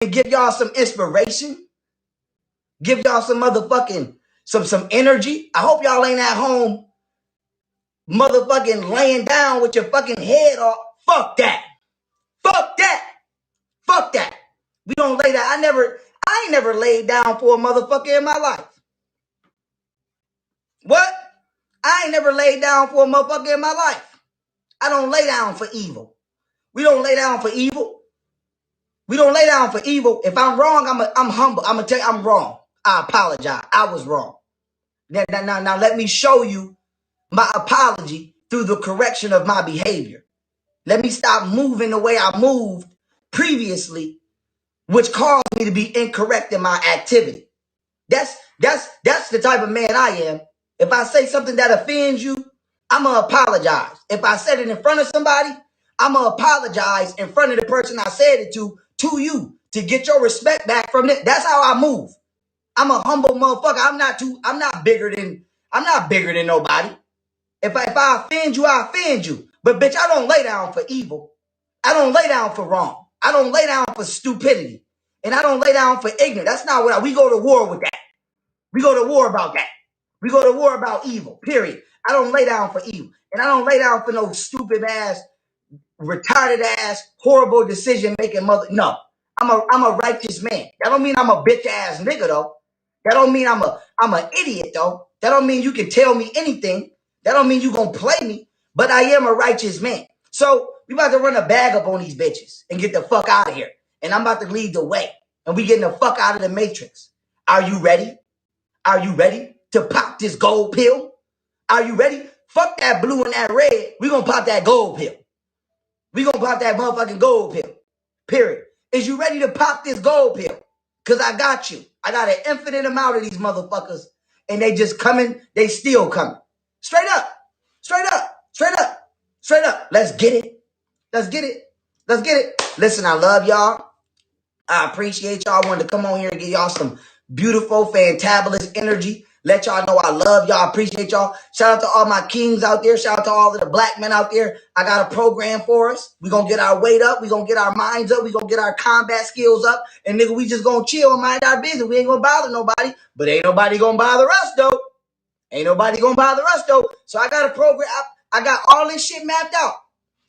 and give y'all some inspiration, give y'all some motherfucking, some energy. I hope y'all ain't at home motherfucking laying down with your fucking head off. Fuck that. Fuck that. Fuck that. We don't lay down. I ain't never laid down for a motherfucker in my life. What? I ain't never laid down for a motherfucker in my life. I don't lay down for evil. We don't lay down for evil. We don't lay down for evil. If I'm wrong, I'm humble. I'm gonna tell you I'm wrong. I apologize. I was wrong. Now let me show you my apology through the correction of my behavior. Let me stop moving the way I moved previously, which caused me to be incorrect in my activity. That's the type of man I am. If I say something that offends you, I'm going to apologize. If I said it in front of somebody, I'm going to apologize in front of the person I said it to you, to get your respect back from it. That's how I move. I'm a humble motherfucker. I'm not bigger than nobody. If I offend you, I offend you. But bitch, I don't lay down for evil. I don't lay down for wrong. I don't lay down for stupidity. And I don't lay down for ignorance. That's not what we go to war with that. We go to war about that. We go to war about evil, period. I don't lay down for evil. And I don't lay down for no stupid ass, retarded ass, horrible decision making mother. No, I'm a righteous man. That don't mean I'm a bitch ass nigga though. That don't mean I'm an idiot though. That don't mean you can tell me anything. That don't mean you gonna play me. But I am a righteous man. So we about to run a bag up on these bitches and get the fuck out of here. And I'm about to lead the way. And we getting the fuck out of the matrix. Are you ready? Are you ready to pop this gold pill? Are you ready? Fuck that blue and that red. We gonna pop that gold pill. We gonna pop that motherfucking gold pill. Period. Is you ready to pop this gold pill? Because I got you. I got an infinite amount of these motherfuckers. And they just coming. They still coming. Straight up. Straight up. Straight up. Straight up. Let's get it. Let's get it. Let's get it. Listen, I love y'all. I appreciate y'all. I wanted to come on here and give y'all some beautiful, fantabulous energy. Let y'all know I love y'all. Appreciate y'all. Shout out to all my kings out there. Shout out to all of the black men out there. I got a program for us. We're going to get our weight up. We're going to get our minds up. We're going to get our combat skills up. And nigga, we just going to chill and mind our business. We ain't going to bother nobody. But ain't nobody going to bother us, though. Ain't nobody going to bother us, though. So I got a program. I got all this shit mapped out.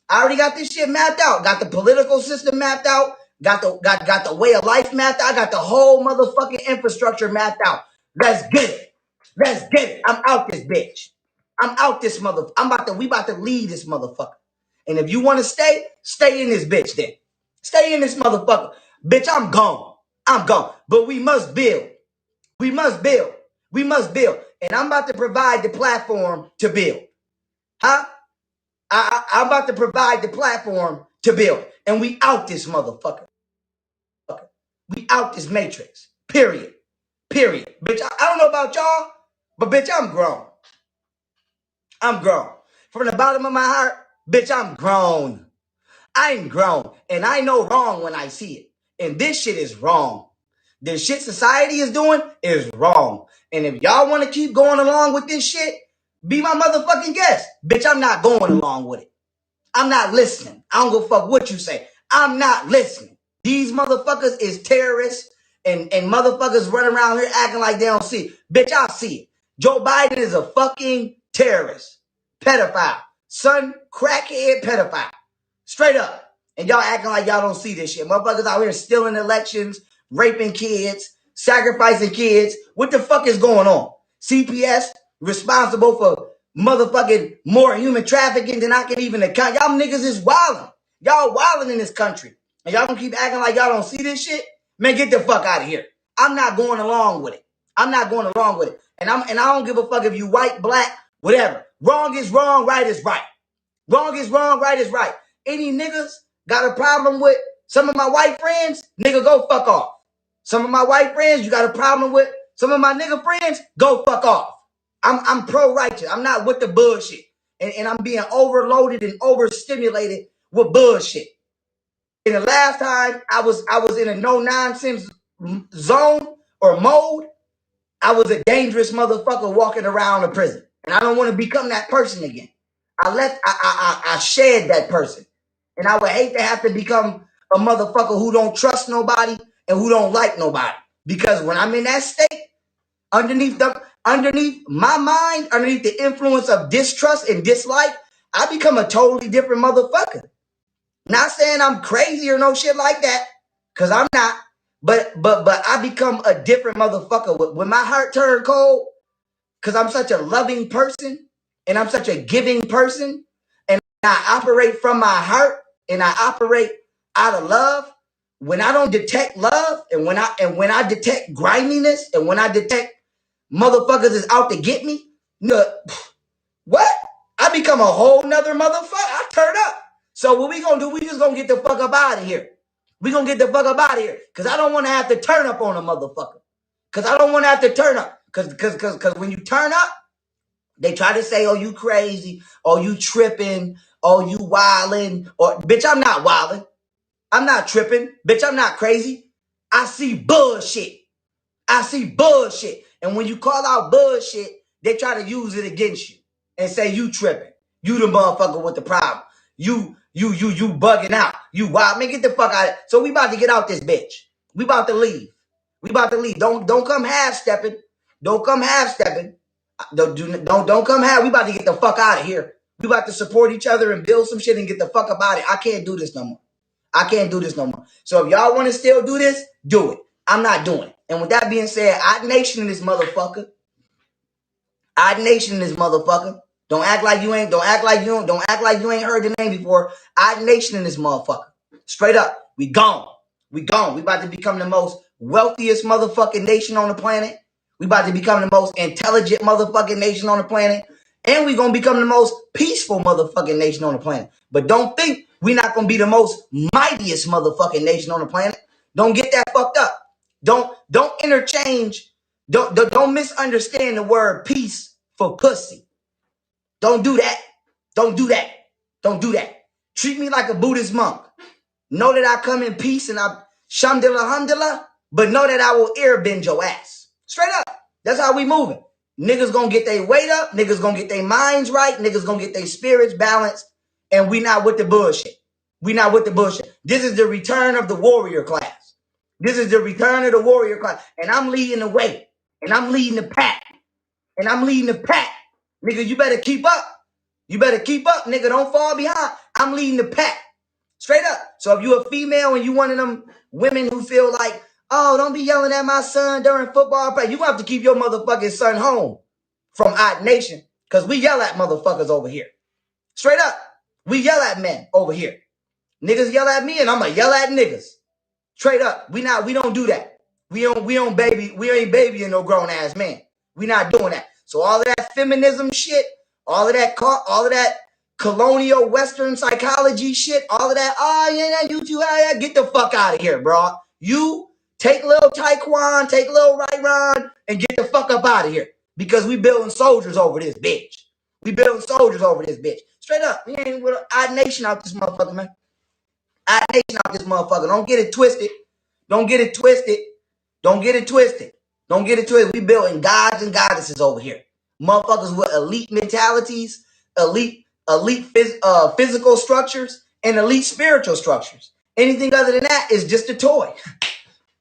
I already got this shit mapped out. Got the political system mapped out. Got the way of life mapped out. I got the whole motherfucking infrastructure mapped out. Let's get it. Let's get it. I'm out this bitch. I'm out this motherfucker. We about to lead this motherfucker. And if you want to stay in this bitch then. Stay in this motherfucker. Bitch, I'm gone. I'm gone. But we must build. We must build. We must build. And I'm about to provide the platform to build. Huh? I'm about to provide the platform to build. And we out this motherfucker. We out this matrix. Period. Period. Bitch, I don't know about y'all, but bitch, I'm grown. I'm grown. From the bottom of my heart, bitch, I'm grown. I'm grown. And I know wrong when I see it. And this shit is wrong. This shit society is doing is wrong. And if y'all want to keep going along with this shit, be my motherfucking guest. Bitch, I'm not going along with it. I'm not listening. I don't give a fuck what you say. I'm not listening. These motherfuckers is terrorists and motherfuckers run around here acting like they don't see it. Bitch, I see it. Joe Biden is a fucking terrorist. Pedophile. Son, crackhead pedophile. Straight up. And y'all acting like y'all don't see this shit. Motherfuckers out here stealing elections, raping kids, sacrificing kids. What the fuck is going on? CPS responsible for motherfucking more human trafficking than I can even account. Y'all niggas is wilding. Y'all wilding in this country. And y'all gonna keep acting like y'all don't see this shit? Man, get the fuck out of here. I'm not going along with it. I'm not going along with it. And I don't give a fuck if you white, black, whatever. Wrong is wrong, right is right. Wrong is wrong, right is right. Any niggas got a problem with some of my white friends? Nigga, go fuck off. Some of my white friends, you got a problem with some of my nigga friends? Go fuck off. I'm pro-righteous. I'm not with the bullshit. And I'm being overloaded and overstimulated with bullshit. And the last time I was in a no-nonsense zone or mode, I was a dangerous motherfucker walking around a prison. And I don't want to become that person again. I shed that person. And I would hate to have to become a motherfucker who don't trust nobody and who don't like nobody. Because when I'm in that state, underneath my mind, underneath the influence of distrust and dislike, I become a totally different motherfucker. Not saying I'm crazy or no shit like that, because I'm not. But I become a different motherfucker. When my heart turned cold, because I'm such a loving person and I'm such a giving person, and I operate from my heart and I operate out of love. When I don't detect love, and when I detect griminess, and when I detect motherfuckers is out to get me, what? I become a whole nother motherfucker. I turn up. So what we gonna do? We just gonna get the fuck up out of here. We gonna get the fuck up out of here. Cause I don't wanna have to turn up on a motherfucker. Cause I don't wanna have to turn up. Cause when you turn up, they try to say, oh, you crazy, oh, you tripping, oh, you wilding, or bitch, I'm not wilding. I'm not tripping. Bitch, I'm not crazy. I see bullshit. I see bullshit. And when you call out bullshit, they try to use it against you and say you tripping. You the motherfucker with the problem. You bugging out. You wild. Man, get the fuck out of it. So we about to get out this bitch. We about to leave. We about to leave. Don't come half stepping. Don't come half stepping. Don't come half. We about to get the fuck out of here. We about to support each other and build some shit and get the fuck about it. I can't do this no more. I can't do this no more. So if y'all want to still do this, do it. I'm not doing it. And with that being said, I nation in this motherfucker. I nation in this motherfucker. Don't act like you ain't heard the name before. I nation in this motherfucker. Straight up. We gone. We gone. We about to become the most wealthiest motherfucking nation on the planet. We about to become the most intelligent motherfucking nation on the planet. And we gonna become the most peaceful motherfucking nation on the planet. But don't think we not gonna be the most mightiest motherfucking nation on the planet. Don't get that fucked up. Don't interchange. Don't misunderstand the word peace for pussy. Don't do that. Don't do that. Don't do that. Treat me like a Buddhist monk. Know that I come in peace and I shamdillah hamdillah, but know that I will airbend your ass. Straight up. That's how we moving. Niggas gonna get their weight up. Niggas gonna get their minds right. Niggas gonna get their spirits balanced. And we not with the bullshit. We not with the bullshit. This is the return of the warrior class. This is the return of the warrior class. And I'm leading the way. And I'm leading the pack. And I'm leading the pack. Nigga, you better keep up. You better keep up, nigga. Don't fall behind. I'm leading the pack. Straight up. So if you a female and you one of them women who feel like, oh, don't be yelling at my son during football practice, you gonna have to keep your motherfucking son home from Odd Nation. Because we yell at motherfuckers over here. Straight up. We yell at men over here. Niggas yell at me and I'ma yell at niggas. Straight up. We don't do that. We ain't babying no grown ass man. We not doing that. So all of that feminism shit, all of that colonial Western psychology shit, all of that, oh yeah, you too, yeah, get the fuck out of here, bro. You take little Taekwon, take little Ryan, and get the fuck up out of here. Because we building soldiers over this bitch. We building soldiers over this bitch. Straight up. We ain't with Odd Nation out this motherfucker, man. Odd Nation out this motherfucker. Don't get it twisted. Don't get it twisted. Don't get it twisted. Don't get it twisted. We building gods and goddesses over here. Motherfuckers with elite mentalities, elite physical structures, and elite spiritual structures. Anything other than that is just a toy.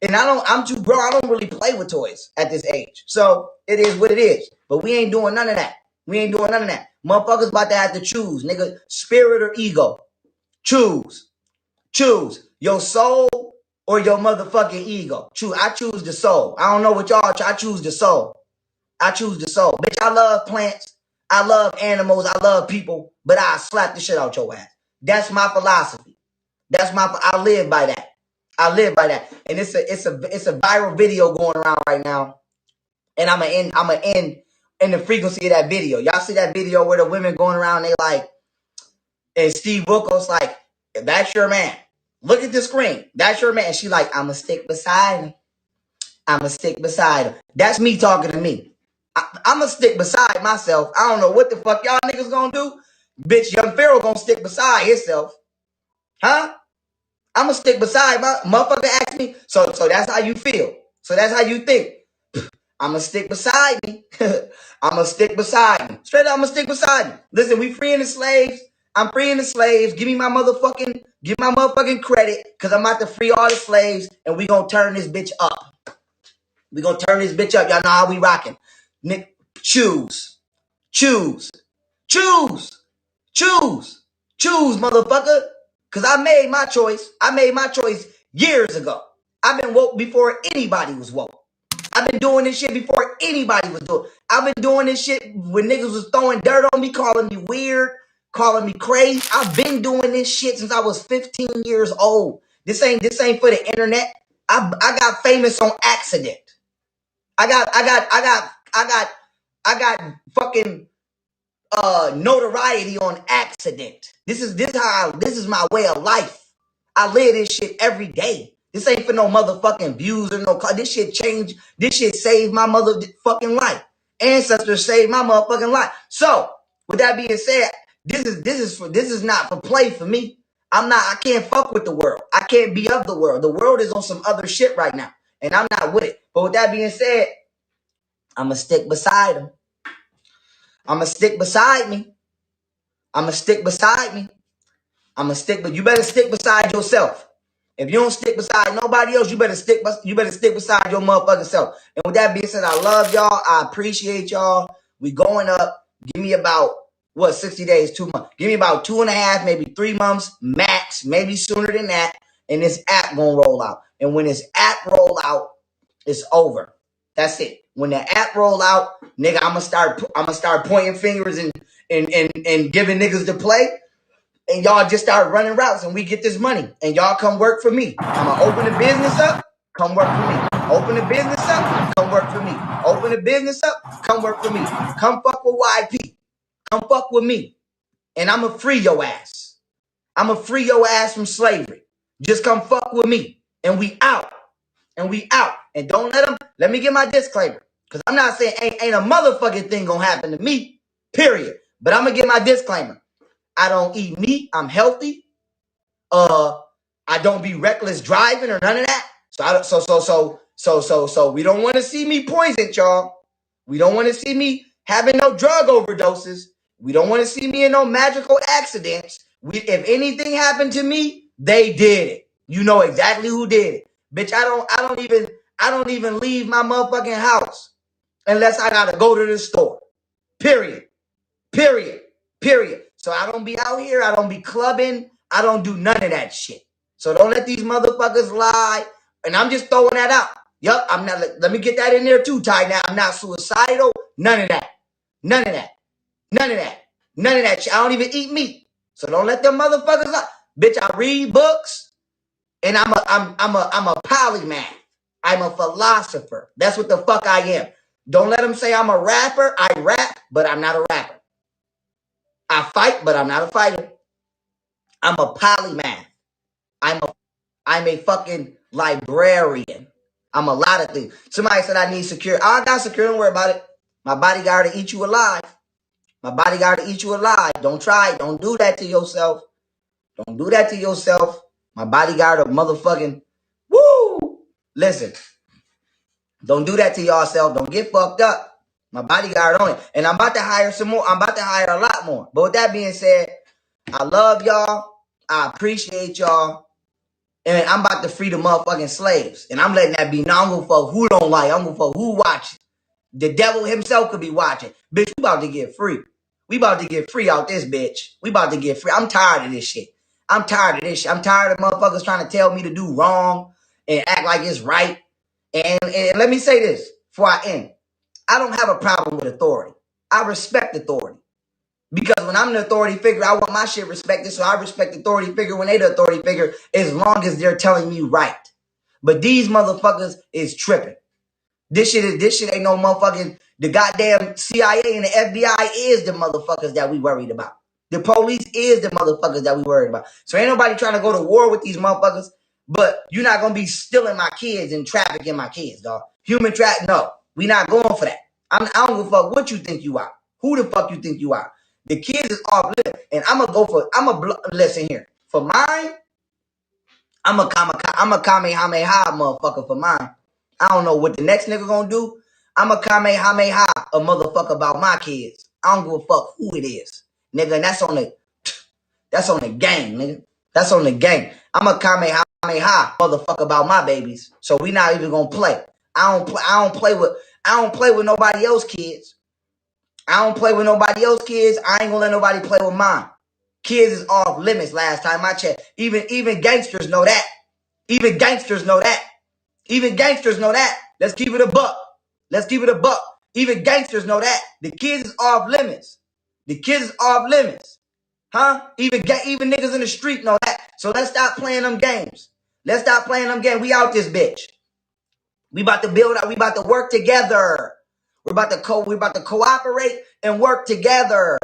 And I'm too grown. I don't really play with toys at this age. So it is what it is. But we ain't doing none of that. We ain't doing none of that. Motherfuckers about to have to choose, nigga. Spirit or ego. Choose. Choose. Your soul or your motherfucking ego. Choose. I choose the soul. I don't know what y'all. I choose the soul. I choose the soul. Bitch, I love plants. I love animals. I love people. But I slap the shit out your ass. That's my philosophy. I live by that. I live by that. And it's a viral video going around right now. And I'ma end in the frequency of that video. Y'all see that video where the women going around, they like, and Steve Wilkos like, that's your man. Look at the screen. That's your man. She like, I'ma stick beside him. I'ma stick beside him. That's me talking to me. I'ma stick beside myself. I don't know what the fuck y'all niggas gonna do. Bitch, Young Pharaoh gonna stick beside himself. Huh? I'ma stick beside my motherfucker ask me. So that's how you feel. So that's how you think. I'ma stick beside me. I'ma stick beside me. Straight up, I'ma stick beside me. Listen, we freeing the slaves. I'm freeing the slaves. Give me my motherfucking Give my motherfucking credit, because I'm about to free all the slaves, and we gonna turn this bitch up. We gonna turn this bitch up. Y'all know how we rocking. Nick, choose, choose, choose, choose, choose, motherfucker. Because I made my choice. I made my choice years ago. I've been woke before anybody was woke. I've been doing this shit before anybody was doing. I've been doing this shit when niggas was throwing dirt on me, calling me weird, calling me crazy. I've been doing this shit since I was 15 years old. This ain't for the internet. I got famous on accident. I got fucking notoriety on accident. This is my way of life. I live this shit every day. This ain't for no motherfucking views or no. This shit changed. This shit saved my motherfucking life. Ancestors saved my motherfucking life. So, with that being said, this is not for play for me. I can't fuck with the world. I can't be of the world. The world is on some other shit right now, and I'm not with it. But with that being said, I'ma stick beside him. I'ma stick beside me. I'ma stick beside me. But you better stick beside yourself. If you don't stick beside nobody else, you better stick beside your motherfucking self. And with that being said, I love y'all. I appreciate y'all. We going up. Give me about 60 days, 2 months. Give me about 2.5, maybe 3 months max, maybe sooner than that. And this app gonna roll out. And when this app roll out, it's over. That's it. When the app roll out, nigga, I'ma start pointing fingers and giving niggas the play. And y'all just start running routes and we get this money. And y'all come work for me. I'ma open the business up, come work for me. Open the business up, come work for me. Open the business up, come work for me. Come fuck with YP. Come fuck with me. And I'ma free your ass. I'ma free your ass from slavery. Just come fuck with me. And we out. And don't let me get my disclaimer. Because I'm not saying ain't a motherfucking thing gonna happen to me. Period. But I'm gonna get my disclaimer. I don't eat meat. I'm healthy. I don't be reckless driving or none of that. So we don't want to see me poisoned, y'all. We don't want to see me having no drug overdoses. We don't want to see me in no magical accidents. If anything happened to me, they did it. You know exactly who did it. Bitch, I don't even leave my motherfucking house unless I gotta go to the store. Period. So I don't be out here. I don't be clubbing. I don't do none of that shit. So don't let these motherfuckers lie. And I'm just throwing that out. Yup, I'm not. Let me get that in there too, Ty. Now I'm not suicidal. None of that. Shit. I don't even eat meat. So don't let them motherfuckers lie. Bitch, I read books, and I'm a polymath. I'm a philosopher. That's what the fuck I am. Don't let them say I'm a rapper. I rap, but I'm not a rapper. I fight, but I'm not a fighter. I'm a polymath. I'm a fucking librarian. I'm a lot of things. Somebody said I need security. I got security. Don't worry about it. My bodyguard will eat you alive. Don't try it. Don't do that to yourself. My bodyguard will motherfucking woo. Listen. Don't do that to yourself. Don't get fucked up. My bodyguard on it. And I'm about to hire some more. I'm about to hire a lot more. But with that being said, I love y'all. I appreciate y'all. And I'm about to free the motherfucking slaves. And I'm letting that be known. I'm going to fuck who don't like. I'm going to fuck who watching. The devil himself could be watching. Bitch, we about to get free. We about to get free out this bitch. We about to get free. I'm tired of this shit. I'm tired of motherfuckers trying to tell me to do wrong and act like it's right. And let me say this before I end. I don't have a problem with authority. I respect authority. Because when I'm the authority figure, I want my shit respected. So I respect the authority figure when they the authority figure as long as they're telling me right. But these motherfuckers is tripping. This shit ain't no motherfucking, the goddamn CIA and the FBI is the motherfuckers that we worried about. The police is the motherfuckers that we worried about. So ain't nobody trying to go to war with these motherfuckers, but you're not going to be stealing my kids and trafficking my kids, dog. Human traffic, no. We not going for that. I don't give a fuck what you think you are. Who the fuck you think you are? The kids is off limits, and listen here. For mine, I'm a Kamehameha motherfucker for mine. I don't know what the next nigga gonna do. I'm a Kamehameha a motherfucker about my kids. I don't give a fuck who it is. Nigga, and that's on the gang, nigga. That's on the game. I'm a kamehameha motherfucker about my babies. So we not even gonna play. I don't play with nobody else's kids. I don't play with nobody else's kids. I ain't gonna let nobody play with mine. Kids is off limits last time I checked. Even gangsters know that. Even gangsters know that. Even gangsters know that. Let's keep it a buck. Let's keep it a buck. Even gangsters know that. The kids is off limits. The kids is off limits. Huh? Even niggas in the street know that. So let's stop playing them games. Let's stop playing them games. We out this bitch. We about to build up. We about to work together. We're about to cooperate and work together.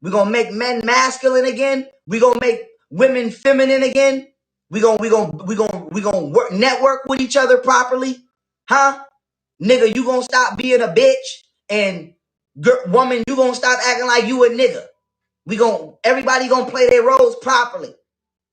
We're gonna make men masculine again. We're gonna make women feminine again. We're gonna work network with each other properly. Huh? Nigga, you gonna stop being a bitch, and woman, you gonna stop acting like you a nigga. Everybody gonna play their roles properly.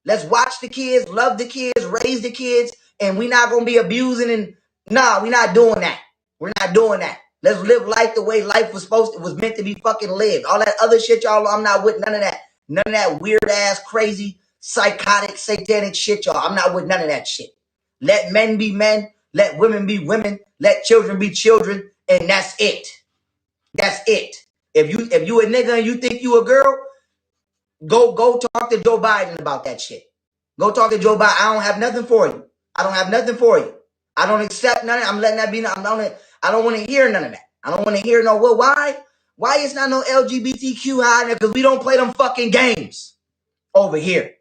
Let's watch the kids, love the kids, raise the kids, and we not gonna be abusing and we're not doing that. We're not doing that. Let's live life the way life was meant to be fucking lived. All that other shit, y'all, I'm not with none of that. None of that weird ass, crazy, psychotic, satanic shit, y'all. I'm not with none of that shit. Let men be men, let women be women, let children be children, and that's it. That's it. If you a nigga and you think you a girl, go talk to Joe Biden about that shit. Go talk to Joe Biden. I don't have nothing for you. I don't have nothing for you. I don't accept none of it. I'm letting that be. I don't want to hear none of that. I don't want to hear no, well, why? Why is not no LGBTQ high in there? Because we don't play them fucking games over here.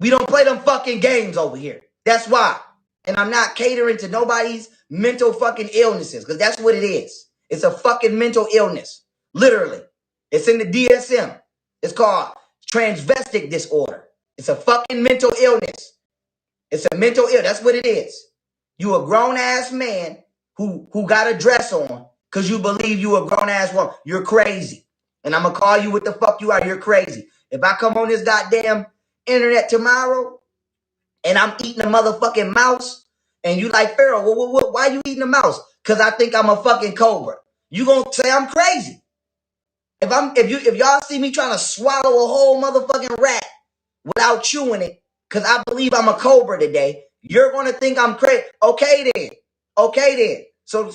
We don't play them fucking games over here. That's why. And I'm not catering to nobody's mental fucking illnesses, because that's what it is. It's a fucking mental illness. Literally. It's in the DSM. It's called transvestic disorder. It's a fucking mental illness. It's a mental illness. That's what it is. You a grown-ass man who got a dress on because you believe you a grown-ass woman. You're crazy. And I'm going to call you what the fuck you are. You're crazy. If I come on this goddamn internet tomorrow and I'm eating a motherfucking mouse and you like, Pharaoh, why you eating a mouse? Because I think I'm a fucking cobra. You going to say I'm crazy. If y'all see me trying to swallow a whole motherfucking rat without chewing it, because I believe I'm a cobra today, you're gonna think I'm crazy. Okay then. So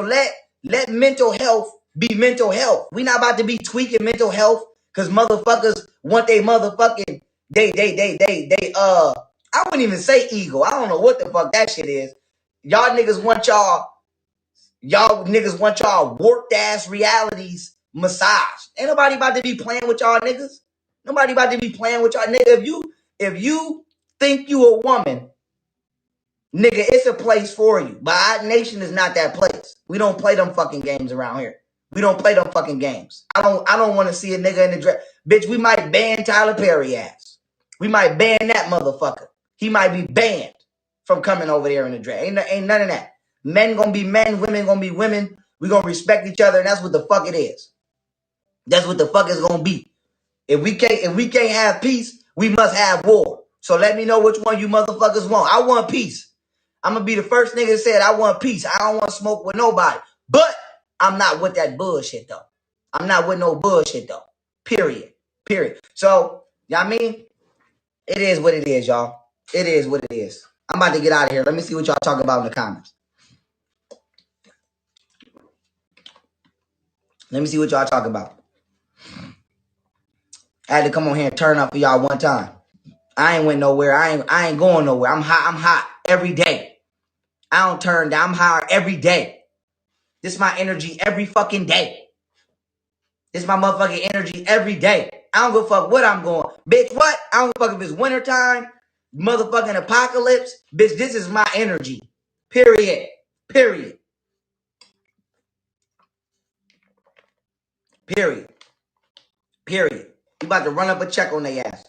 let mental health be mental health. We not about to be tweaking mental health because motherfuckers want they motherfucking I wouldn't even say ego. I don't know what the fuck that shit is. Y'all niggas want y'all warped ass realities massaged. Ain't nobody about to be playing with y'all niggas. Nobody about to be playing with y'all nigga. If you think you a woman, nigga, it's a place for you. But our nation is not that place. We don't play them fucking games around here. We don't play them fucking games. I don't want to see a nigga in the dress. Bitch, we might ban Tyler Perry ass. We might ban that motherfucker. He might be banned from coming over there in the dress. Ain't none of that. Men gonna be men, women gonna be women. We gonna respect each other, and that's what the fuck it is. That's what the fuck it's gonna be. If we can't have peace, we must have war. So let me know which one you motherfuckers want. I want peace. I'm gonna be the first nigga that said I want peace. I don't want to smoke with nobody. But I'm not with that bullshit though. I'm not with no bullshit though. Period. So, y'all mean? It is what it is, y'all. It is what it is. I'm about to get out of here. Let me see what y'all talking about in the comments. Let me see what y'all talking about. I had to come on here and turn up for y'all one time. I ain't went nowhere. I ain't going nowhere. I'm hot every day. I don't turn down. I'm higher every day. This is my energy every fucking day. This is my motherfucking energy every day. I don't give a fuck what I'm going. Bitch, what? I don't give a fuck if it's wintertime, motherfucking apocalypse. Bitch, this is my energy. Period. You about to run up a check on their ass.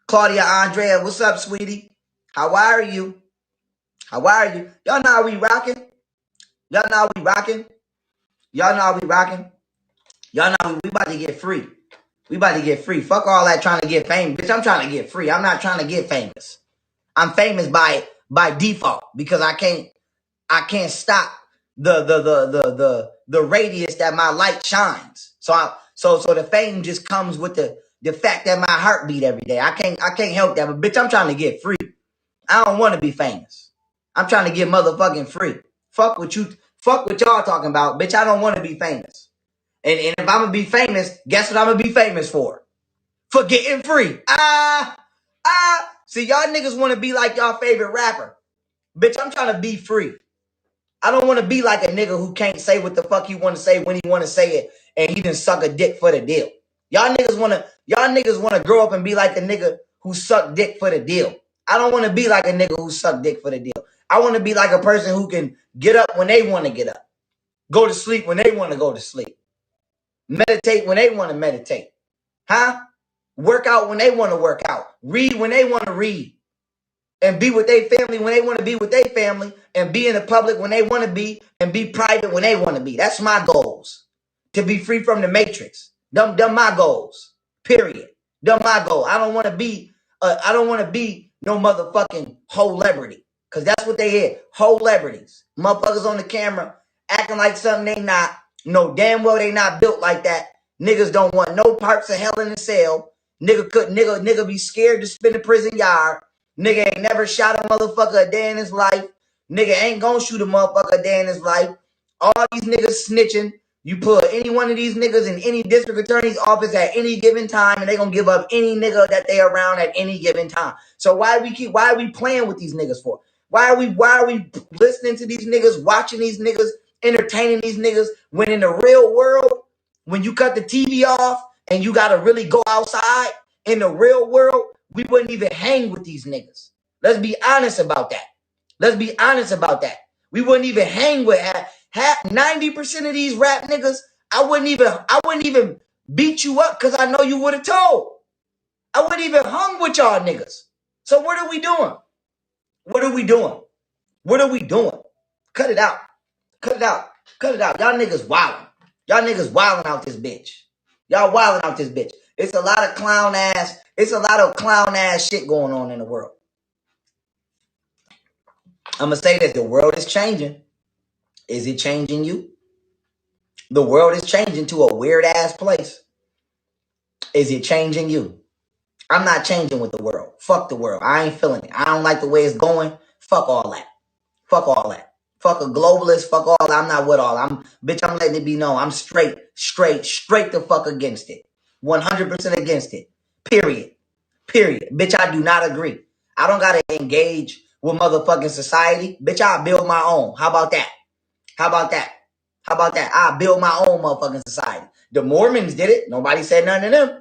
Claudia Andrea, what's up, sweetie? How are you? Y'all know how we rocking? Y'all know how we rocking? We about to get free. Fuck all that trying to get famous. Bitch, I'm trying to get free. I'm not trying to get famous. I'm famous by default because I can't stop the radius that my light shines. So the fame just comes with the the fact that my heart beat every day. I can't help that. But bitch, I'm trying to get free. I don't want to be famous. I'm trying to get motherfucking free. Fuck what y'all talking about. Bitch, I don't want to be famous. And if I'm gonna be famous, guess what I'm gonna be famous for? For getting free. See, y'all niggas want to be like y'all favorite rapper. Bitch, I'm trying to be free. I don't want to be like a nigga who can't say what the fuck he want to say when he want to say it, and he done suck a dick for the deal. Y'all niggas wanna grow up and be like the nigga who sucked dick for the deal. I don't want to be like a nigga who sucked dick for the deal. I want to be like a person who can get up when they want to get up, go to sleep when they want to go to sleep, meditate when they want to meditate, work out when they want to work out, read when they want to read, and be with their family when they want to be with their family, and be in the public when they want to be, and be private when they want to be. That's my goals. To be free from the matrix. Them my goals. Period. Them my goal. I don't want to be no motherfucking celebrity. Cause that's what they is. Celebrities. Motherfuckers on the camera acting like something they not. No, damn well they not built like that. Niggas don't want no parts of hell in the cell. Nigga be scared to spend a prison yard. Nigga ain't never shot a motherfucker a day in his life. Nigga ain't gonna shoot a motherfucker a day in his life. All these niggas snitching. You put any one of these niggas in any district attorney's office at any given time, and they gonna give up any nigga that they around at any given time. So why are we playing with these niggas for? Why are we listening to these niggas, watching these niggas, entertaining these niggas, when in the real world, when you cut the TV off and you gotta really go outside, in the real world, we wouldn't even hang with these niggas. Let's be honest about that. Let's be honest about that. We wouldn't even hang with 90% of these rap niggas. I wouldn't even beat you up because I know you would have told. I wouldn't even hung with y'all niggas. So what are we doing? What are we doing? What are we doing? Cut it out. Cut it out. Cut it out. Y'all niggas wilding. Y'all niggas wilding out this bitch. Y'all wilding out this bitch. It's a lot of clown ass shit going on in the world. I'm going to say that the world is changing. Is it changing you? The world is changing to a weird ass place. Is it changing you? I'm not changing with the world. Fuck the world. I ain't feeling it. I don't like the way it's going. Fuck all that. Fuck all that. Fuck a globalist. Fuck all that. I'm not with all. I'm letting it be known. I'm straight the fuck against it. 100% against it. Period. Bitch, I do not agree. I don't gotta engage with motherfucking society. Bitch, I'll build my own. How about that? I'll build my own motherfucking society. The Mormons did it. Nobody said nothing to them.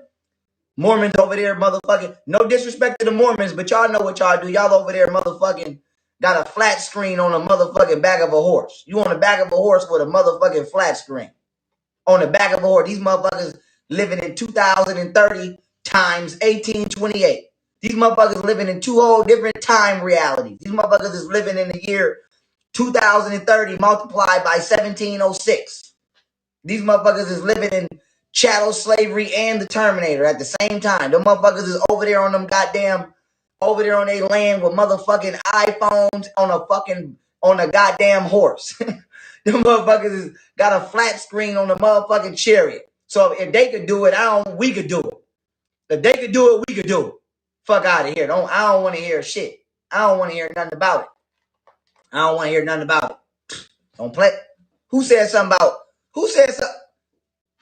Mormons over there motherfucking, no disrespect to the Mormons, but y'all know what y'all do. Y'all over there motherfucking got a flat screen on the motherfucking back of a horse. You on the back of a horse with a motherfucking flat screen. On the back of a horse. These motherfuckers living in 2030 times 1828. These motherfuckers living in two whole different time realities. These motherfuckers is living in the year 2030 multiplied by 1706. These motherfuckers is living in chattel slavery and the Terminator at the same time. Them motherfuckers is over there on them goddamn, over there on their land with motherfucking iPhones on a goddamn horse. Them motherfuckers is got a flat screen on the motherfucking chariot. So if they could do it, we could do it. If they could do it, we could do it. Fuck out of here. I don't want to hear shit. I don't want to hear nothing about it. Don't play. Who said something?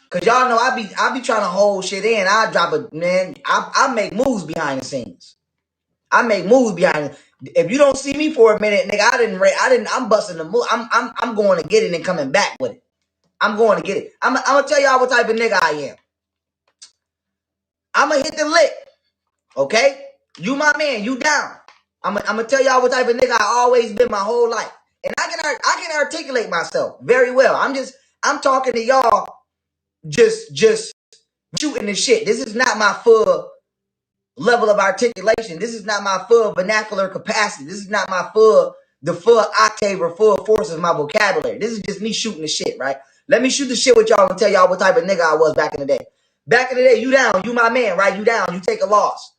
Cause y'all know I be trying to hold shit in. I make moves behind the scenes. If you don't see me for a minute, nigga, I'm busting the move. I'm going to get it and coming back with it. I'm going to get it. I'm gonna tell y'all what type of nigga I am. I'm gonna hit the lick. Okay? You my man, you down. I'm gonna tell y'all what type of nigga I always been my whole life. And I can articulate myself very well. I'm talking to y'all just shooting the shit. This is not my full level of articulation. This is not my full vernacular capacity. This is not the full octave or full force of my vocabulary. This is just me shooting the shit, right? Let me shoot the shit with y'all and tell y'all what type of nigga I was back in the day. Back in the day, you down, you my man, right? You down, you take a loss.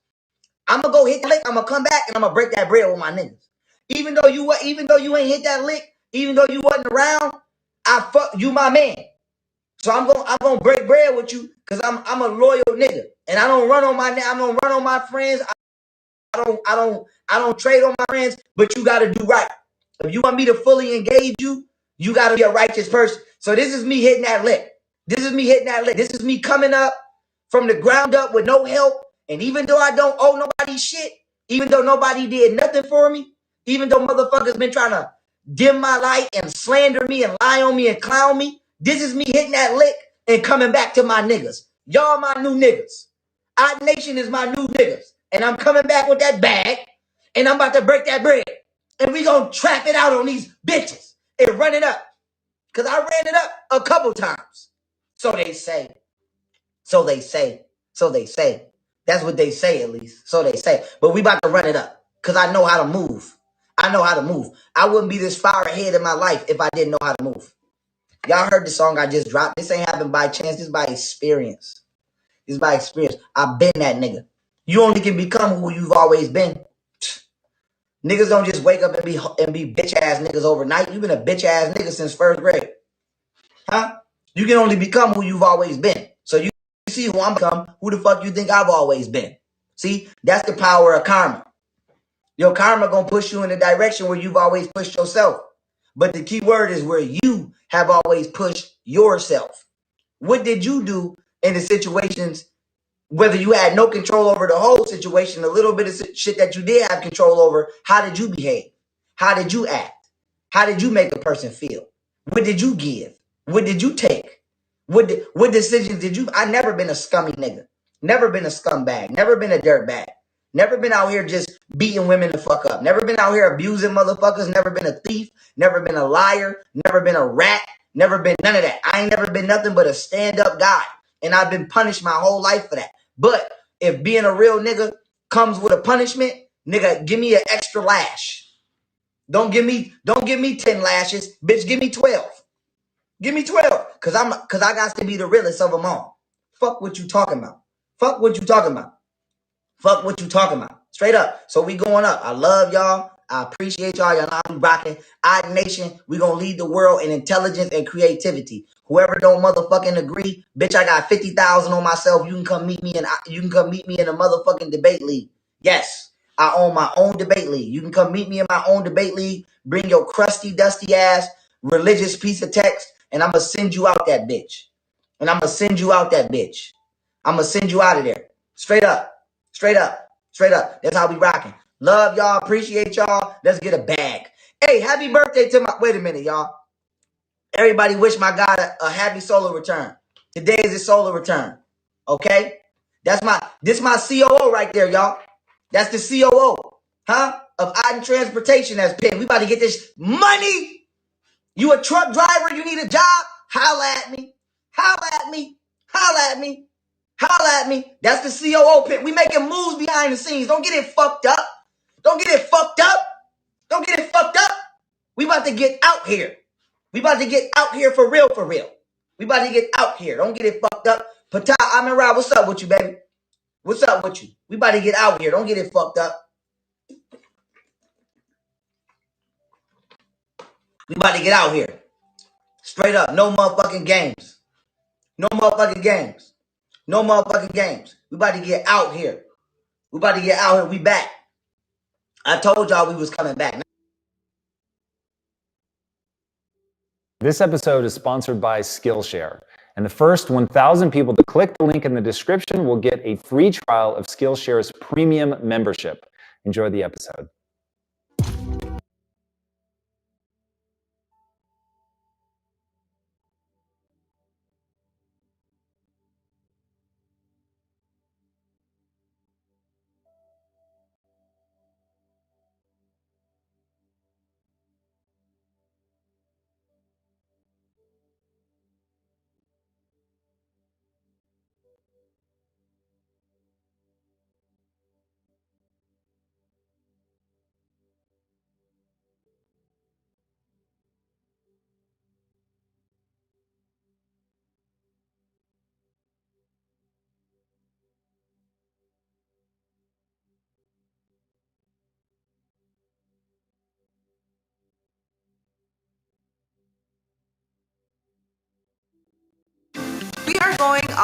I'm gonna go hit the lick, I'm gonna come back and I'm gonna break that bread with my niggas. Even though you ain't hit that lick, even though you wasn't around, you my man. So I'm gonna break bread with you Cause I'm a loyal nigga. And I don't run on my friends. I don't trade on my friends, but you gotta do right. If you want me to fully engage you, you gotta be a righteous person. So this is me hitting that lick. This is me hitting that lick. This is me coming up from the ground up with no help. And even though I don't owe nobody shit, even though nobody did nothing for me, even though motherfuckers been trying to dim my light and slander me and lie on me and clown me, this is me hitting that lick and coming back to my niggas. Y'all my new niggas. Our nation is my new niggas. And I'm coming back with that bag and I'm about to break that bread. And we gonna trap it out on these bitches and run it up. Cause I ran it up a couple times. So they say. So they say. So they say. That's what they say at least. So they say. But we about to run it up. Cause I know how to move. I know how to move. I wouldn't be this far ahead in my life if I didn't know how to move. Y'all heard the song I just dropped. This ain't happened by chance. This is by experience. This is by experience. I've been that nigga. You only can become who you've always been. Niggas don't just wake up and be bitch ass niggas overnight. You've been a bitch ass nigga since first grade. Huh? You can only become who you've always been. So you see who I'm become, who the fuck you think I've always been. See? That's the power of karma. Your karma gonna push you in the direction where you've always pushed yourself. But the key word is where you have always pushed yourself. What did you do in the situations, whether you had no control over the whole situation, a little bit of shit that you did have control over, how did you behave? How did you act? How did you make a person feel? What did you give? What did you take? What decisions did you? I never been a scummy nigga. Never been a scumbag. Never been a dirtbag. Never been out here just beating women the fuck up. Never been out here abusing motherfuckers. Never been a thief. Never been a liar. Never been a rat. Never been none of that. I ain't never been nothing but a stand-up guy. And I've been punished my whole life for that. But if being a real nigga comes with a punishment, nigga, give me an extra lash. Don't give me 10 lashes. Bitch, give me 12. Give me 12. Cause I got to be the realest of them all. Fuck what you talking about. Fuck what you talking about. Fuck what you talking about. Straight up. So we going up. I love y'all. I appreciate y'all. Y'all know I'm rocking. Our nation, we gonna lead the world in intelligence and creativity. Whoever don't motherfucking agree, bitch, I got 50,000 on myself. You can come meet me in a motherfucking debate league. Yes, I own my own debate league. You can come meet me in my own debate league. Bring your crusty, dusty ass religious piece of text, and I'm gonna send you out that bitch. And I'm gonna send you out that bitch. I'm gonna send you out of there. Straight up. Straight up. Straight up. That's how we rocking. Love y'all. Appreciate y'all. Let's get a bag. Hey, happy birthday to my... Wait a minute, y'all. Everybody wish my God a happy solar return. Today is his solar return. Okay? This my COO right there, y'all. That's the COO. Huh? Of AÉNL Transportation that's pinned. We about to get this money. You a truck driver? You need a job? Holla at me. Holla at me. Holla at me. Holla at me. That's the COO pit. We making moves behind the scenes. Don't get it fucked up. Don't get it fucked up. Don't get it fucked up. We about to get out here. We about to get out here for real, for real. We about to get out here. Don't get it fucked up. Patah, I'm in Rob. What's up with you, baby? What's up with you? We about to get out here. Don't get it fucked up. We about to get out here. Straight up. No motherfucking games. No motherfucking games. No motherfucking games. We about to get out here. We about to get out here. We back. I told y'all we was coming back. This episode is sponsored by Skillshare, and the first 1,000 people to click the link in the description will get a free trial of Skillshare's premium membership. Enjoy the episode.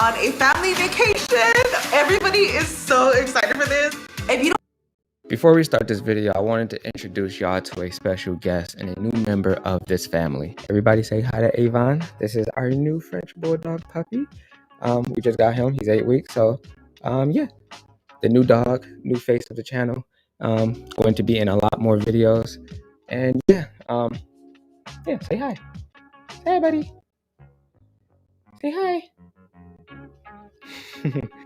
on a family vacation. Everybody is so excited for this. If you don't Before we start this video, I wanted to introduce y'all to a special guest and a new member of this family. Everybody say hi to Avon. This is our new French Bulldog puppy. We just got him. He's 8 weeks. So, yeah, the new dog, new face of the channel. Going to be in a lot more videos. And yeah, say hi. Say hi, buddy. Say hi.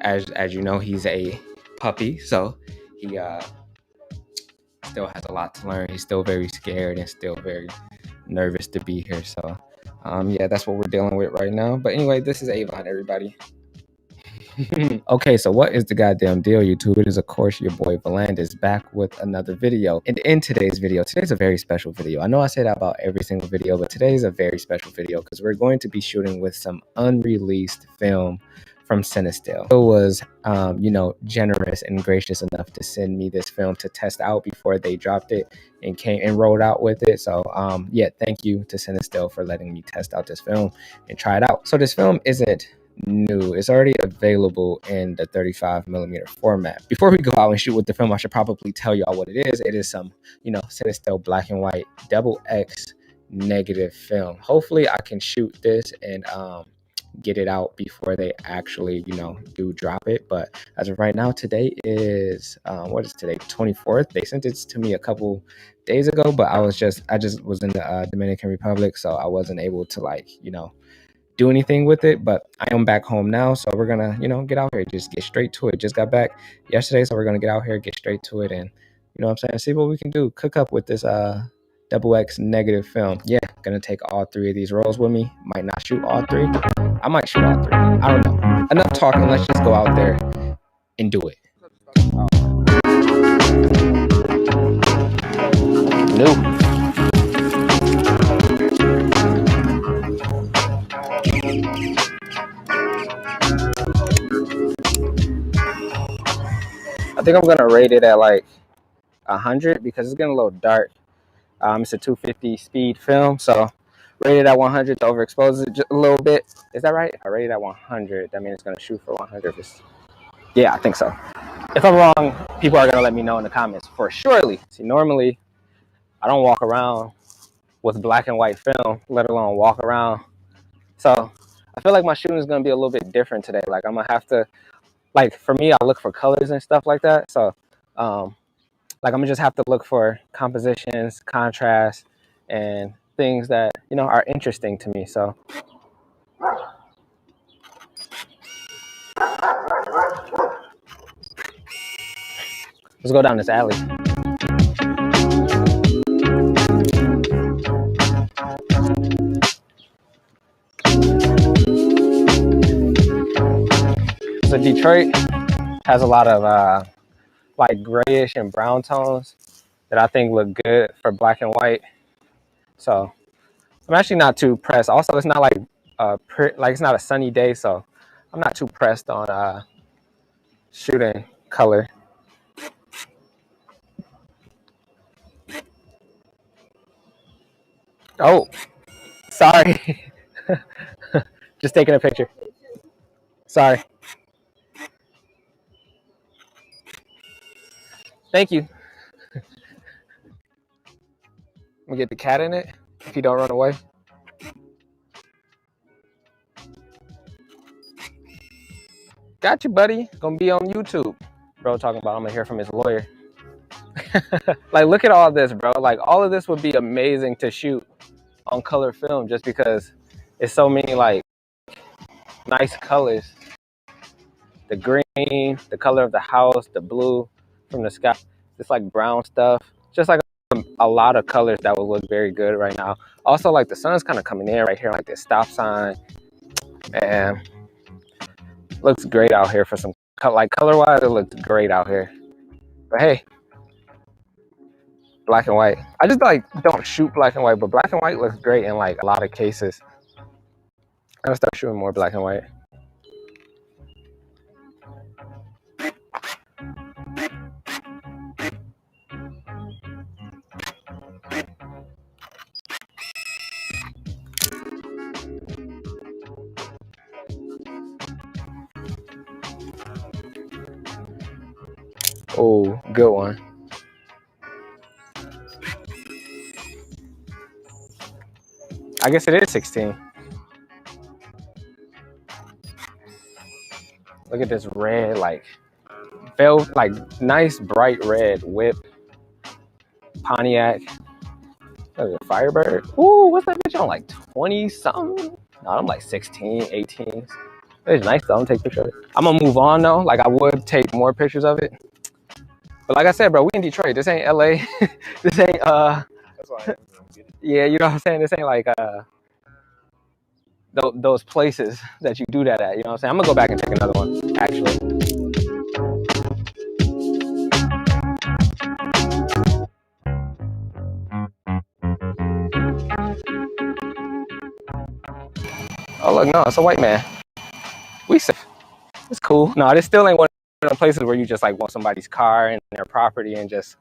As you know, he's a puppy, so he still has a lot to learn. He's still very scared and still very nervous to be here. So, yeah, that's what we're dealing with right now. But anyway, this is Avon, everybody. Okay, so what is the goddamn deal, YouTube? It is, of course, your boy Valandis back with another video. And in today's video, today's a very special video. I know I say that about every single video, but today's a very special video because we're going to be shooting with some unreleased film from Cinestill. It was, generous and gracious enough to send me this film to test out before they dropped it and came and rolled out with it. So, yeah, thank you to Cinestill for letting me test out this film and try it out. So this film isn't new. It's already available in the 35mm format. Before we go out and shoot with the film, I should probably tell y'all what it is. It is some, Cinestill black and white XX negative film. Hopefully I can shoot this and get it out before they actually, do drop it. But as of right now, today is what is today? 24th. They sent it to me a couple days ago, but I just was in the Dominican Republic, so I wasn't able to do anything with it. But I am back home now, so we're gonna get out here, just get straight to it. Just got back yesterday, so we're gonna get out here, get straight to it, and see what we can do, cook up with this XX negative film. Yeah, gonna take all three of these rolls with me. Might not shoot all three. I might shoot all three. I don't know. Enough talking, let's just go out there and do it. New. I think I'm gonna rate it at like 100 because it's getting a little dark. It's a 250 speed film, so rated at 100 to overexpose it just a little bit. Is that right? If I rate it at 100, that means it's gonna shoot for 100. Yeah, I think so. If I'm wrong, people are gonna let me know in the comments for surely. See, normally I don't walk around with black and white film, let alone walk around. So I feel like my shooting is gonna be a little bit different today. Like I'm gonna have to, for me, I look for colors and stuff like that. So I'm gonna just have to look for compositions, contrast, and things that are interesting to me. So let's go down this alley. So Detroit has a lot of grayish and brown tones that I think look good for black and white. So I'm actually not too pressed. Also, it's not it's not a sunny day, so I'm not too pressed on shooting color. Oh, sorry. Just taking a picture. Sorry. Thank you. I'm gonna get the cat in it if you don't run away. Got you, buddy. Gonna be on YouTube. Bro talking about I'm gonna hear from his lawyer. Look at all this, bro. All of this would be amazing to shoot on color film just because it's so many nice colors. The green, the color of the house, the blue from the sky, it's brown stuff. Just a lot of colors that would look very good right now. Also, the sun's kind of coming in right here, this stop sign, and looks great out here for some color wise. It looks great out here. But hey, black and white. I just don't shoot black and white, but black and white looks great in a lot of cases. I'm gonna start shooting more black and white. Oh, good one. I guess it is 16. Look at this red, like nice bright red whip. Pontiac. What is it, Firebird? Ooh, what's that bitch on? Like 20 something? No, I'm like 16, 18. It's nice though. I'm gonna take pictures of it. I'm gonna move on though. Like I would take more pictures of it. But like I said, bro, we in Detroit. This ain't LA. This ain't That's why yeah, you know what I'm saying? This ain't like those places that you do that at, you know what I'm saying? I'm gonna go back and take another one, actually. Oh look, no, it's a white man. We safe. It's cool. No, this still ain't one of the places where you just like want somebody's car and their property and just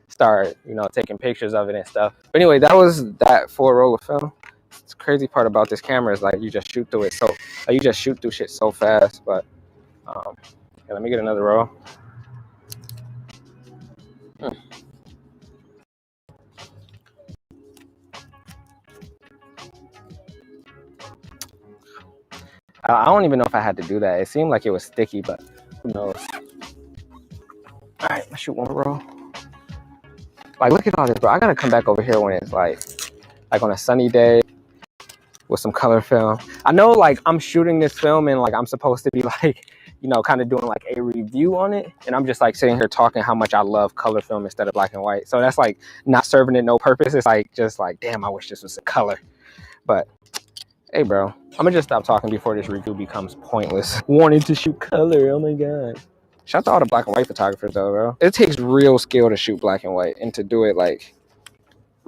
start, you know, taking pictures of it and stuff. But anyway, that was that for a roll of film. The crazy part about this camera is like you just shoot through it you just shoot through shit so fast. But yeah, let me get another roll. I don't even know if I had to do that. It seemed like it was sticky, but who knows? All right, let's shoot one roll. Like, look at all this, bro. I gotta come back over here when it's like on a sunny day with some color film. I know, like, I'm shooting this film and like I'm supposed to be like, you know, kind of doing like a review on it, and I'm just like sitting here talking how much I love color film instead of black and white. So that's like not serving it no purpose. It's like just like, damn, I wish this was a color. But hey, bro, I'm gonna just stop talking before this review becomes pointless. Wanting to shoot color, oh my god. Shout out to all the black and white photographers though, bro. It takes real skill to shoot black and white and to do it like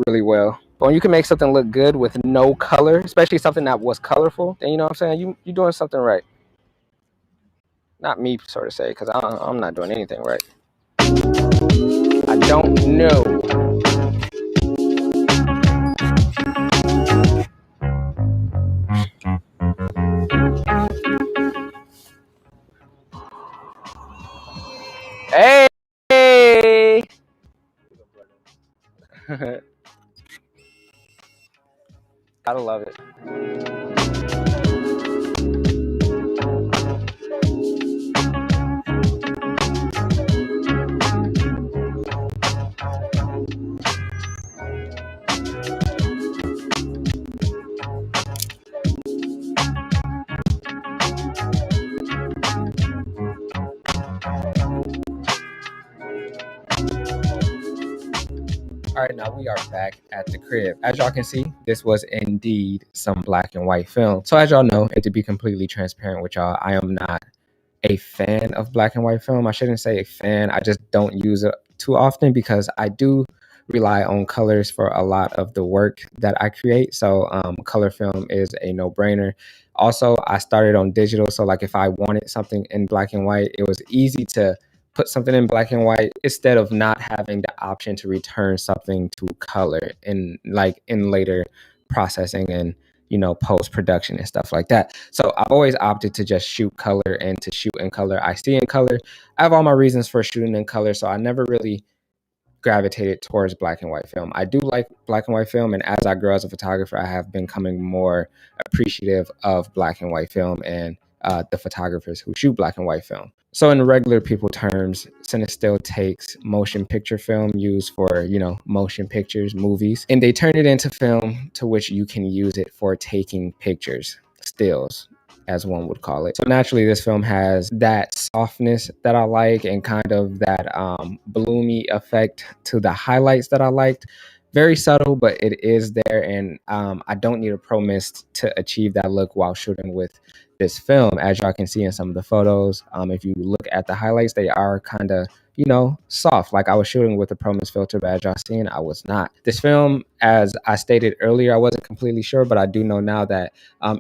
really well. But when you can make something look good with no color, especially something that was colorful, then you know what I'm saying, you're doing something right. Not me, sort of say, because I'm not doing anything right. I don't know. Hey! Gotta love it. All right, now we are back at the crib. As y'all can see, this was indeed some black and white film. So as y'all know, and to be completely transparent with y'all, I am not a fan of black and white film. I shouldn't say a fan. I just don't use it too often because I do rely on colors for a lot of the work that I create. So color film is a no-brainer. Also, I started on digital. So like if I wanted something in black and white, it was easy to put something in black and white instead of not having the option to return something to color in later processing and, you know, post-production and stuff like that. So I've always opted to just shoot color and to shoot in color. I see in color. I have all my reasons for shooting in color, so I never really gravitated towards black and white film. I do like black and white film, and as I grow as a photographer, I have been becoming more appreciative of black and white film and the photographers who shoot black and white film. So in regular people terms, Cinestill takes motion picture film used for, you know, motion pictures, movies, and they turn it into film to which you can use it for taking pictures, stills, as one would call it. So naturally, this film has that softness that I like and kind of that bloomy effect to the highlights that I liked. Very subtle, but it is there, and I don't need a pro mist to achieve that look while shooting with this film. As y'all can see in some of the photos, if you look at the highlights, they are kind of, you know, soft. Like I was shooting with a pro mist filter, but as y'all seen, I was not. This film, as I stated earlier, I wasn't completely sure, but I do know now that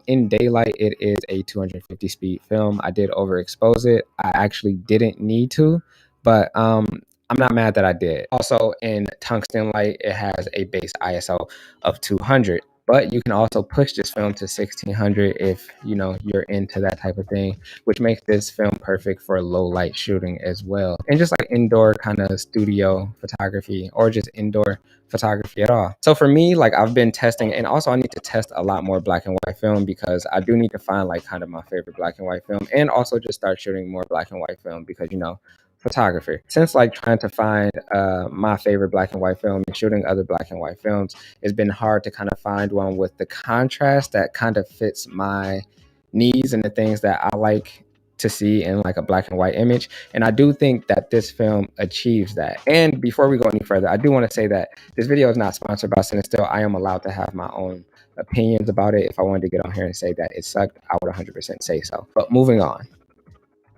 in daylight, it is a 250 speed film. I did overexpose it. I actually didn't need to, but I'm not mad that I did. Also, in tungsten light, it has a base ISO of 200. But you can also push this film to 1600 if you're into that type of thing, which makes this film perfect for low light shooting as well, and just like indoor kind of studio photography or just indoor photography at all. So for me, like, I've been testing, and also I need to test a lot more black and white film, because I do need to find like kind of my favorite black and white film, and also just start shooting more black and white film, because photographer, since like trying to find my favorite black and white film and shooting other black and white films, it's been hard to kind of find one with the contrast that kind of fits my needs and the things that I like to see in like a black and white image. And I do think that this film achieves that. And before we go any further, I do want to say that this video is not sponsored by CineStill. I am allowed to have my own opinions about it. If I wanted to get on here and say that it sucked, I would 100% say so. But moving on,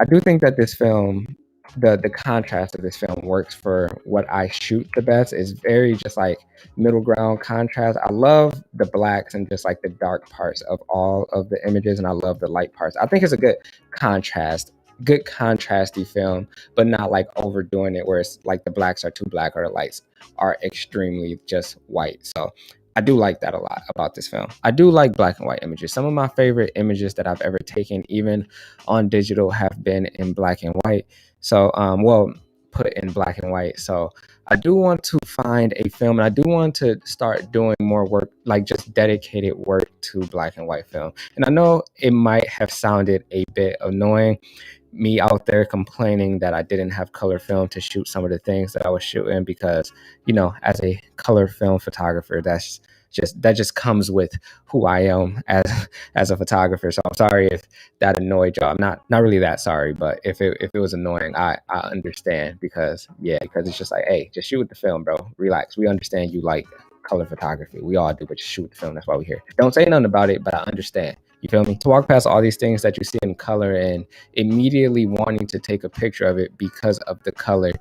I do think that this film, the contrast of this film works for what I shoot the best. Is very just like middle ground contrast. I love the blacks and just like the dark parts of all of the images, and I love the light parts. I think it's a good contrasty film, but not like overdoing it where it's like the blacks are too black or the lights are extremely just white. So I do like that a lot about this film. I do like black and white images. Some of my favorite images that I've ever taken, even on digital, have been in black and white. So, put in black and white. So I do want to find a film, and I do want to start doing more work, like just dedicated work to black and white film. And I know it might have sounded a bit annoying, me out there complaining that I didn't have color film to shoot some of the things that I was shooting, because as a color film photographer, that just comes with who I am as a photographer. So I'm sorry if that annoyed y'all. I'm not really that sorry, but if it was annoying, I understand, because it's just like, hey, just shoot with the film, bro. Relax. We understand you like color photography. We all do, but just shoot the film. That's why we're here. Don't say nothing about it, but I understand. You feel me? To walk past all these things that you see in color and immediately wanting to take a picture of it because of the color,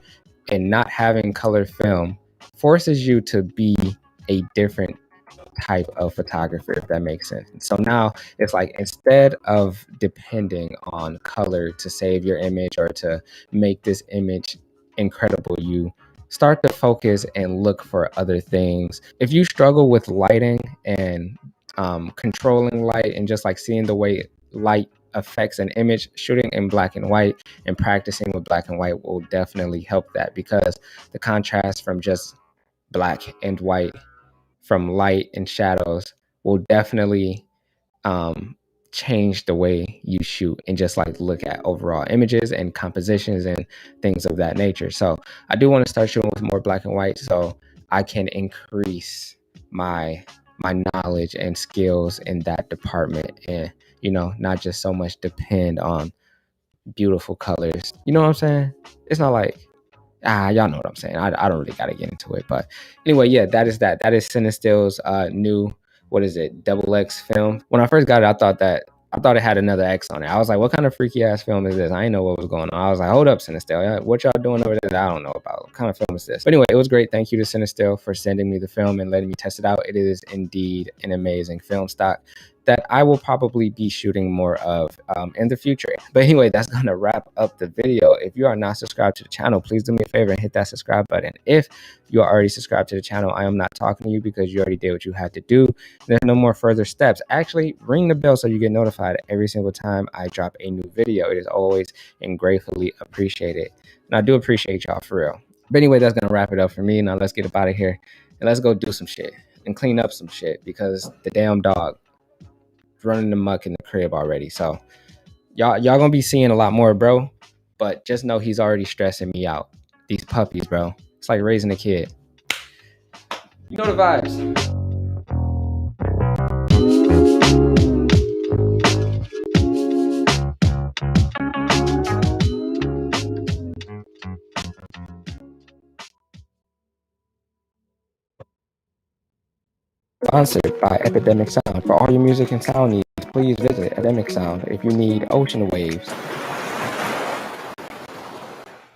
and not having color film forces you to be a different type of photographer, if that makes sense. So now it's like, instead of depending on color to save your image or to make this image incredible, you start to focus and look for other things. If you struggle with lighting and controlling light and just like seeing the way light affects an image, shooting in black and white and practicing with black and white will definitely help that, because the contrast from just black and white, from light and shadows, will definitely change the way you shoot and just like look at overall images and compositions and things of that nature. So I do want to start shooting with more black and white, so I can increase my knowledge and skills in that department, and not just so much depend on beautiful colors. You know what I'm saying? It's not like, y'all know what I'm saying. I don't really gotta get into it, but anyway, yeah, that is CineStill's new, what is it, double X film. When I first got it, I thought it had another X on it. I was like, what kind of freaky ass film is this? I didn't know what was going on. I was like, hold up, CineStill, what y'all doing over there that I don't know about? What kind of film is this? But anyway, it was great. Thank you to CineStill for sending me the film and letting me test it out. It is indeed an amazing film stock that I will probably be shooting more of in the future. But anyway, that's going to wrap up the video. If you are not subscribed to the channel, please do me a favor and hit that subscribe button. If you are already subscribed to the channel, I am not talking to you, because you already did what you had to do. There's no more further steps. Actually, ring the bell so you get notified every single time I drop a new video. It is always and gratefully appreciated. And I do appreciate y'all, for real. But anyway, that's going to wrap it up for me. Now let's get up out of here and let's go do some shit and clean up some shit, because the damn dog running amok in the crib already. So y'all gonna be seeing a lot more, bro. But just know he's already stressing me out. These puppies, bro. It's like raising a kid. You know the vibes. Sponsored by Epidemic Sound. For all your music and sound needs, please visit Epidemic Sound. If you need ocean waves,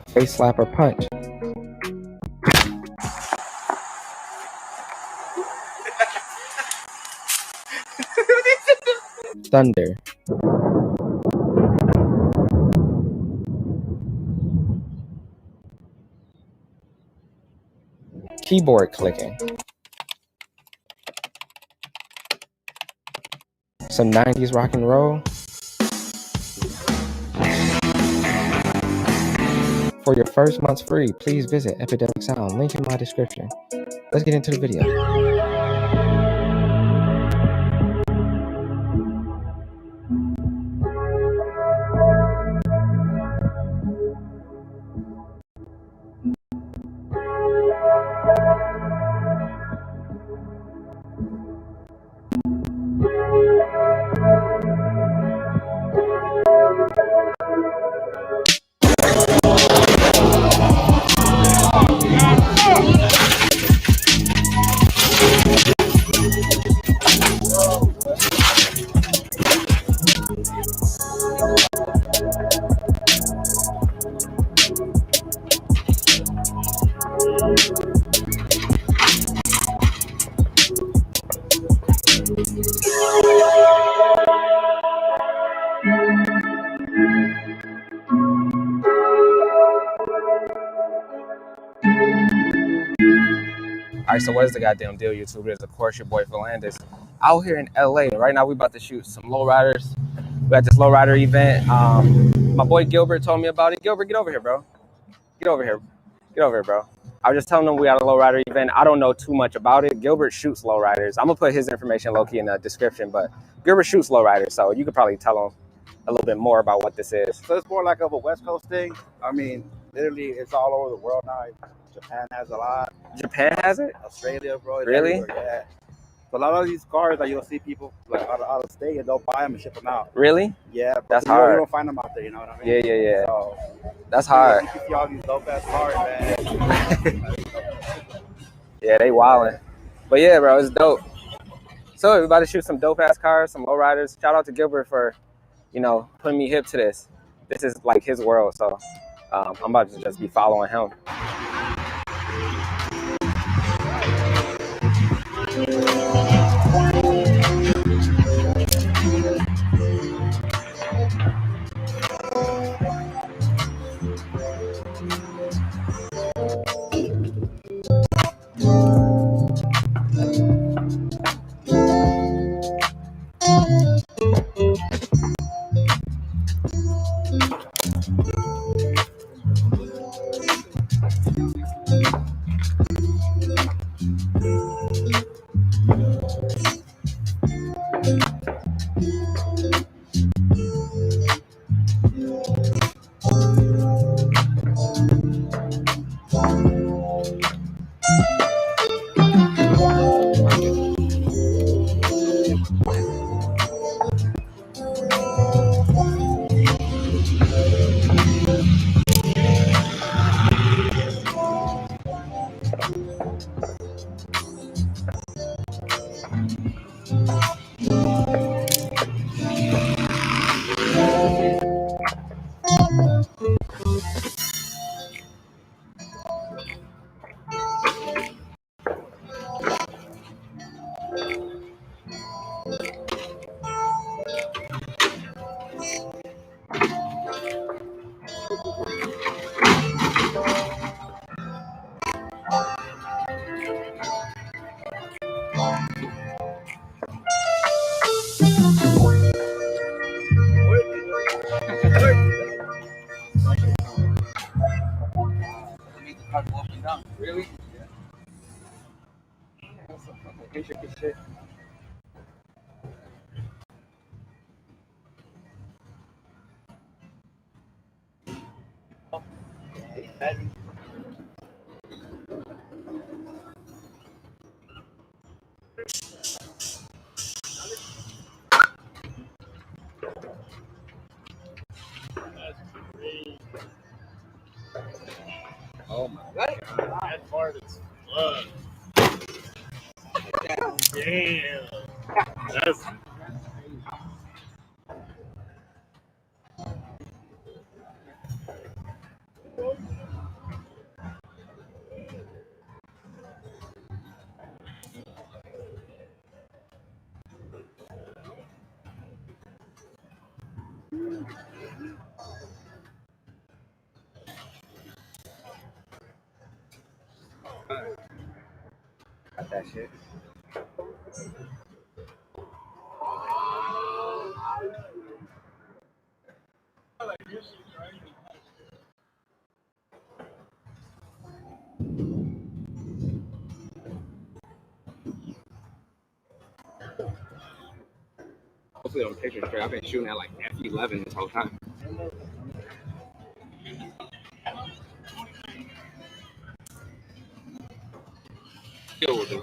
face slap or punch, thunder, keyboard clicking, some 90s rock and roll. For your first month's free, please visit Epidemic Sound. Link in my description. Let's get into the video. All right, so what is the goddamn deal, YouTube? It is, of course, your boy Philandis out here in LA. Right now, we about to shoot some lowriders. We at this lowrider event. My boy Gilbert told me about it. Gilbert, get over here, bro. Get over here. Get over here, bro. I was just telling him we had a lowrider event. I don't know too much about it. Gilbert shoots lowriders. I'm going to put his information low-key in the description, but Gilbert shoots lowriders, so you could probably tell him a little bit more about what this is. So it's more like of a West Coast thing. I mean, literally, it's all over the world now. Japan has a lot. Japan has it? Australia, bro. Really? Yeah. So a lot of these cars that you'll see people like out of state and they'll buy them and ship them out. Really? Yeah. But that's hard. You don't find them out there, you know what I mean? Yeah. So, that's hard. You see all these dope ass cars, man. Yeah, they wildin'. But yeah, bro, it's dope. So everybody shoot some dope ass cars, some lowriders. Shout out to Gilbert for, putting me hip to this. This is like his world, so I'm about to just be following him. Really? That's some fucking intricate shit. Oh my god. That part is fun. Damn. That's Got that shit. hopefully on picture straight. I've been shooting at like F11 this whole time. Still will do.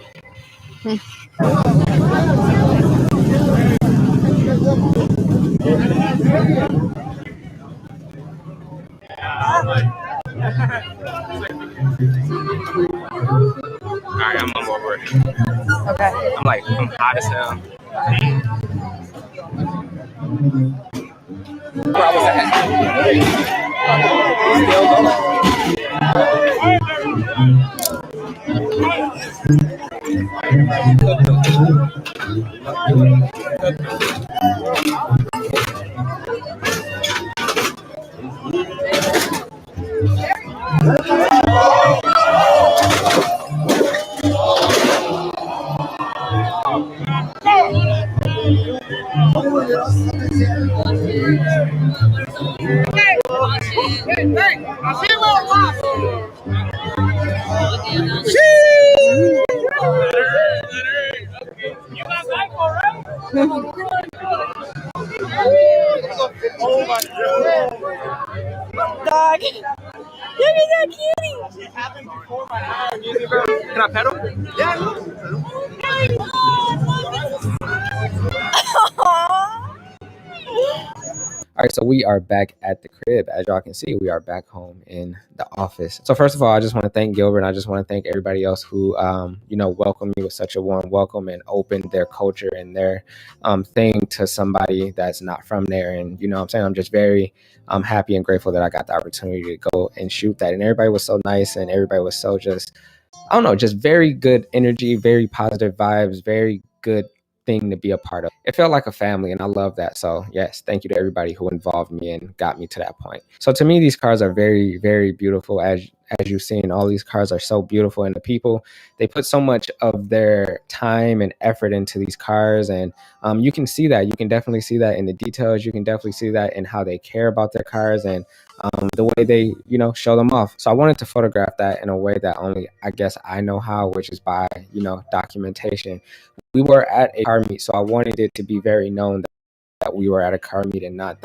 Alright, I'm over it. Okay. I'm hot as hell. Where I was Dog. Look at that cutie. Can I pedal? All right, so we are back at the crib. As y'all can see, we are back home in the office. So first of all, I just want to thank Gilbert, and I just want to thank everybody else who, welcomed me with such a warm welcome and opened their culture and their thing to somebody that's not from there. And you know what I'm saying? I'm just very happy and grateful that I got the opportunity to go and shoot that. And everybody was so nice, and everybody was so just, I don't know, just very good energy, very positive vibes, very good thing to be a part of. It felt like a family, and I love that. So yes, thank you to everybody who involved me and got me to that point. So to me, these cars are very, very beautiful. As you've seen, all these cars are so beautiful, and the people, they put so much of their time and effort into these cars, and you can see that. You can definitely see that in the details. You can definitely see that in how they care about their cars and the way they, show them off. So I wanted to photograph that in a way that only I guess I know how, which is by, documentation. We were at a car meet, so I wanted it to be very known that we were at a car meet, and not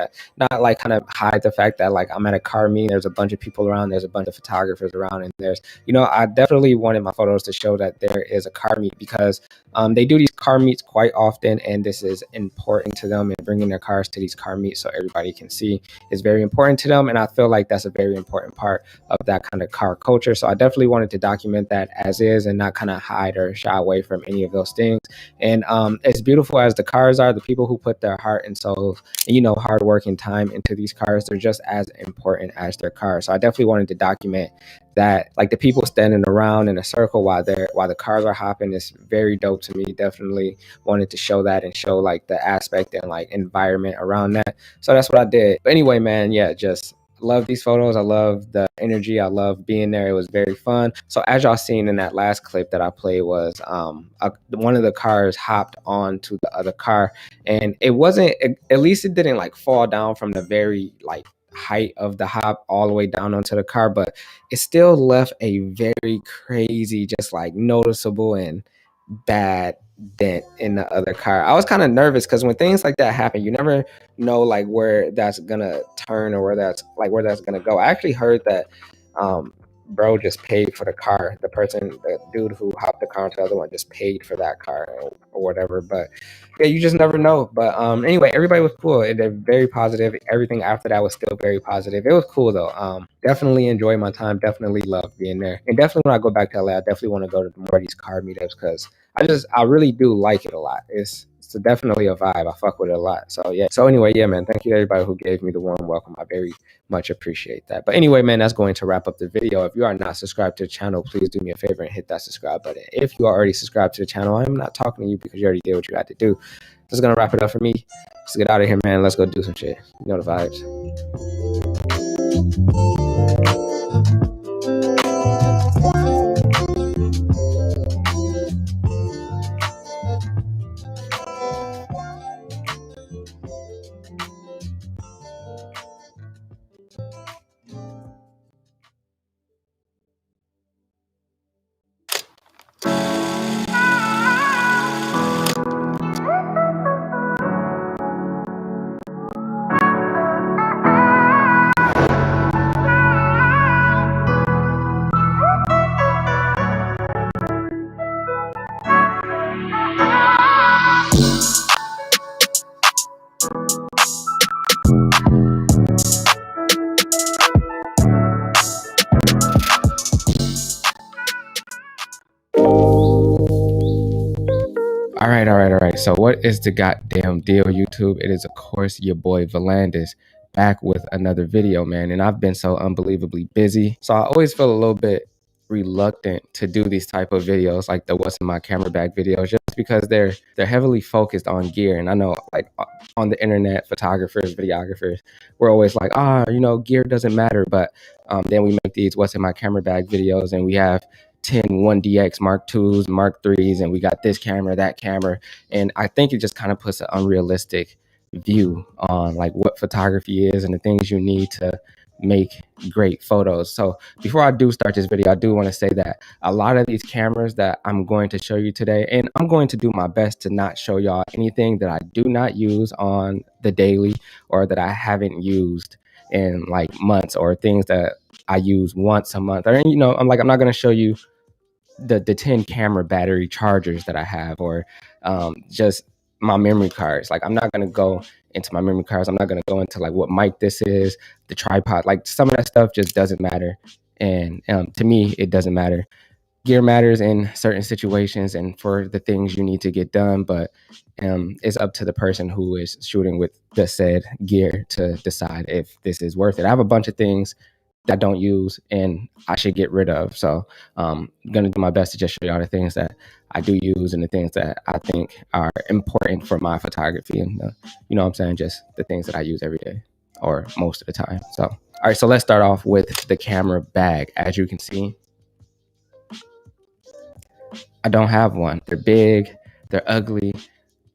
like kind of hide the fact that like I'm at a car meet, there's a bunch of people around, there's a bunch of photographers around, and there's, I definitely wanted my photos to show that there is a car meet, because they do these car meets quite often, and this is important to them, and bringing their cars to these car meets so everybody can see is very important to them. And I feel like that's a very important part of that kind of car culture. So I definitely wanted to document that as is, and not kind of hide or shy away from any of those things. And as beautiful as the cars are, the people who put their heart and soul, hard work and time into these cars, they're just as important as their cars. So I definitely wanted to document that, like the people standing around in a circle while the cars are hopping is very dope to me. Definitely wanted to show that and show like the aspect and like environment around that. So that's what I did. But anyway, man, yeah, just love these photos. I love the energy. I love being there. It was very fun. So as y'all seen in that last clip that I played was one of the cars hopped onto the other car, and it wasn't, at least it didn't like fall down from the very like height of the hop all the way down onto the car, but it still left a very crazy, just like noticeable and bad dent in the other car. I was kind of nervous because when things like that happen, you never know like where that's gonna turn or where that's gonna go. I actually heard that bro just paid for the car. The dude who hopped the car into the other one just paid for that car or whatever. But yeah, you just never know. But anyway, everybody was cool. They're very positive. Everything after that was still very positive. It was cool though. Definitely enjoyed my time. Definitely loved being there. And definitely when I go back to LA, I definitely want to go to more of these car meetups, because I really do like it a lot. It's definitely a vibe. I fuck with it a lot. So yeah. So anyway, yeah, man. Thank you to everybody who gave me the warm welcome. I very much appreciate that. But anyway, man, that's going to wrap up the video. If you are not subscribed to the channel, please do me a favor and hit that subscribe button. If you are already subscribed to the channel, I'm not talking to you because you already did what you had to do. This is gonna wrap it up for me. Let's get out of here, man. Let's go do some shit. You know the vibes. right, so what is the goddamn deal, YouTube? It is, of course, your boy Valandis back with another video, man. And I've been so unbelievably busy, so I always feel a little bit reluctant to do these type of videos, like the what's in my camera bag videos, just because they're heavily focused on gear. And I know, like, on the internet, photographers, videographers, we're always like, gear doesn't matter. But then we make these what's in my camera bag videos, and we have 10 1DX Mark IIs, Mark IIIs, and we got this camera, that camera. And I think it just kind of puts an unrealistic view on like what photography is and the things you need to make great photos. So before I do start this video, I do want to say that a lot of these cameras that I'm going to show you today, and I'm going to do my best to not show y'all anything that I do not use on the daily or that I haven't used in like months, or things that I use once a month. Or, I'm not going to show you the 10 camera battery chargers that I have, or just my memory cards. Like, I'm not going to go into my memory cards. I'm not going to go into like what mic this is, the tripod. Like, some of that stuff just doesn't matter. And to me, it doesn't matter. Gear matters in certain situations and for the things you need to get done, but it's up to the person who is shooting with the said gear to decide if this is worth it. I have a bunch of things that I don't use and I should get rid of. So I'm going to do my best to just show y'all the things that I do use and the things that I think are important for my photography. And, you know what I'm saying? Just the things that I use every day or most of the time. So, all right, so let's start off with the camera bag. As you can see, I don't have one. They're big, they're ugly,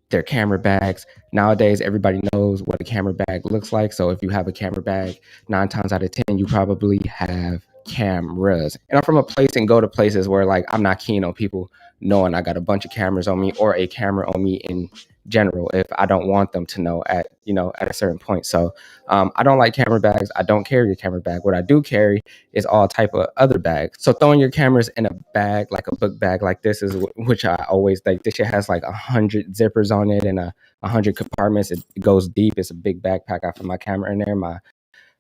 they're camera bags. Nowadays, everybody knows what a camera bag looks like. So if you have a camera bag, 9 times out of 10, you probably have cameras. And I'm from a place and go to places where, like, I'm not keen on people knowing I got a bunch of cameras on me or a camera on me in general if I don't want them to know at a certain point. So I don't like camera bags. I don't carry a camera bag. What I do carry is all type of other bags. So throwing your cameras in a bag, like a book bag like this, is which I always like. This shit has like 100 zippers on it and 100 compartments. It goes deep. It's a big backpack. I put my camera in there, my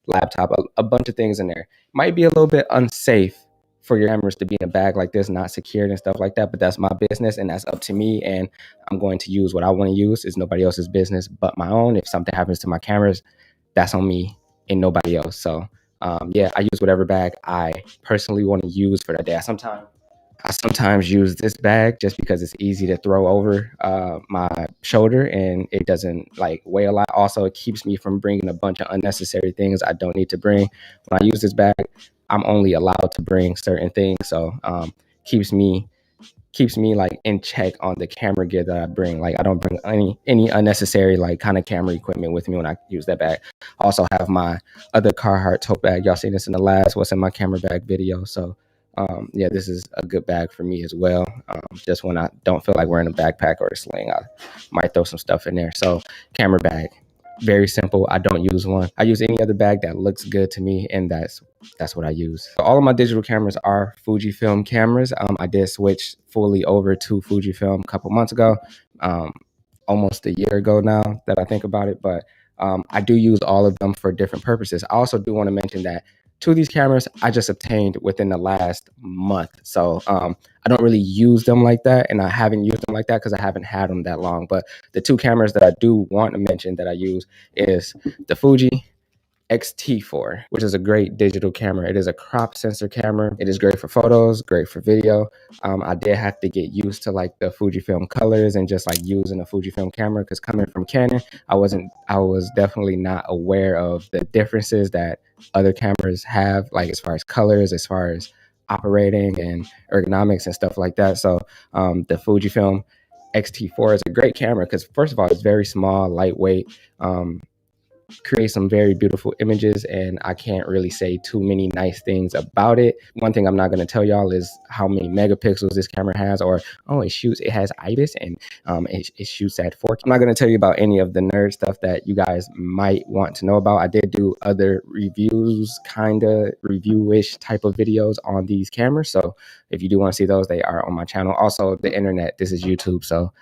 laptop, a bunch of things in there. Might be a little bit unsafe for your cameras to be in a bag like this, not secured and stuff like that, but that's my business and that's up to me, and I'm going to use what I want to use. It's nobody else's business but my own. If something happens to my cameras, that's on me and nobody else. So I use whatever bag I personally want to use for that day. I sometimes use this bag just because it's easy to throw over my shoulder and it doesn't like weigh a lot. Also, it keeps me from bringing a bunch of unnecessary things I don't need to bring. When I use this bag, I'm only allowed to bring certain things. So keeps me like in check on the camera gear that I bring. Like, I don't bring any unnecessary like kind of camera equipment with me when I use that bag. I also have my other Carhartt tote bag. Y'all seen this in the last what's in my camera bag video. So this is a good bag for me as well. Just when I don't feel like wearing a backpack or a sling, I might throw some stuff in there. So camera bag, very simple. I don't use one. I use any other bag that looks good to me, and that's what I use. So all of my digital cameras are Fujifilm cameras. I did switch fully over to Fujifilm a couple months ago, almost a year ago now that I think about it. But I do use all of them for different purposes. I also do want to mention that 2 of these cameras I just obtained within the last month. So I don't really use them like that, and I haven't used them like that because I haven't had them that long. But the 2 cameras that I do want to mention that I use is the Fuji X-T4, which is a great digital camera. It is a crop sensor camera. It is great for photos, great for video. I did have to get used to like the Fujifilm colors and just like using a Fujifilm camera, because coming from Canon, I was definitely not aware of the differences that other cameras have, like as far as colors, as far as operating and ergonomics and stuff like that. So the Fujifilm X-T4 is a great camera because, first of all, it's very small, lightweight, create some very beautiful images, and I can't really say too many nice things about it. One thing I'm not going to tell y'all is how many megapixels this camera has, or it has IBIS and it shoots at 4K. I'm not going to tell you about any of the nerd stuff that you guys might want to know about. I did do other reviews, kind of review-ish type of videos on these cameras, so if you do want to see those, they are on my channel. Also, the internet, this is YouTube, so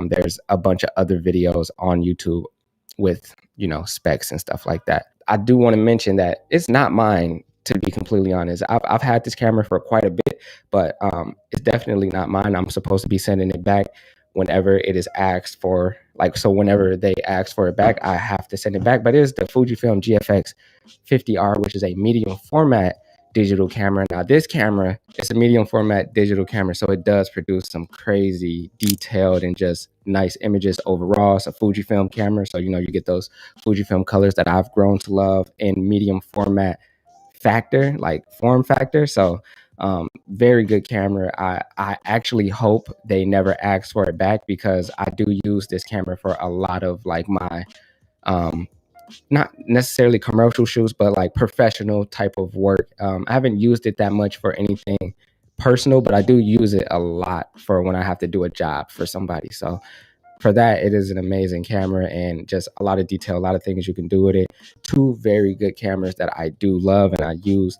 there's a bunch of other videos on YouTube with specs and stuff like that. I do want to mention that it's not mine, to be completely honest. I've had this camera for quite a bit, but it's definitely not mine. I'm supposed to be sending it back whenever it is asked for, like, so whenever they ask for it back, I have to send it back. But it is the Fujifilm GFX 50R, which is a medium format digital camera. Now this camera is a medium format digital camera, so it does produce some crazy detailed and just nice images overall. It's a Fujifilm camera, so you get those Fujifilm colors that I've grown to love in medium format factor, like form factor. So very good camera. I actually hope they never ask for it back, because I do use this camera for a lot of like my not necessarily commercial shoots, but like professional type of work. I haven't used it that much for anything personal, but I do use it a lot for when I have to do a job for somebody. So for that, it is an amazing camera, and just a lot of detail, a lot of things you can do with it. Two very good cameras that I do love and I use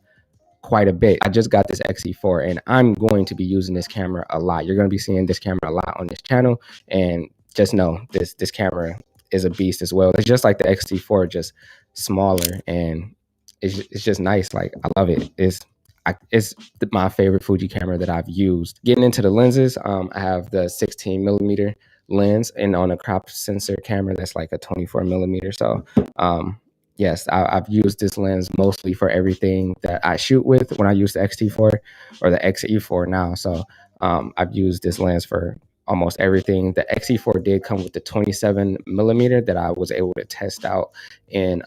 quite a bit. I just got this XE4 and I'm going to be using this camera a lot. You're going to be seeing this camera a lot on this channel, and just know this camera is a beast as well. It's just like the XT4, just smaller, and it's just nice. Like, I love it. It's my favorite Fuji camera that I've used. Getting into the lenses, I have the 16 millimeter lens, and on a crop sensor camera that's like a 24 millimeter. So yes, I've used this lens mostly for everything that I shoot with when I use the XT4 or the XE4 now. So I've used this lens for almost everything. The XE4 did come with the 27 millimeter that I was able to test out in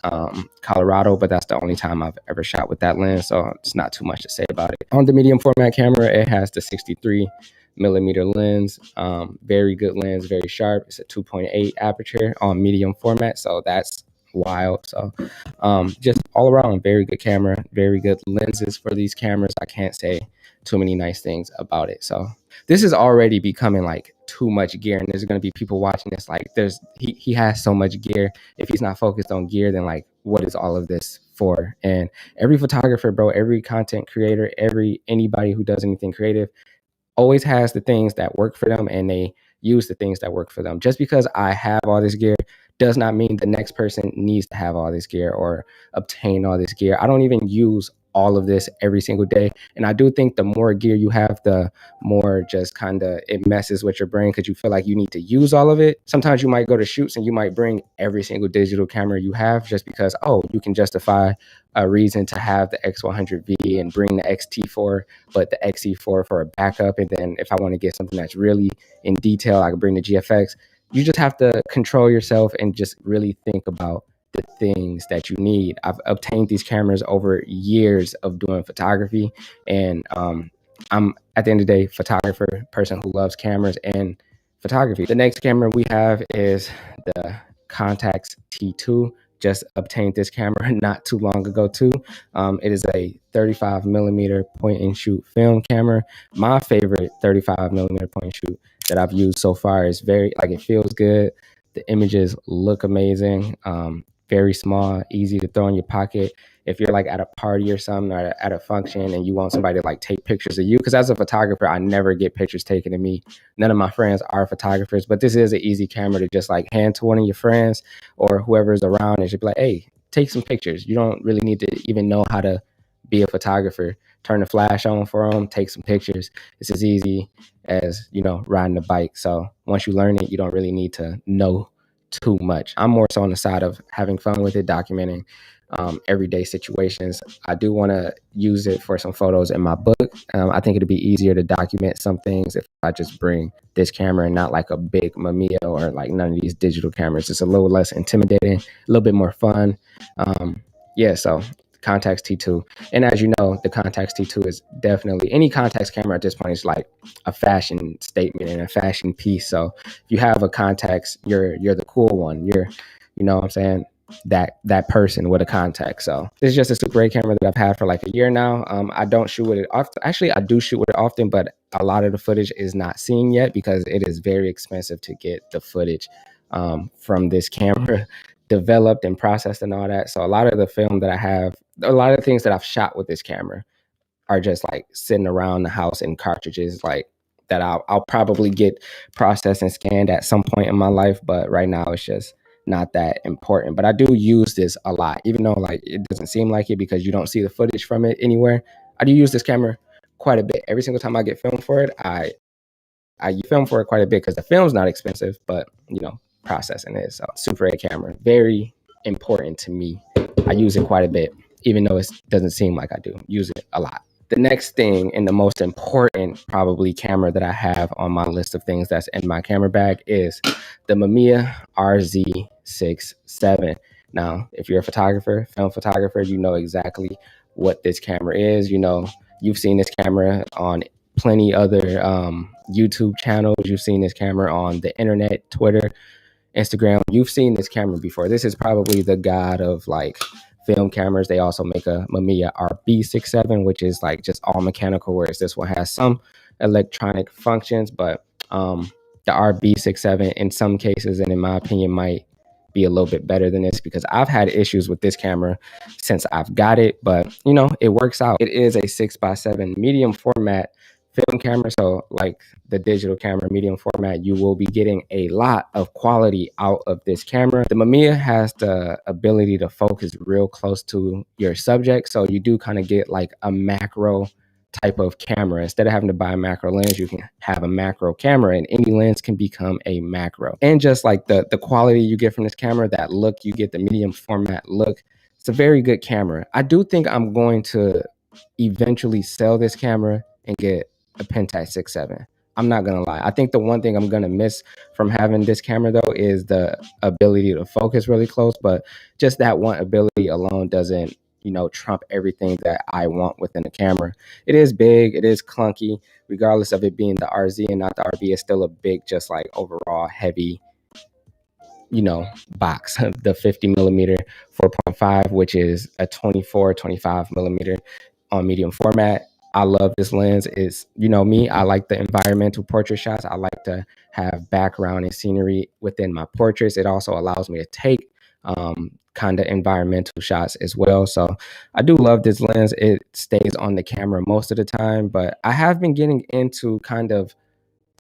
Colorado, but that's the only time I've ever shot with that lens, so it's not too much to say about it. On the medium format camera, it has the 63 millimeter lens. Very good lens, very sharp. It's a 2.8 aperture on medium format, so that's wild. So just all around, very good camera, very good lenses for these cameras. I can't say too many nice things about it. So this is already becoming like too much gear, and there's going to be people watching this like he has so much gear. If he's not focused on gear, then like, what is all of this for? And every photographer, bro, every content creator, anybody who does anything creative always has the things that work for them, and they use the things that work for them. Just because I have all this gear does not mean the next person needs to have all this gear or obtain all this gear. I don't even use all of this every single day. And I do think the more gear you have, the more just kind of it messes with your brain, because you feel like you need to use all of it. Sometimes you might go to shoots and you might bring every single digital camera you have just because, oh, you can justify a reason to have the X100V and bring the XT4, but the XE4 for a backup. And then if I want to get something that's really in detail, I can bring the GFX. You just have to control yourself and just really think about the things that you need. I've obtained these cameras over years of doing photography, and I'm, at the end of the day, photographer, person who loves cameras and photography. The next camera we have is the Contax T2. Just obtained this camera not too long ago too. It is a 35 millimeter point and shoot film camera. My favorite 35 millimeter point and shoot that I've used so far is it feels good. The images look amazing. Very small, easy to throw in your pocket. If you're like at a party or something, or at a function, and you want somebody to like take pictures of you, because as a photographer, I never get pictures taken of me. None of my friends are photographers, but this is an easy camera to just like hand to one of your friends or whoever's around and just be like, hey, take some pictures. You don't really need to even know how to be a photographer. Turn the flash on for them, take some pictures. It's as easy as, riding a bike. So once you learn it, you don't really need to know too much. I'm more so on the side of having fun with it, documenting everyday situations. I do want to use it for some photos in my book. I think it'd be easier to document some things if I just bring this camera and not like a big Mamiya or like none of these digital cameras. It's a little less intimidating, a little bit more fun. So Contax T2. And as you know, the Contax T2 is definitely, any Contax camera at this point is like a fashion statement and a fashion piece. So if you have a Contax, you're the cool one. You're, you know what I'm saying? That person with a Contax. So this is just a super great camera that I've had for like a year now. I don't shoot with it often. Actually, I do shoot with it often, but a lot of the footage is not seen yet because it is very expensive to get the footage from this camera developed and processed and all that. So a lot of the film that I have, a lot of the things that I've shot with this camera are just like sitting around the house in cartridges, like that I'll probably get processed and scanned at some point in my life. But right now it's just not that important. But I do use this a lot, even though like it doesn't seem like it because you don't see the footage from it anywhere. I do use this camera quite a bit. Every single time I get film for it, I I film for it quite a bit because the film's not expensive, but processing is. So Super 8 camera, very important to me. I use it quite a bit, even though it doesn't seem like I do. Use it a lot. The next thing and the most important probably camera that I have on my list of things that's in my camera bag is the Mamiya RZ67. Now, if you're a photographer, film photographer, you know exactly what this camera is. You've seen this camera on plenty other YouTube channels. You've seen this camera on the internet, Twitter, Instagram. You've seen this camera before. This is probably the god of like film cameras. They also make a Mamiya RB67, which is like just all mechanical, whereas this one has some electronic functions. But the RB67 in some cases, and in my opinion, might be a little bit better than this, because I've had issues with this camera since I've got it, but it works out. It is a 6x7 medium format film camera. So like the digital camera, medium format, you will be getting a lot of quality out of this camera. The Mamiya has the ability to focus real close to your subject. So you do kind of get like a macro type of camera. Instead of having to buy a macro lens, you can have a macro camera, and any lens can become a macro. And just like the quality you get from this camera, that look you get, the medium format look, it's a very good camera. I do think I'm going to eventually sell this camera and get a Pentax 6.7. I'm not gonna lie. I think the one thing I'm gonna miss from having this camera though is the ability to focus really close, but just that one ability alone doesn't trump everything that I want within the camera. It is big, it is clunky, regardless of it being the RZ and not the RB. It's still a big, just like overall heavy box. The 50 millimeter 4.5, which is a 25 millimeter on medium format. I love this lens. Is me, I like the environmental portrait shots. I like to have background and scenery within my portraits. It also allows me to take kind of environmental shots as well. So I do love this lens. It stays on the camera most of the time, but I have been getting into kind of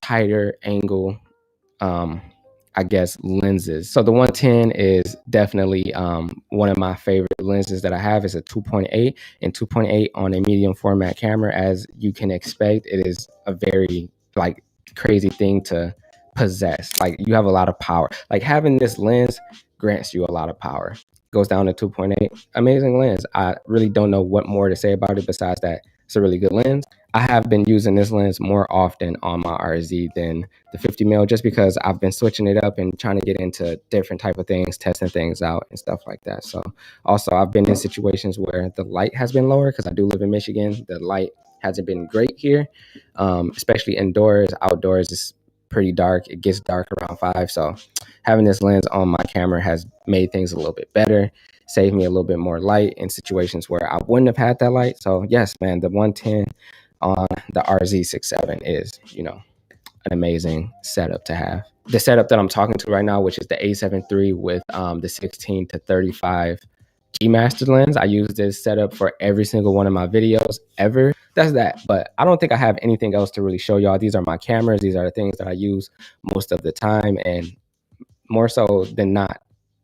tighter angle I guess lenses. So the 110 is definitely one of my favorite lenses that I have. Is a 2.8, and 2.8 on a medium format camera, as you can expect, it is a very like crazy thing to possess. Like you have a lot of power. Like having this lens grants you a lot of power. Goes down to 2.8. Amazing lens. I really don't know what more to say about it besides that it's a really good lens. I have been using this lens more often on my RZ than the 50 mil, just because I've been switching it up and trying to get into different type of things, testing things out and stuff like that. So also I've been in situations where the light has been lower, because I do live in Michigan. The light hasn't been great here, especially indoors. Outdoors is pretty dark. It gets dark around 5. So having this lens on my camera has made things a little bit better, saved me a little bit more light in situations where I wouldn't have had that light. So yes, man, the 110 on the RZ67 is, an amazing setup to have. The setup that I'm talking to right now, which is the A7 III with the 16 to 35 G Master lens. I use this setup for every single one of my videos ever. That's that. But I don't think I have anything else to really show y'all. These are my cameras. These are the things that I use most of the time, and more so than not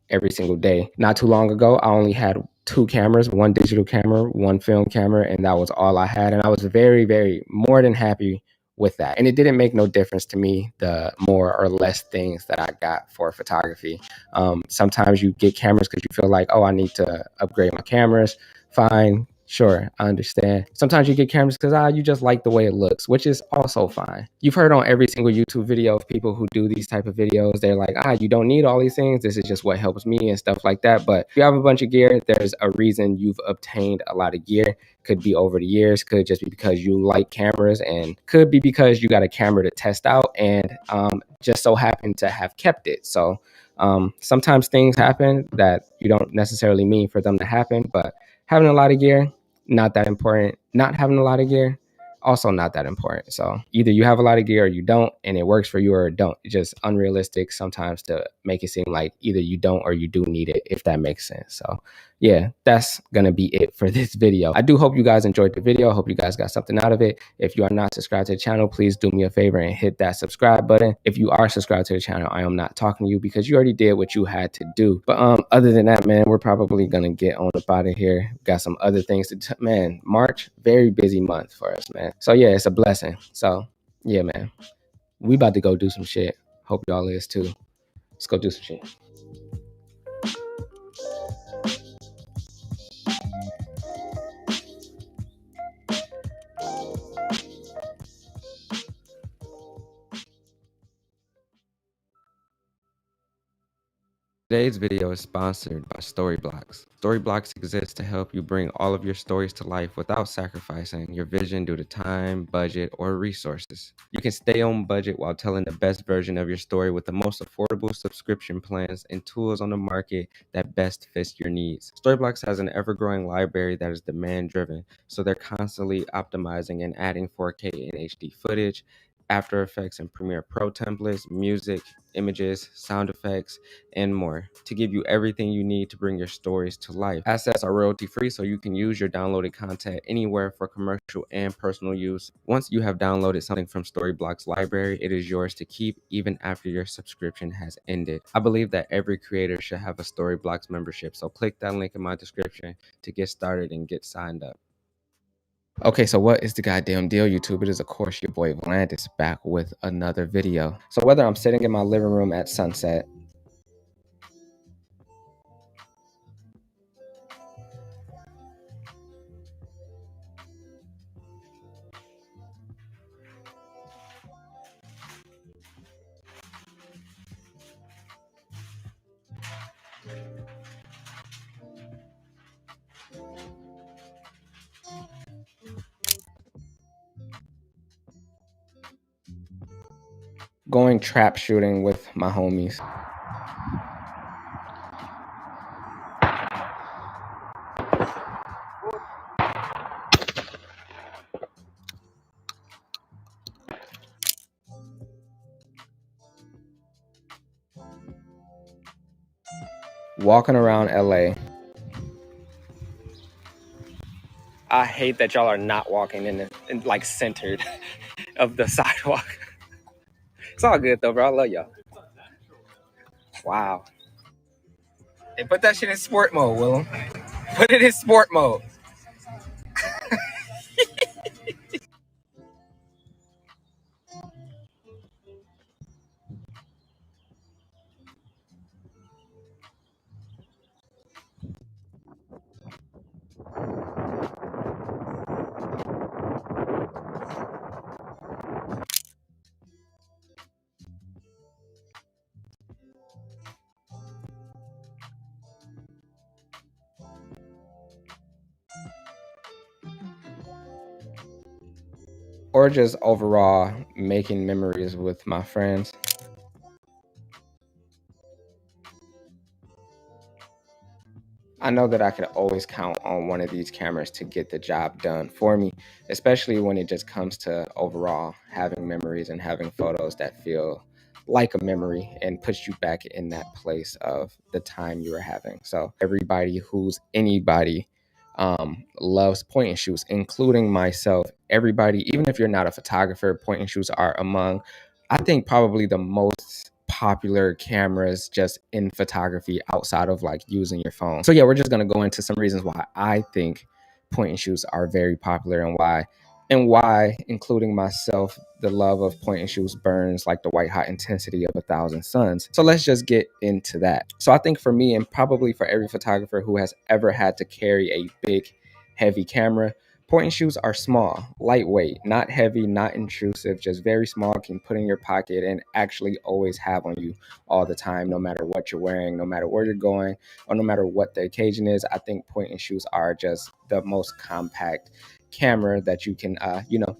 every single day. Not too long ago, I only had 2 cameras, one digital camera, one film camera, and that was all I had. And I was very, very more than happy with that. And it didn't make no difference to me, the more or less things that I got for photography. Sometimes you get cameras because you feel like, oh, I need to upgrade my cameras. Fine. Sure, I understand. Sometimes you get cameras because you just like the way it looks, which is also fine. You've heard on every single YouTube video of people who do these type of videos, they're like, you don't need all these things. This is just what helps me and stuff like that. But if you have a bunch of gear, there's a reason you've obtained a lot of gear. Could be over the years, could just be because you like cameras, and could be because you got a camera to test out and just so happen to have kept it. So sometimes things happen that you don't necessarily mean for them to happen, but having a lot of gear, not that important. Not having a lot of gear, also not that important. So either you have a lot of gear or you don't, and it works for you, or it don't. It's just unrealistic sometimes to make it seem like either you don't or you do need it, if that makes sense. So yeah, that's going to be it for this video. I do hope you guys enjoyed the video. I hope you guys got something out of it. If you are not subscribed to the channel, please do me a favor and hit that subscribe button. If you are subscribed to the channel, I am not talking to you because you already did what you had to do. But other than that, man, we're probably going to get on up out of here. Got some other things to man, March, very busy month for us, man. So yeah, it's a blessing. So yeah, man. We about to go do some shit. Hope y'all is too. Let's go do some shit. Today's video is sponsored by Storyblocks. Storyblocks exists to help you bring all of your stories to life without sacrificing your vision due to time, budget, or resources. You can stay on budget while telling the best version of your story with the most affordable subscription plans and tools on the market that best fits your needs. Storyblocks has an ever-growing library that is demand-driven, so they're constantly optimizing and adding 4K and HD footage, After Effects and Premiere Pro templates, music, images, sound effects, and more to give you everything you need to bring your stories to life. Assets are royalty free, so you can use your downloaded content anywhere for commercial and personal use. Once you have downloaded something from Storyblocks library, it is yours to keep even after your subscription has ended. I believe that every creator should have a Storyblocks membership, so click that link in my description to get started and get signed up. Okay, so what is the goddamn deal, YouTube? It is, of course, your boy Volandis back with another video. So whether I'm sitting in my living room at sunset, going trap shooting with my homies, walking around LA. I hate that y'all are not walking in like centered of the sidewalk. It's all good though, bro. I love y'all. Wow. Hey, put that shit in sport mode, Willem. Put it in sport mode. Or just overall making memories with my friends. I know that I could always count on one of these cameras to get the job done for me, especially when it just comes to overall having memories and having photos that feel like a memory and puts you back in that place of the time you were having. So everybody who's anybody loves point and shoots, including myself. Everybody, even if you're not a photographer, point and shoots are among, I think, probably the most popular cameras just in photography outside of like using your phone. So yeah, we're just going to go into some reasons why I think point and shoots are very popular and why, including myself, the love of point and shoots burns like the white hot intensity of 1,000 suns. So let's just get into that. So I think for me, and probably for every photographer who has ever had to carry a big, heavy camera, point and shoots are small, lightweight, not heavy, not intrusive, just very small, can put in your pocket and actually always have on you all the time, no matter what you're wearing, no matter where you're going, or no matter what the occasion is. I think point and shoots are just the most compact camera that you can,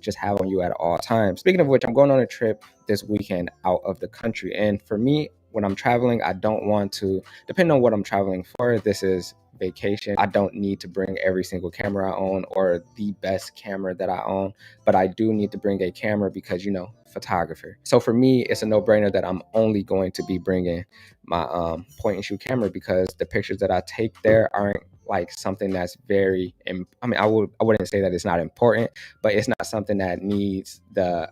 just have on you at all times. Speaking of which, I'm going on a trip this weekend out of the country. And for me, when I'm traveling, I don't want to, depending on what I'm traveling for, this is vacation. I don't need to bring every single camera I own or the best camera that I own, but I do need to bring a camera because, photographer. So for me, it's a no-brainer that I'm only going to be bringing my point and shoot camera because the pictures that I take there aren't like something that's very, I wouldn't say that it's not important, but it's not something that needs the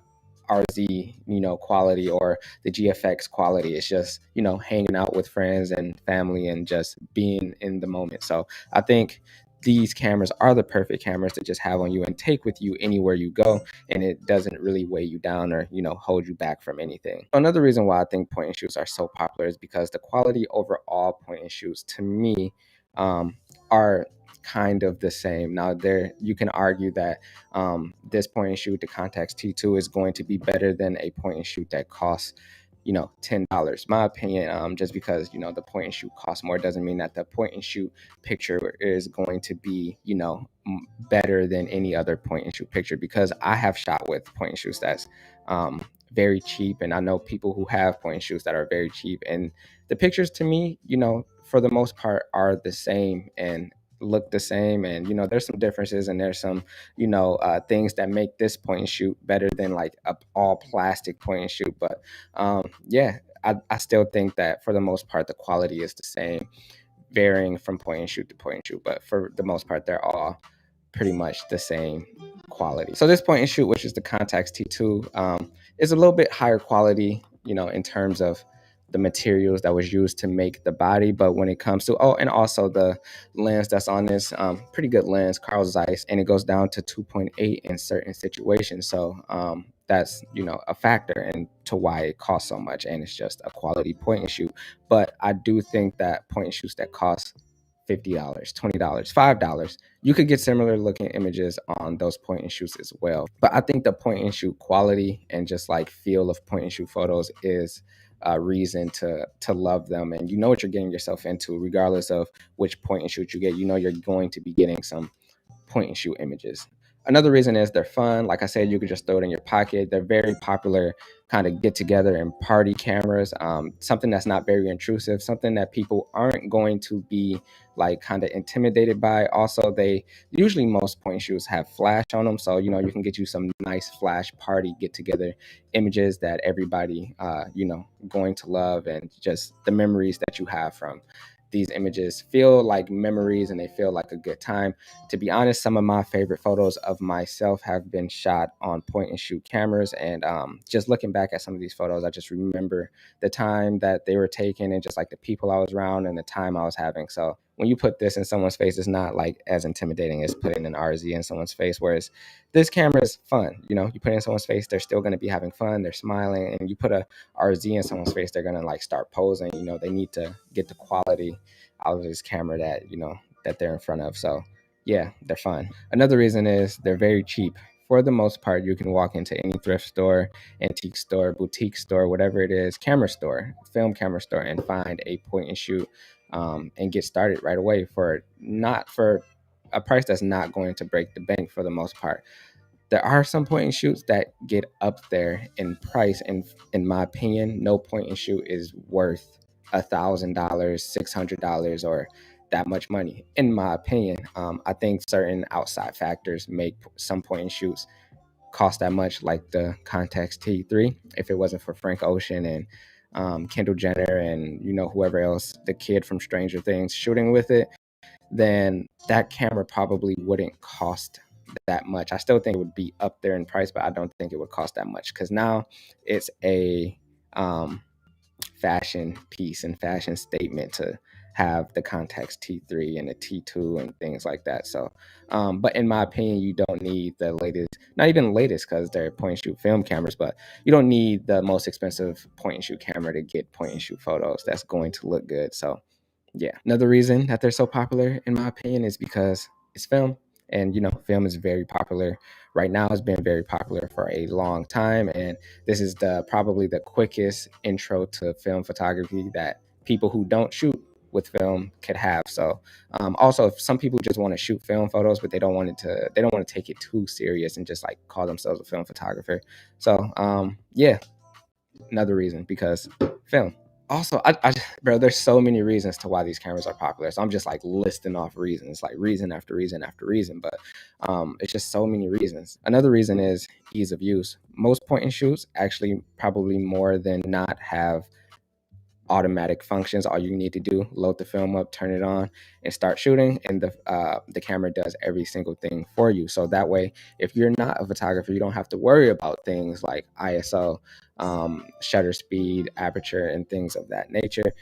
RZ, quality or the GFX quality. It's just, hanging out with friends and family and just being in the moment. So I think these cameras are the perfect cameras to just have on you and take with you anywhere you go, and it doesn't really weigh you down or hold you back from anything. Another reason why I think point and shoots are so popular is because the quality over all point and shoots, to me, are kind of the same. Now, there you can argue that this point and shoot, the Contax T2, is going to be better than a point and shoot that costs $10. My opinion, just because the point and shoot costs more doesn't mean that the point and shoot picture is going to be better than any other point and shoot picture, because I have shot with point and shoots that's very cheap, and I know people who have point and shoots that are very cheap, and the pictures, to me, for the most part, are the same and look the same. And there's some differences, and there's some things that make this point and shoot better than like a all plastic point and shoot. But yeah, I still think that for the most part the quality is the same, varying from point and shoot to point and shoot, but for the most part they're all pretty much the same quality. So this point and shoot, which is the Contax T2, is a little bit higher quality, in terms of the materials that was used to make the body. But when it comes to, and also the lens that's on this, pretty good lens, Carl Zeiss, and it goes down to 2.8 in certain situations. So that's a factor into why it costs so much, and it's just a quality point and shoot. But I do think that point and shoots that cost $50, $20, $5, you could get similar looking images on those point and shoots as well. But I think the point and shoot quality and just like feel of point and shoot photos is a reason to love them, and what you're getting yourself into, regardless of which point and shoot you get. You're going to be getting some point and shoot images. Another reason is they're fun. Like I said, you could just throw it in your pocket. They're very popular kind of get together and party cameras. Something that's not very intrusive, something that people aren't going to be like kind of intimidated by. Also, they usually, most point and shoots have flash on them, so you can get you some nice flash party get together images that everybody going to love, and just the memories that you have from these images feel like memories, and they feel like a good time. To be honest, some of my favorite photos of myself have been shot on point and shoot cameras, and just looking back at some of these photos, I just remember the time that they were taken, and just like the people I was around and the time I was having. So when you put this in someone's face, it's not like as intimidating as putting an RZ in someone's face, whereas this camera is fun. You put it in someone's face, they're still going to be having fun, they're smiling, and you put a RZ in someone's face, they're going to like start posing. They need to get the quality out of this camera that that they're in front of. So yeah, they're fun. Another reason is they're very cheap. For the most part, you can walk into any thrift store, antique store, boutique store, whatever it is, camera store, film camera store, and find a point and shoot and get started right away for a price that's not going to break the bank for the most part. There are some point and shoots that get up there in price, and in my opinion, no point and shoot is worth $1,000, $600, or that much money. In my opinion, I think certain outside factors make some point and shoots cost that much, like the Contax T3. If it wasn't for Frank Ocean and Kendall Jenner and whoever else, the kid from Stranger Things, shooting with it, then that camera probably wouldn't cost that much. I still think it would be up there in price, but I don't think it would cost that much, because now it's a fashion piece and fashion statement to have the Contax T3 and the T2 and things like that. So but in my opinion, you don't need the latest, not even latest, because they're point and shoot film cameras, but you don't need the most expensive point and shoot camera to get point and shoot photos that's going to look good. So yeah, another reason that they're so popular, in my opinion, is because it's film, and film is very popular right now. It's been very popular for a long time, and this is probably the quickest intro to film photography that people who don't shoot with film could have. So also, if some people just want to shoot film photos, but they don't want to take it too serious and just like call themselves a film photographer. So yeah, another reason, because film. Also, bro, there's so many reasons to why these cameras are popular. So I'm just like listing off reasons, like reason after reason after reason. But it's just so many reasons. Another reason is ease of use. Most point and shoots, actually probably more than not, have automatic functions. All you need to do, load the film up, turn it on, and start shooting, and the camera does every single thing for you. So that way, if you're not a photographer, you don't have to worry about things like ISO, shutter speed, aperture, and things of that nature.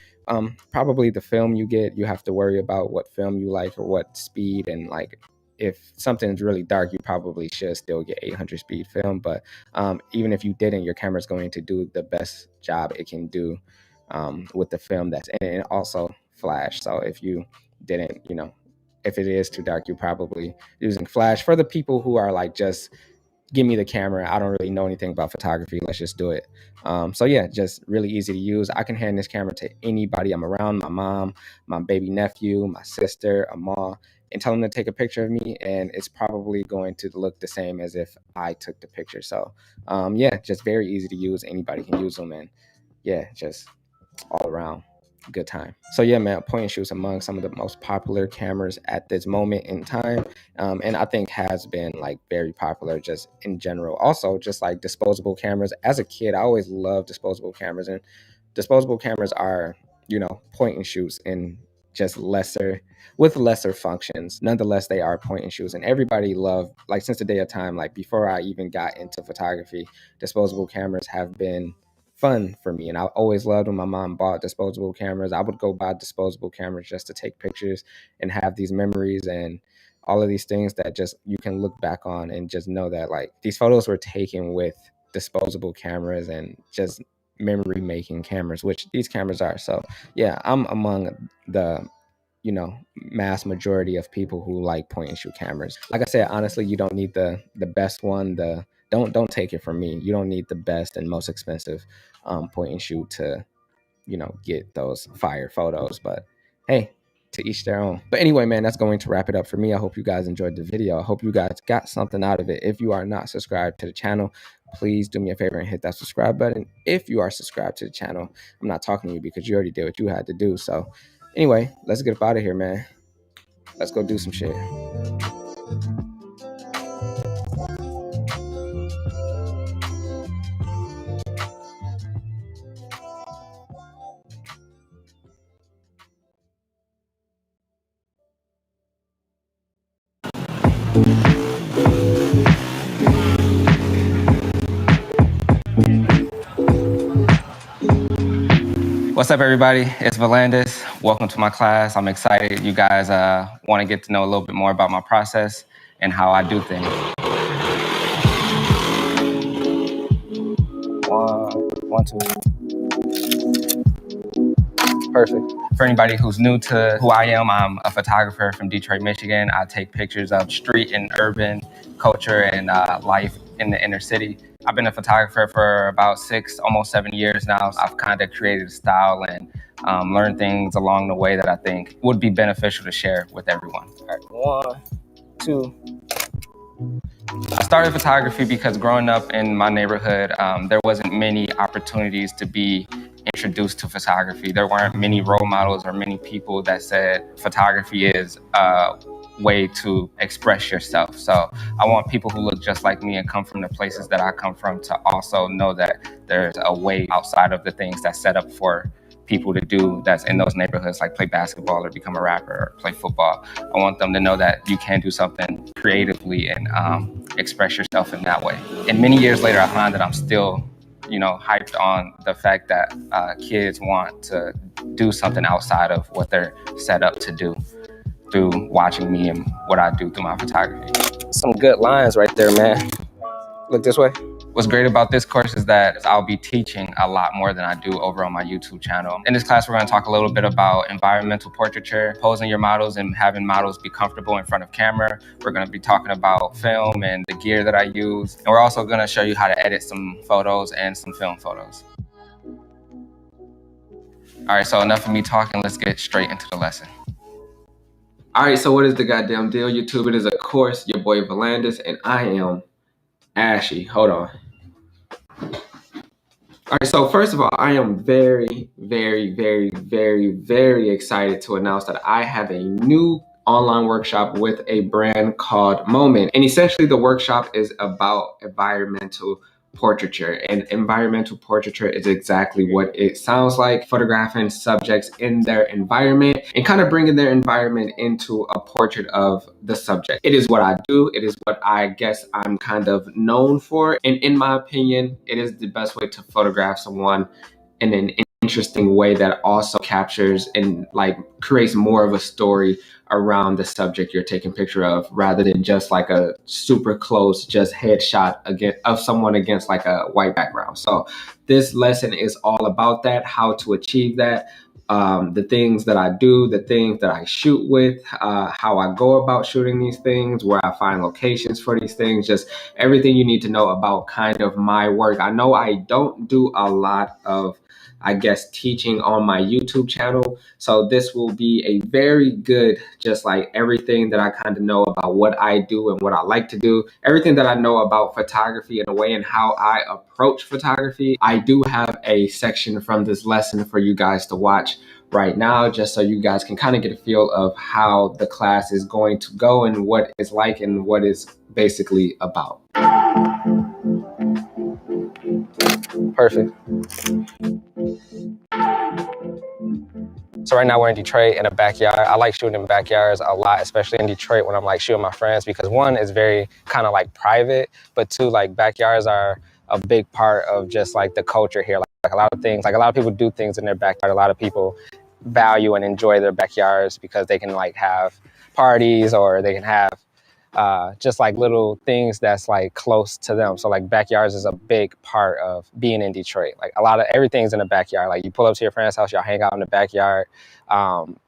probably the film you get, you have to worry about what film you like or what speed, and like if something's really dark, you probably should still get 800 speed film. But even if you didn't, your camera's going to do the best job it can do with the film that's in it, and also flash. So if you didn't, you know, if it is too dark, you're probably using flash. For the people who are like, just give me the camera, I don't really know anything about photography, let's just do it. So yeah, just really easy to use. I can hand this camera to anybody I'm around, my mom, my baby nephew, my sister, a mom, and tell them to take a picture of me, and it's probably going to look the same as if I took the picture. So yeah, just very easy to use. Anybody can use them, and yeah, just all around good time. So yeah, man, point and shoot is among some of the most popular cameras at this moment in time, and I think has been like very popular just in general. Also, just like disposable cameras. As a kid, I always loved disposable cameras, and disposable cameras are, you know, point and shoots in just lesser functions. Nonetheless, they are point and shoots, and everybody loved, like, since the day of time, like before I even got into photography, disposable cameras have been fun for me. And I always loved when my mom bought disposable cameras. I would go buy disposable cameras just to take pictures and have these memories and all of these things that just you can look back on and just know that like these photos were taken with disposable cameras and just memory making cameras, which these cameras are. So yeah, I'm among the, you know, mass majority of people who like point and shoot cameras. Like I said, honestly, you don't need the best one. Don't take it from me. You don't need the best and most expensive point and shoot to, you know, get those fire photos. But hey, to each their own. But anyway, man, that's going to wrap it up for me. I hope you guys enjoyed the video. I hope you guys got something out of it. If you are not subscribed to the channel, please do me a favor and hit that subscribe button. If you are subscribed to the channel, I'm not talking to you because you already did what you had to do. So anyway, let's get up out of here, man. Let's go do some shit. What's up, everybody? It's Volandis. Welcome to my class. I'm excited. You guys want to get to know a little bit more about my process and how I do things. One, two. Perfect. For anybody who's new to who I am, I'm a photographer from Detroit, Michigan. I take pictures of street and urban culture and life in the inner city. I've been a photographer for about 6, almost 7 years now. I've kind of created a style and learned things along the way that I think would be beneficial to share with everyone. All right, 1, 2. I started photography because growing up in my neighborhood, there wasn't many opportunities to be introduced to photography. There weren't many role models or many people that said photography is a way to express yourself. So I want people who look just like me and come from the places that I come from to also know that there's a way outside of the things that's set up for people to do that's in those neighborhoods, like play basketball or become a rapper or play football. I want them to know that you can do something creatively and express yourself in that way. And many years later, I find that I'm still, you know, hyped on the fact that kids want to do something outside of what they're set up to do through watching me and what I do through my photography. Some good lines right there, man. Look this way. What's great about this course is that I'll be teaching a lot more than I do over on my YouTube channel. In this class, we're going to talk a little bit about environmental portraiture, posing your models and having models be comfortable in front of camera. We're going to be talking about film and the gear that I use. And we're also going to show you how to edit some photos and some film photos. All right, so enough of me talking. Let's get straight into the lesson. All right, so what is the goddamn deal, YouTube? It is, of course, your boy Volandis, and I am Ashy. Hold on. All right, so first of all, I am very, very, very, very, very excited to announce that I have a new online workshop with a brand called Moment. And essentially the workshop is about environmental portraiture, and environmental portraiture is exactly what it sounds like: photographing subjects in their environment and kind of bringing their environment into a portrait of the subject. It is what I do. It is what I guess I'm kind of known for. And in my opinion, it is the best way to photograph someone in an interesting way that also captures and like creates more of a story around the subject you're taking picture of, rather than just like a super close just headshot of someone against like a white background. So this lesson is all about that, how to achieve that. The things that I do, the things that I shoot with, how I go about shooting these things, where I find locations for these things, just everything you need to know about kind of my work. I know I don't do a lot of, I guess, teaching on my YouTube channel. So this will be a very good, just like everything that I kind of know about what I do and what I like to do, everything that I know about photography in a way and how I approach photography. I do have a section from this lesson for you guys to watch right now, just so you guys can kind of get a feel of how the class is going to go and what it's like and what it's basically about. Perfect. So right now we're in Detroit in a backyard. I like shooting in backyards a lot, especially in Detroit when I'm like shooting my friends, because one, is very kind of like private, but two, like backyards are a big part of just like the culture here. Like a lot of things, like a lot of people do things in their backyard. A lot of people value and enjoy their backyards because they can like have parties, or they can have just like little things that's like close to them. So like backyards is a big part of being in Detroit. Like a lot of everything's in the backyard. Like you pull up to your friend's house, y'all hang out in the backyard.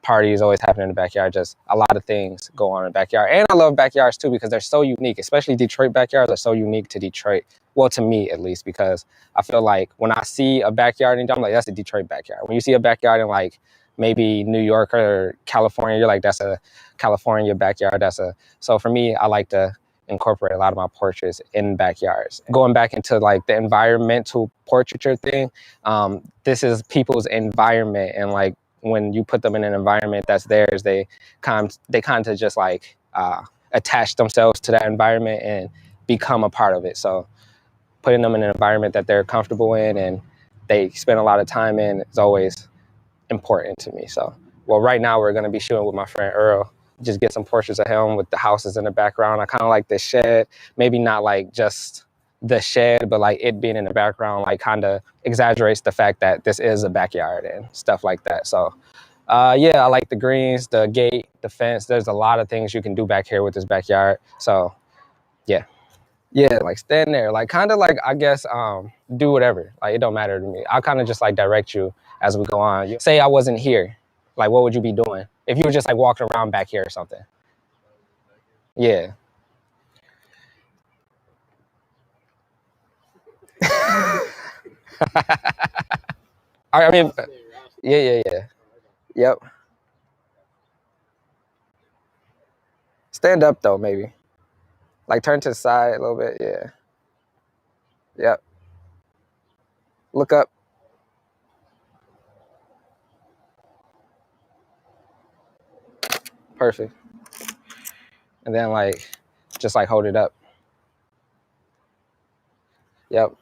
Parties always happen in the backyard. Just a lot of things go on in the backyard. And I love backyards too because they're so unique, especially Detroit backyards are so unique to Detroit. Well, to me at least, because I feel like when I see a backyard, I'm like, that's a Detroit backyard. When you see a backyard in like maybe New York or California, you're like, that's a California backyard. So for me, I like to incorporate a lot of my portraits in backyards. Going back into like the environmental portraiture thing, this is people's environment, and like when you put them in an environment that's theirs, they kind of just like attach themselves to that environment and become a part of it. So putting them in an environment that they're comfortable in and they spend a lot of time in is always important to me. So, well, right now we're going to be shooting with my friend Earl. Just get some portraits of him with the houses in the background. I kind of like the shed, maybe not like just the shed, but like it being in the background, like kind of exaggerates the fact that this is a backyard and stuff like that. So yeah, I like the greens, the gate, the fence. There's a lot of things you can do back here with this backyard. So yeah. Yeah, like stand there, like kind of like, I guess, do whatever. Like, it don't matter to me. I'll kind of just like direct you as we go on. Say I wasn't here, like what would you be doing? If you were just like walking around back here or something. Yeah. I mean, yeah. Yep. Stand up though, maybe. Like turn to the side a little bit, yeah. Yep. Look up. Perfect. And then like, just like hold it up. Yep.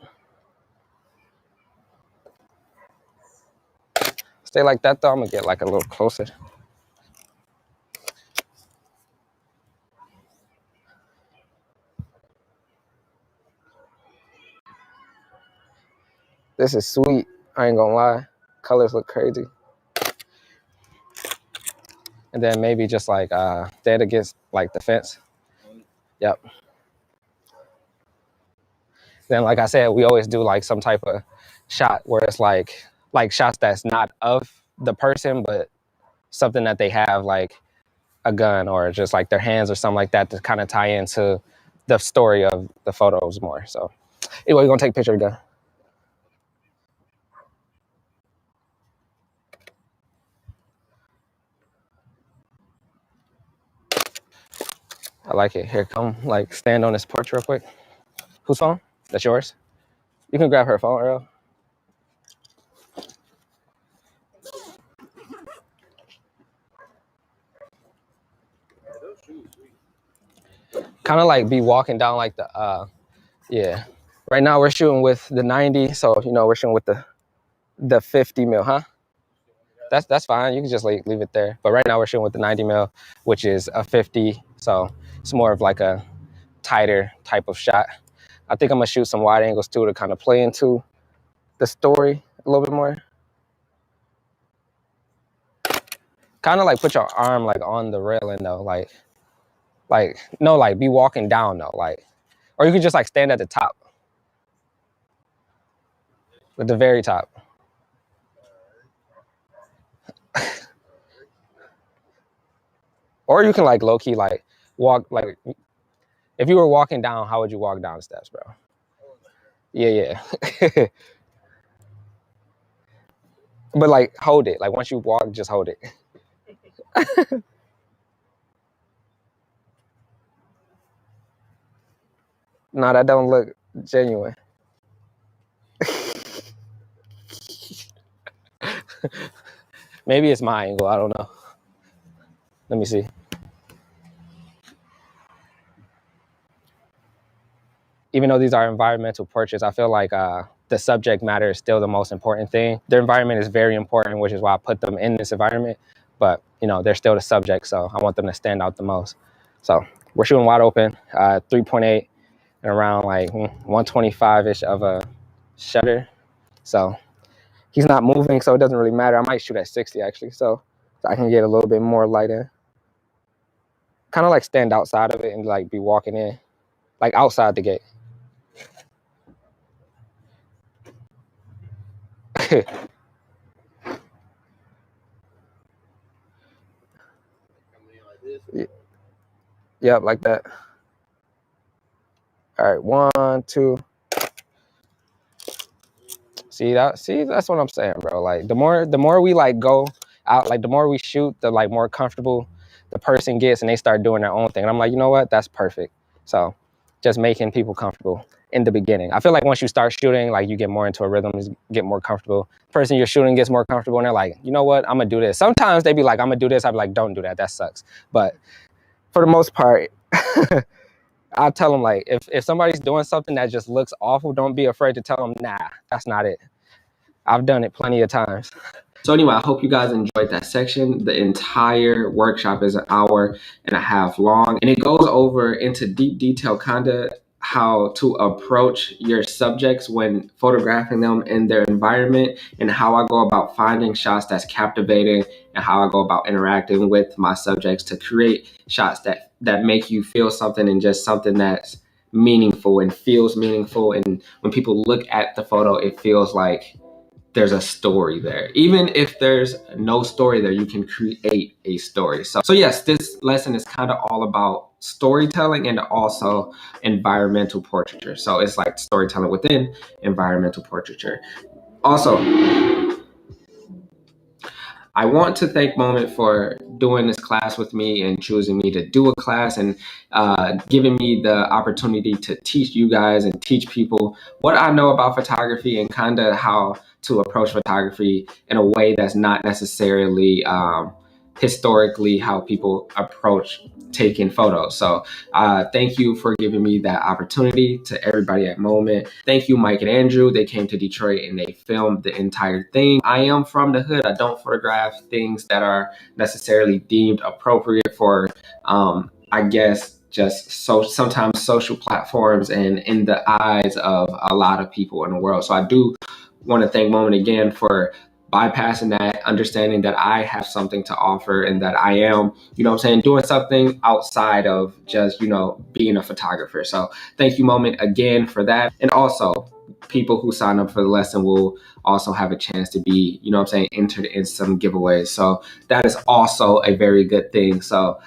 Stay like that though, I'm gonna get like a little closer. This is sweet, I ain't gonna lie. Colors look crazy. And then maybe just like dead against like the fence. Yep. Then like I said, we always do like some type of shot where it's like shots that's not of the person, but something that they have, like a gun or just like their hands or something like that, to kind of tie into the story of the photos more. So anyway, we're gonna take a picture of the gun. I like it. Here, come like stand on this porch real quick. Whose phone? That's yours? You can grab her phone, Earl. Kind of like be walking down like the yeah. Right now we're shooting with the 90, so you know we're shooting with the 50 mil, huh? That's fine. You can just leave it there. But right now we're shooting with the 90 mil, which is a 50, so it's more of like a tighter type of shot. I think I'm gonna shoot some wide angles too to kind of play into the story a little bit more. kind of like put your arm like on the railing though, like no, like be walking down though, like, or you can just like stand at the top, at the very top. Or you can like low key like walk, like if you were walking down, how would you walk down the steps, bro? Yeah. But like hold it, like once you walk, just hold it. No, that don't look genuine. Maybe it's my angle, I don't know. Let me see. Even though these are environmental portraits, I feel like the subject matter is still the most important thing. Their environment is very important, which is why I put them in this environment. But, you know, they're still the subject, so I want them to stand out the most. So we're shooting wide open, 3.8 and around like 125-ish of a shutter. So he's not moving, so it doesn't really matter. I might shoot at 60 actually, so I can get a little bit more light in. Kind of like stand outside of it and like be walking in, like outside the gate. Yep, like that. All right, 1, 2. See, that's what I'm saying, bro. Like the more we like go out, like the more we shoot, the like more comfortable the person gets and they start doing their own thing. And I'm like, you know what? That's perfect. So just making people comfortable in the beginning. I feel like once you start shooting, like you get more into a rhythm, you get more comfortable. The person you're shooting gets more comfortable and they're like, you know what? I'm gonna do this. Sometimes they be like, I'm gonna do this. I'd be like, don't do that. That sucks. But for the most part, I'll tell them like, if somebody's doing something that just looks awful, don't be afraid to tell them, nah, that's not it. I've done it plenty of times. So anyway, I hope you guys enjoyed that section. The entire workshop is 1.5 hours long, and it goes over into deep detail, kind of how to approach your subjects when photographing them in their environment, and how I go about finding shots that's captivating, and how I go about interacting with my subjects to create shots that make you feel something, and just something that's meaningful and feels meaningful. And when people look at the photo, it feels like there's a story there. Even if there's no story there, you can create a story. So yes, this lesson is kind of all about storytelling and also environmental portraiture. So it's like storytelling within environmental portraiture. Also, I want to thank Moment for doing this class with me and choosing me to do a class, and giving me the opportunity to teach you guys and teach people what I know about photography, and kind of how to approach photography in a way that's not necessarily historically how people approach taking photos. So thank you for giving me that opportunity. To everybody at Moment, thank you, Mike and Andrew. They came to Detroit and they filmed the entire thing. I am from the hood. I don't photograph things that are necessarily deemed appropriate for I guess just sometimes social platforms and in the eyes of a lot of people in the world. So I do want to thank Moment again for bypassing that, understanding that I have something to offer, and that I am, you know what I'm saying, doing something outside of just, you know, being a photographer. So thank you, Moment, again for that. And also, people who sign up for the lesson will also have a chance to be, you know what I'm saying, entered in some giveaways. So that is also a very good thing. So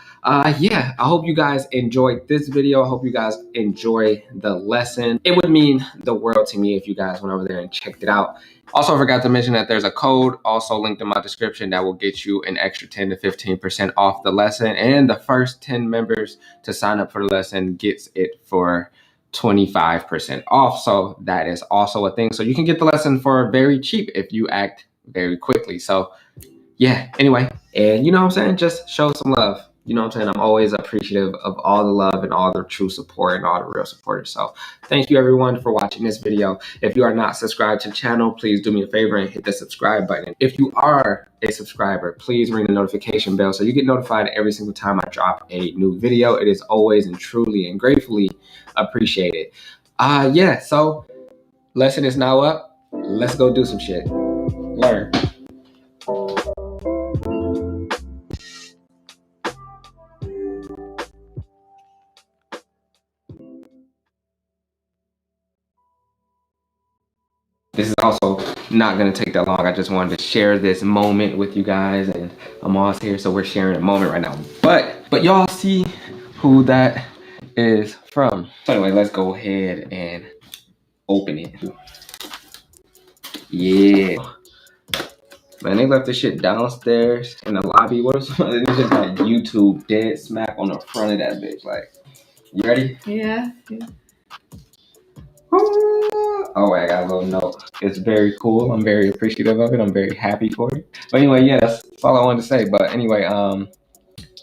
yeah, I hope you guys enjoyed this video. I hope you guys enjoy the lesson. It would mean the world to me if you guys went over there and checked it out. Also, I forgot to mention that there's a code also linked in my description that will get you an extra 10 to 15% off the lesson. And the first 10 members to sign up for the lesson gets it for 25% off. So that is also a thing. So you can get the lesson for very cheap if you act very quickly. So yeah, anyway, and you know what I'm saying? Just show some love. You know what I'm saying? I'm always appreciative of all the love and all the true support and all the real supporters. So thank you everyone for watching this video. If you are not subscribed to the channel, please do me a favor and hit the subscribe button. If you are a subscriber, please ring the notification bell so you get notified every single time I drop a new video. It is always and truly and gratefully appreciated. Yeah, so lesson is now up. Let's go do some shit. Learn. This is also not gonna take that long. I just wanted to share this moment with you guys, and I'm all here, so we're sharing a moment right now. But y'all see who that is from. So anyway, let's go ahead and open it. Yeah. Man, they left this shit downstairs in the lobby. What is it? It's just like YouTube dead smack on the front of that bitch. Like, you ready? Yeah. Oh, wait, I got a little note. It's very cool. I'm very appreciative of it. I'm very happy for it. But anyway, yeah, that's all I wanted to say. But anyway,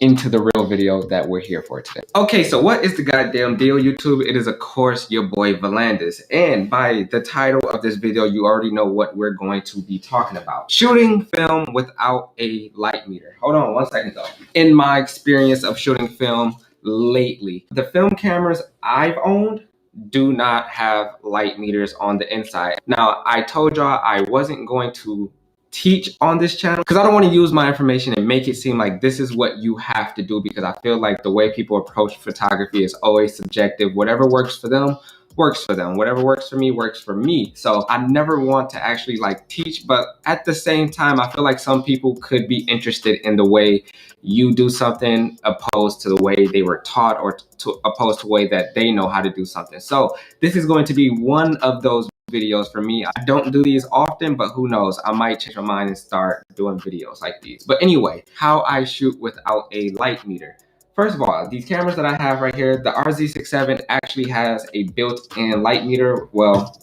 into the real video that we're here for today. Okay, so what is the goddamn deal, YouTube? It is, of course, your boy Volandis. And by the title of this video, you already know what we're going to be talking about. Shooting film without a light meter. Hold on one second though. In my experience of shooting film lately, the film cameras I've owned do not have light meters on the inside. Now, I told y'all I wasn't going to teach on this channel because I don't want to use my information and make it seem like this is what you have to do, because I feel like the way people approach photography is always subjective. Whatever works for them works for them. Whatever works for me works for me. So I never want to actually like teach, but at the same time, I feel like some people could be interested in the way you do something opposed to the way they were taught, or opposed to the way that they know how to do something. So this is going to be one of those videos for me. I don't do these often, but who knows, I might change my mind and start doing videos like these. But anyway, how I shoot without a light meter. First of all, these cameras that I have right here, the RZ67 actually has a built-in light meter. Well,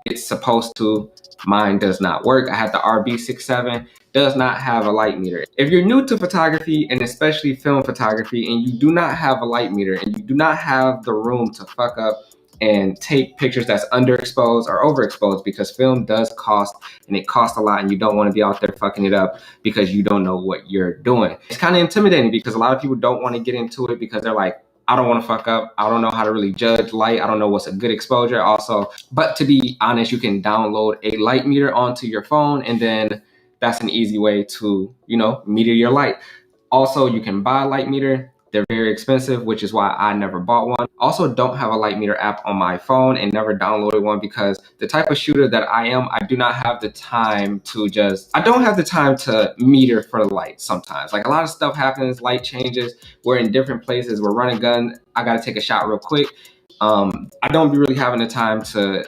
it's supposed to. Mine does not work. I had the RB67, does not have a light meter. If you're new to photography, and especially film photography, and you do not have a light meter, and you do not have the room to fuck up and take pictures that's underexposed or overexposed, because film does cost, and it costs a lot, and you don't want to be out there fucking it up because you don't know what you're doing. It's kind of intimidating because a lot of people don't want to get into it because they're like, I don't want to fuck up. I don't know how to really judge light. I don't know what's a good exposure also. But to be honest, you can download a light meter onto your phone, and then that's an easy way to, you know, meter your light. Also, you can buy a light meter. They're very expensive, which is why I never bought one. Also, don't have a light meter app on my phone and never downloaded one, because the type of shooter that I am, I do not have the time to I don't have the time to meter for the light sometimes. Like, a lot of stuff happens, light changes, we're in different places, we're running gun, I gotta take a shot real quick. I don't be really having the time to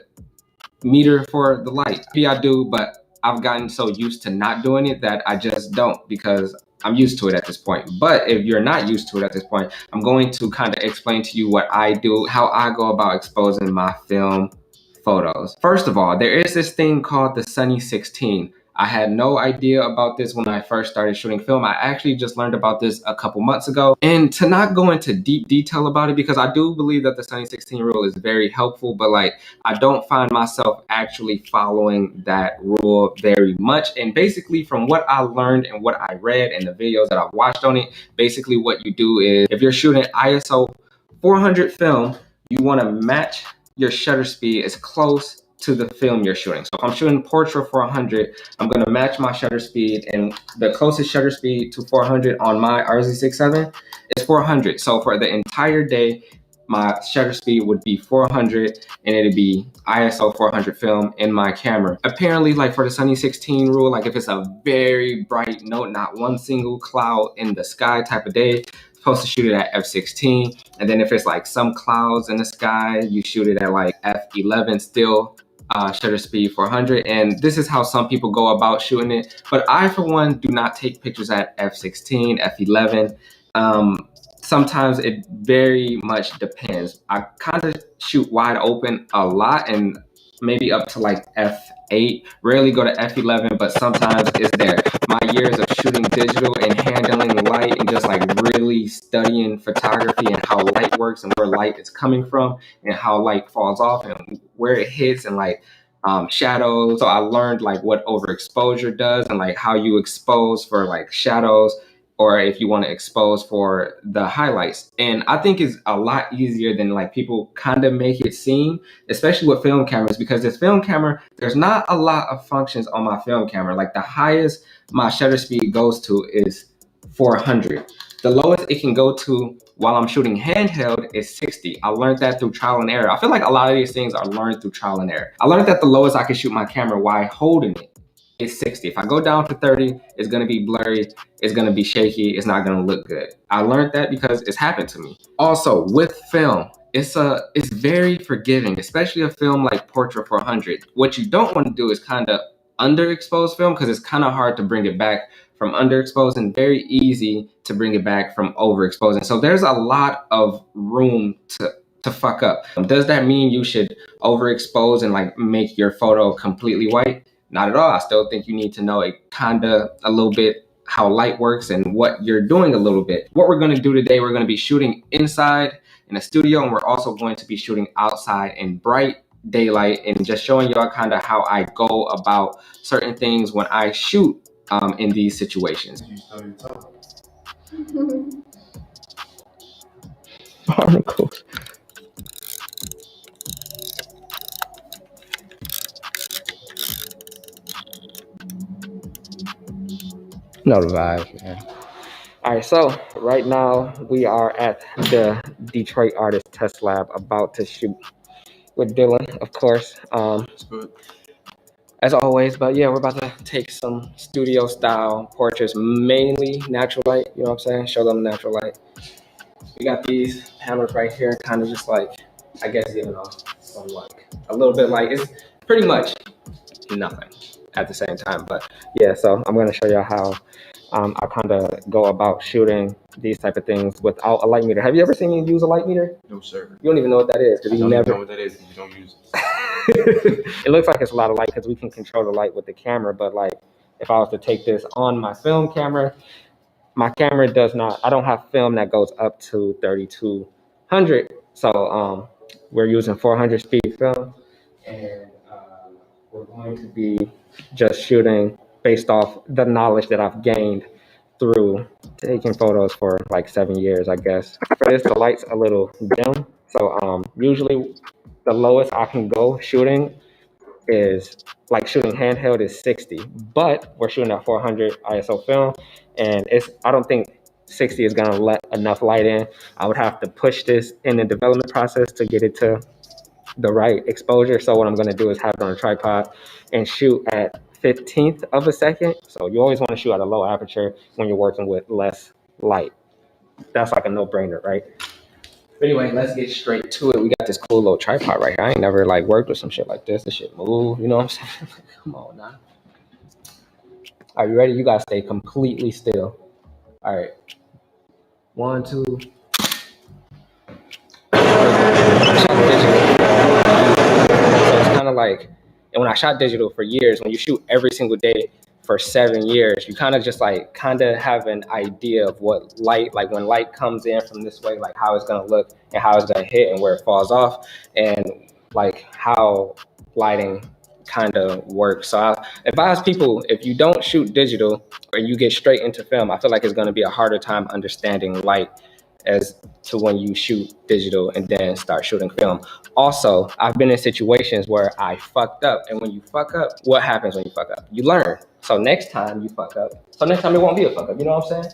meter for the light. Maybe I do, but I've gotten so used to not doing it that I just don't, because I'm used to it at this point. But if you're not used to it at this point, I'm going to kind of explain to you what I do, how I go about exposing my film photos. First of all, there is this thing called the Sunny 16. I had no idea about this when I first started shooting film. I actually just learned about this a couple months ago. And to not go into deep detail about it, because I do believe that the Sunny 16 rule is very helpful, but like, I don't find myself actually following that rule very much. And basically, from what I learned and what I read and the videos that I've watched on it, basically what you do is, if you're shooting ISO 400 film, you want to match your shutter speed as close to the film you're shooting. So if I'm shooting Portraiture for 100, I'm going to match my shutter speed, and the closest shutter speed to 400 on my RZ67 is 400. So for the entire day, my shutter speed would be 400, and it'd be ISO 400 film in my camera. Apparently, like for the Sunny 16 rule, like if it's a very bright note, not one single cloud in the sky type of day, supposed to shoot it at f16. And then if it's like some clouds in the sky, you shoot it at like f11 still, shutter speed 400. And this is how some people go about shooting it. But I, for one, do not take pictures at f16, f11. Sometimes it very much depends. I kind of shoot wide open a lot, and maybe up to like f8. Rarely go to f11, but sometimes it's there. My years of shooting digital and handling light and just like really studying photography and how light works and where light is coming from and how light falls off and where it hits and like shadows. So I learned like what overexposure does and like how you expose for like shadows, or if you want to expose for the highlights. And I think it's a lot easier than like people kind of make it seem, especially with film cameras, because this film camera, there's not a lot of functions on my film camera. Like the highest my shutter speed goes to is 400. The lowest it can go to while I'm shooting handheld is 60. I learned that through trial and error. I feel like a lot of these things are learned through trial and error. I learned that the lowest I can shoot my camera while holding it is 60. If I go down to 30, it's gonna be blurry, it's gonna be shaky, it's not gonna look good. I learned that because it's happened to me. Also, with film, it's very forgiving, especially a film like Portrait 400. What you don't want to do is kind of underexpose film, because it's kind of hard to bring it back from underexposed and very easy to bring it back from overexposing. So there's a lot of room to fuck up. Does that mean you should overexpose and like make your photo completely white? Not at all. I still think you need to know a little bit how light works and what you're doing a little bit. What we're going to do today, we're going to be shooting inside in a studio, and we're also going to be shooting outside in bright daylight, and just showing y'all kind of how I go about certain things when I shoot in these situations. Barnacles. No, the vibes, man. All right, so right now we are at the Detroit Artist Test Lab, about to shoot with Dylan, of course. As always, but yeah, we're about to take some studio style portraits, mainly natural light, you know what I'm saying? Show them natural light. We got these panels right here, kind of just like, I guess, giving off some like, a little bit like, it's pretty much nothing at the same time. But yeah, so I'm gonna show you how I kind of go about shooting these type of things without a light meter. Have you ever seen me use a light meter? No, sir. You don't even know what that is, because you never know what that is. You don't use it. It looks like it's a lot of light because we can control the light with the camera, but like if I was to take this on my film camera, my camera does not, I don't have film that goes up to 3200. So we're using 400 speed film, and we're going to be just shooting based off the knowledge that I've gained through taking photos for like 7 years, I guess. For this, the light's a little dim. So usually the lowest I can go shooting is like shooting handheld is 60, but we're shooting at 400 ISO film, and I don't think 60 is gonna let enough light in. I would have to push this in the development process to get it to the right exposure. So what I'm gonna do is have it on a tripod and shoot at 15th of a second. So you always want to shoot at a low aperture when you're working with less light. That's like a no-brainer, right? But anyway, let's get straight to it. We got this cool little tripod right here. I ain't never like worked with some shit like this. This shit move, you know what I'm saying? Come on now. Are you ready? You gotta stay completely still. All right. 1, 2. So it's kind of like, and when I shot digital for years, when you shoot every single day for 7 years, you kind of just like have an idea of what light, like when light comes in from this way, like how it's gonna look and how it's gonna hit and where it falls off, and like how lighting kind of works. So I advise people, if you don't shoot digital or you get straight into film, I feel like it's gonna be a harder time understanding light as to when you shoot digital and then start shooting film. Also, I've been in situations where I fucked up, and when you fuck up, what happens when you fuck up? You learn. So next time you fuck up, so next time it won't be a fuck up, you know what I'm saying?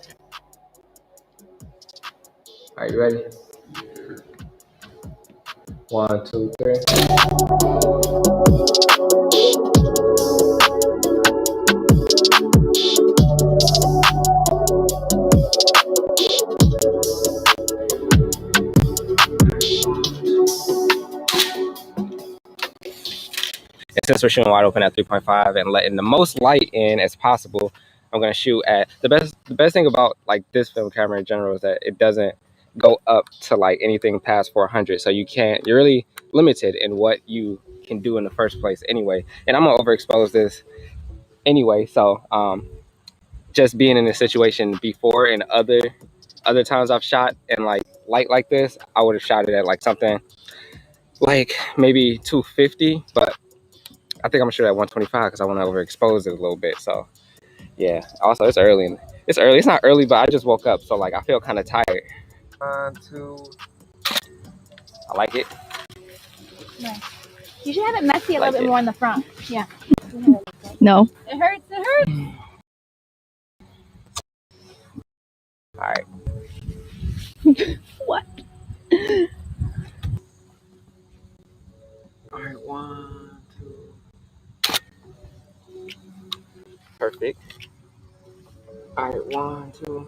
Are you ready? 1, 2, 3. And since we're shooting wide open at 3.5 and letting the most light in as possible, I'm gonna shoot at the best thing about like this film camera in general is that it doesn't go up to like anything past 400. So you're really limited in what you can do in the first place anyway. And I'm gonna overexpose this anyway. So just being in this situation before and other times I've shot in like light like this, I would have shot it at like something like maybe 250, but I think I'm gonna shoot at 125 because I want to overexpose it a little bit. So yeah. Also, it's early. It's early. It's not early, but I just woke up, so like I feel kind of tired. 1, 2. I like it. Nice. You should have it messy a Like little bit it. more in the front. Yeah. No. It hurts. It hurts. All right. What? All right, 1, 2. Perfect. All right, 1, 2.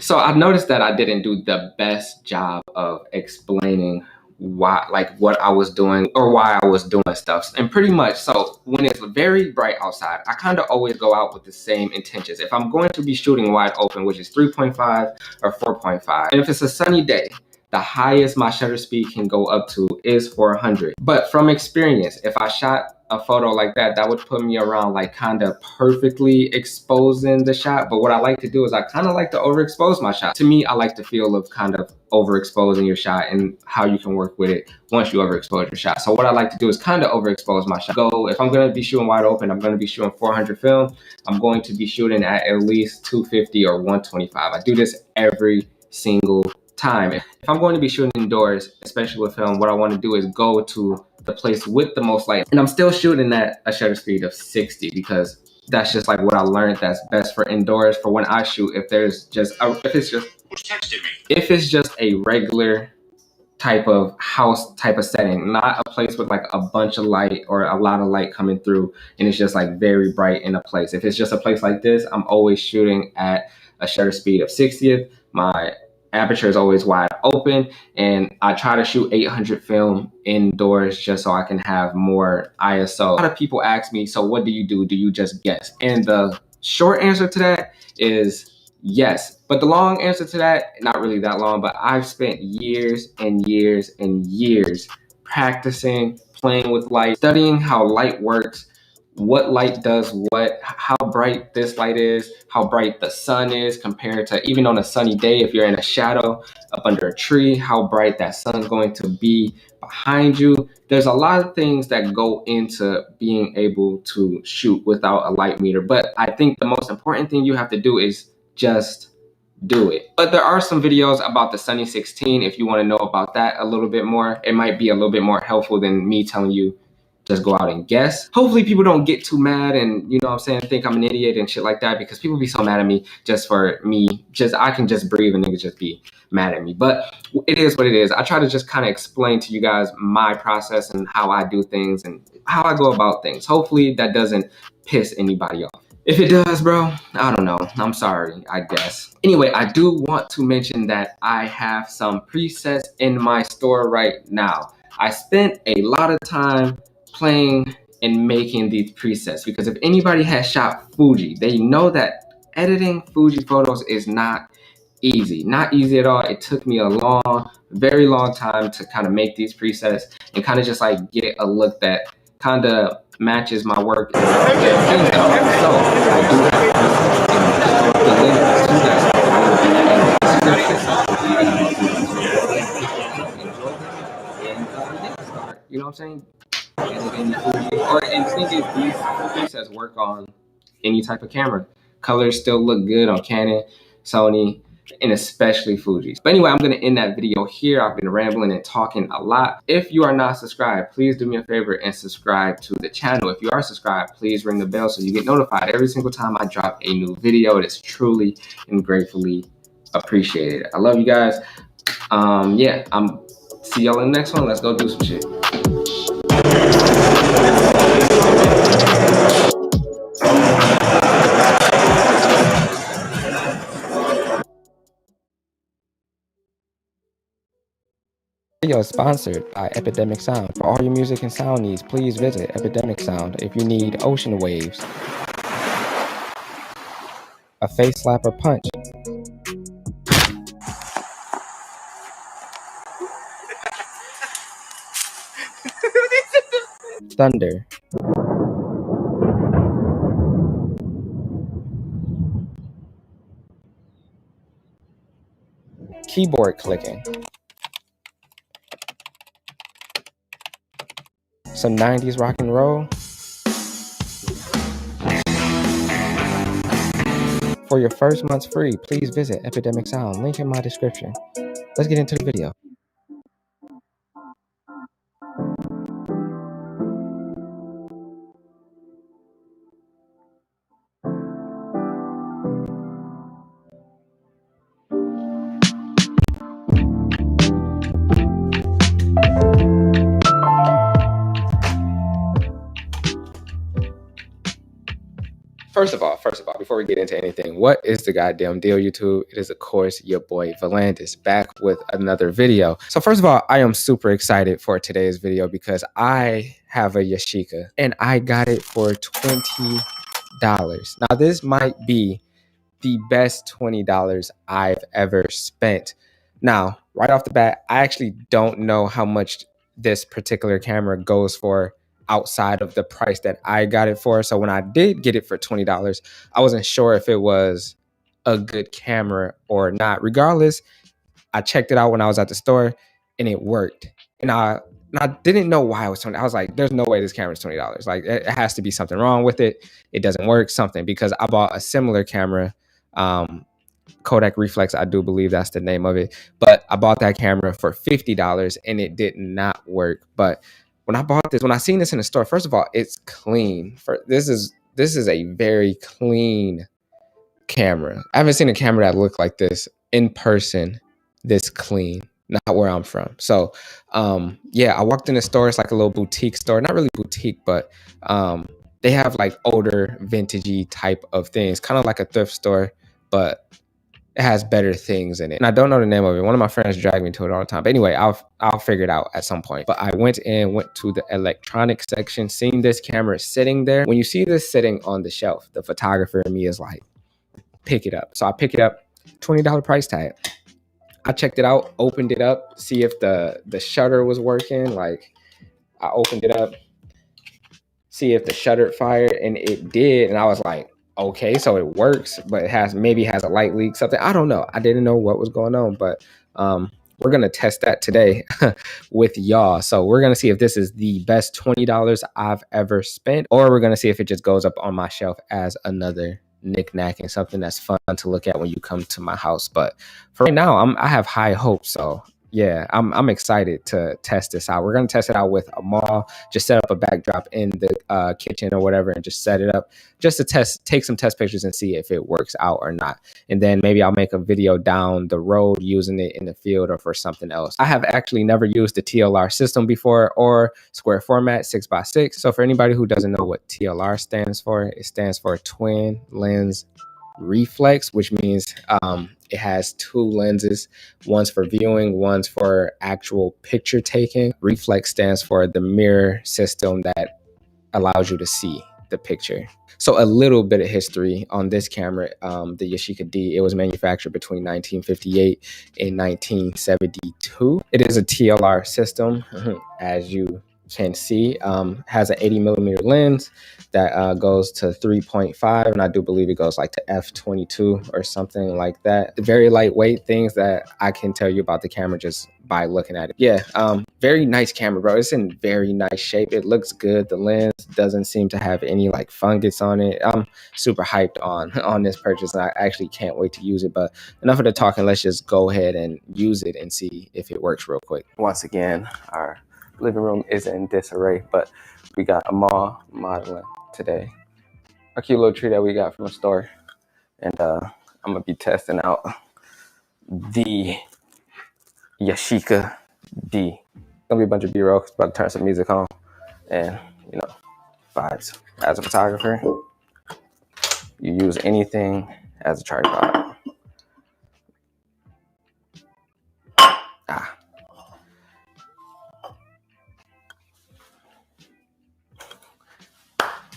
So I've noticed that I didn't do the best job of explaining why, like what I was doing or why I was doing stuff. And pretty much, so when it's very bright outside, I kind of always go out with the same intentions. If I'm going to be shooting wide open, which is 3.5 or 4.5, and if it's a sunny day, the highest my shutter speed can go up to is 400. But from experience, if I shot a photo like that, that would put me around like kind of perfectly exposing the shot. But what I like to do is I kind of like to overexpose my shot. To me, I like the feel of kind of overexposing your shot and how you can work with it once you overexpose your shot. So what I like to do is kind of overexpose my shot. Go, if I'm going to be shooting wide open, I'm going to be shooting 400 film. I'm going to be shooting at least 250 or 125. I do this every single time. If I'm going to be shooting indoors, especially with film, what I want to do is go to the place with the most light. And I'm still shooting at a shutter speed of 60 because that's just like what I learned that's best for indoors. For when I shoot, if it's just a regular type of house type of setting, not a place with like a bunch of light or a lot of light coming through and it's just like very bright in a place. If it's just a place like this, I'm always shooting at a shutter speed of 60th. My aperture is always wide open and I try to shoot 800 film indoors just so I can have more ISO. A lot of people ask me, so what do you do? Do you just guess? And the short answer to that is yes, but the long answer to that, not really that long, but I've spent years and years and years practicing, playing with light, studying how light works, what light does what, how bright this light is, how bright the sun is compared to even on a sunny day, if you're in a shadow up under a tree, how bright that sun's going to be behind you. There's a lot of things that go into being able to shoot without a light meter, but I think the most important thing you have to do is just do it. But there are some videos about the Sunny 16. If you want to know about that a little bit more, it might be a little bit more helpful than me telling you just go out and guess. Hopefully people don't get too mad and, you know what I'm saying, think I'm an idiot and shit like that, because people be so mad at me just for me. I can just breathe and niggas just be mad at me. But it is what it is. I try to just kind of explain to you guys my process and how I do things and how I go about things. Hopefully that doesn't piss anybody off. If it does, bro, I don't know. I'm sorry, I guess. Anyway, I do want to mention that I have some presets in my store right now. I spent a lot of time playing and making these presets because if anybody has shot Fuji, they know that editing Fuji photos is not easy. Not easy at all. It took me a very long time to kind of make these presets and kind of just like get a look that kind of matches my work and the things that I want. So I do have presets in the link to that start. You know what I'm saying? And the thing is, these presets work on any type of camera. Colors still look good on Canon, Sony, and especially Fuji's. But anyway, I'm gonna end that video here. I've been rambling and talking a lot. If you are not subscribed, please do me a favor and subscribe to the channel. If you are subscribed, please ring the bell so you get notified every single time I drop a new video. It is truly and gratefully appreciated. I love you guys. Yeah, see y'all in the next one. Let's go do some shit. Video is sponsored by Epidemic Sound. For all your music and sound needs, please visit Epidemic Sound. If you need ocean waves, a face slapper punch, thunder, keyboard clicking, some 90s rock and roll. For your first month's free, please visit Epidemic Sound. Link in my description. Let's get into the video. First of all, before we get into anything, what is the goddamn deal, YouTube? It is, of course, your boy Volandis back with another video. So first of all, I am super excited for today's video because I have a Yashica and I got it for $20. Now, this might be the best $20 I've ever spent. Now, right off the bat, I actually don't know how much this particular camera goes for outside of the price that I got it for. So when I did get it for $20, I wasn't sure if it was a good camera or not. Regardless, I checked it out when I was at the store and it worked. And I didn't know why it was $20. I was like, there's no way this camera is $20. Like, it has to be something wrong with it. It doesn't work, something, because I bought a similar camera, Kodak Reflex, I do believe that's the name of it. But I bought that camera for $50 and it did not work. But when I seen this in the store, first of all, it's clean. This is a very clean camera. I haven't seen a camera that looked like this in person, this clean, not where I'm from. So yeah, I walked in the store. It's like a little boutique store, not really boutique, but they have like older vintagey type of things, kind of like a thrift store, but it has better things in it. And I don't know the name of it. One of my friends dragged me to it all the time. But anyway, I'll figure it out at some point. But I went to the electronics section, seeing this camera sitting there. When you see this sitting on the shelf, the photographer in me is like, pick it up. So I pick it up, $20 price tag. I checked it out, opened it up, see if the shutter was working. Like, I opened it up, see if the shutter fired, and it did. And I was like, okay, so it works, but it maybe has a light leak, something. I don't know. I didn't know what was going on, but we're going to test that today with y'all. So we're going to see if this is the best $20 I've ever spent, or we're going to see if it just goes up on my shelf as another knick-knack and something that's fun to look at when you come to my house. But for right now, I have high hopes. So yeah, I'm excited to test this out. We're going to test it out with a mall, just set up a backdrop in the kitchen or whatever and just set it up just to take some test pictures and see if it works out or not. And then maybe I'll make a video down the road using it in the field or for something else. I have actually never used the TLR system before or square format 6x6. So for anybody who doesn't know what TLR stands for, it stands for twin lens reflex, which means it has two lenses. One's for viewing, one's for actual picture taking. Reflex stands for the mirror system that allows you to see the picture. So a little bit of history on this camera, the Yashica D. It was manufactured between 1958 and 1972. It is a TLR system, as you can see. Has an 80mm lens that goes to 3.5, and I do believe it goes like to f22 or something like that. Very lightweight, things that I can tell you about the camera just by looking at it. Yeah, very nice camera, bro. It's in very nice shape. It looks good. The lens doesn't seem to have any like fungus on it. I'm super hyped on this purchase, and I actually can't wait to use it. But enough of the talking. Let's just go ahead and use it and see if it works real quick. Once again, our living room is in disarray, but we got a mall modeling today. A cute little tree that we got from a store. And I'm gonna be testing out the Yashica D. Gonna be a bunch of B-roll, about to turn some music on and, you know, vibes. As a photographer, you use anything as a tripod.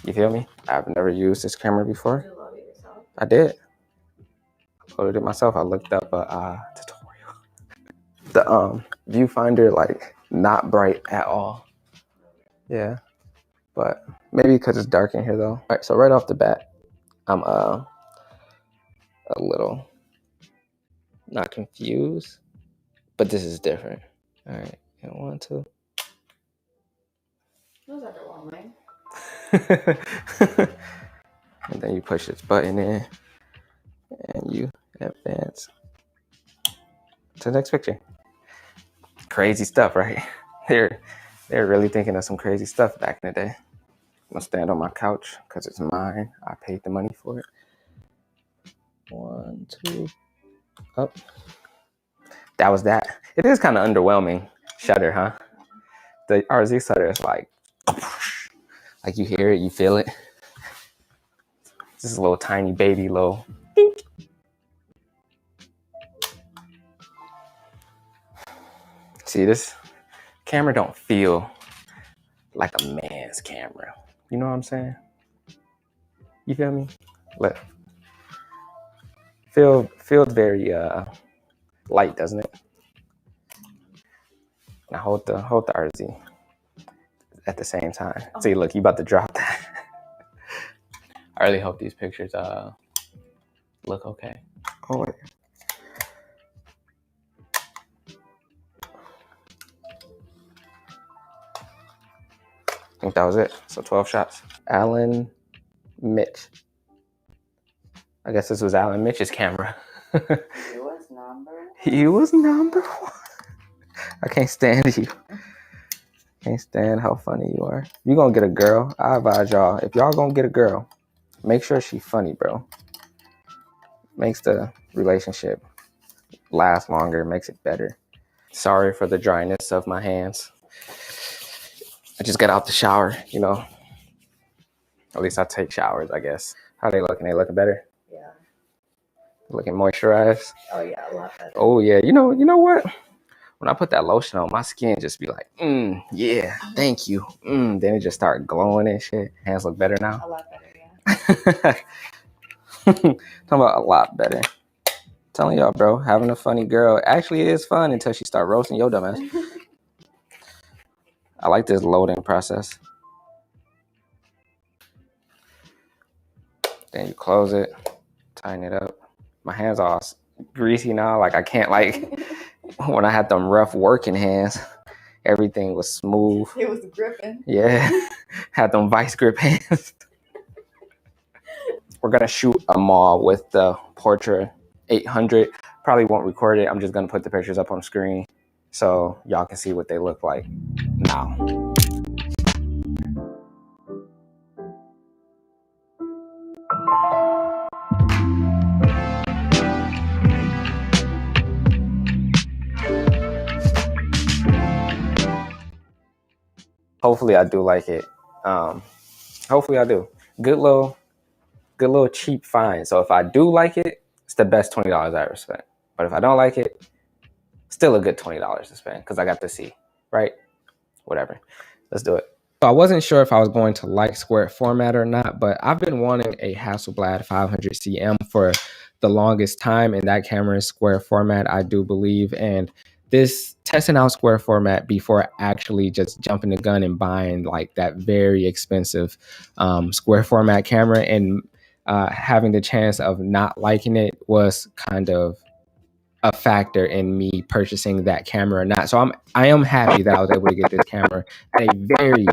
You feel me? I've never used this camera before. Did you load it yourself? I did. I loaded it myself. I looked up a tutorial. The viewfinder, like, not bright at all. Yeah, but maybe because it's dark in here though. All right, so right off the bat, I'm a little not confused, but this is different. All right, you want to? Those are the wrong way. And then you push this button in and you advance to the next picture. Crazy stuff, right? They're really thinking of some crazy stuff back in the day. I'm gonna stand on my couch because it's mine. I paid the money for it. 1, 2, up. That was that. It is kind of underwhelming shutter, huh? The RZ shutter is like you hear it, you feel it. This is a little tiny baby, little. See, this camera don't feel like a man's camera. You know what I'm saying? You feel me? Look. Feels very light, doesn't it? Now hold the RZ at the same time. Oh. See, look, you about to drop that. I really hope these pictures look okay. Oh wait. I think that was it. So 12 shots. Alan Mitch. I guess this was Alan Mitch's camera. He was number one. I can't stand you. Can't stand how funny you are. If you gonna get a girl, I advise y'all, if y'all gonna get a girl, make sure she's funny, bro. Makes the relationship last longer, makes it better. Sorry for the dryness of my hands. I just got out the shower, you know. At least I take showers, I guess. How they looking? They looking better? Yeah. Looking moisturized? Oh yeah, a lot better. Oh yeah, you know what? When I put that lotion on, my skin just be like, yeah, thank you. Then it just start glowing and shit. Hands look better now? A lot better, yeah. Talking about a lot better. Telling y'all, bro, having a funny girl actually is fun until she start roasting your dumb ass. I like this loading process. Then you close it, tighten it up. My hands all greasy now. Like I can't when I had them rough working hands, everything was smooth. It was gripping. Yeah, had them vice grip hands. We're gonna shoot a mall with the Portraiture 800. Probably won't record it. I'm just gonna put the pictures up on screen so y'all can see what they look like now. Hopefully I do like it. Hopefully I do. Good little cheap find. So if I do like it, it's the best $20 I ever spent. But if I don't like it, still a good $20 to spend because I got to see, right? Whatever. Let's do it. So I wasn't sure if I was going to like square format or not, but I've been wanting a Hasselblad 500cm for the longest time, and that camera is square format, I do believe. And this testing out square format before actually just jumping the gun and buying like that very expensive square format camera and having the chance of not liking it was kind of a factor in me purchasing that camera or not. So I am happy that I was able to get this camera at a very,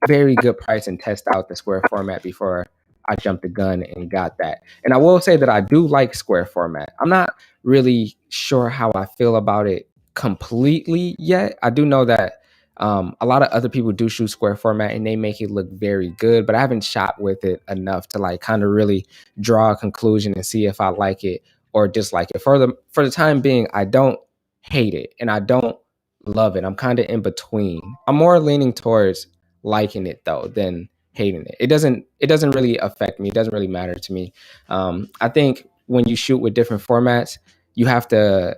very good price and test out the square format before I jumped the gun and got that. And I will say that I do like square format. I'm not really sure how I feel about it completely yet. I do know that a lot of other people do shoot square format and they make it look very good, but I haven't shot with it enough to like kind of really draw a conclusion and see if I like it or dislike it. For the time being, I don't hate it and I don't love it. I'm kind of in between. I'm more leaning towards liking it though than hating it. It doesn't really affect me. It doesn't really matter to me. I think when you shoot with different formats, you have to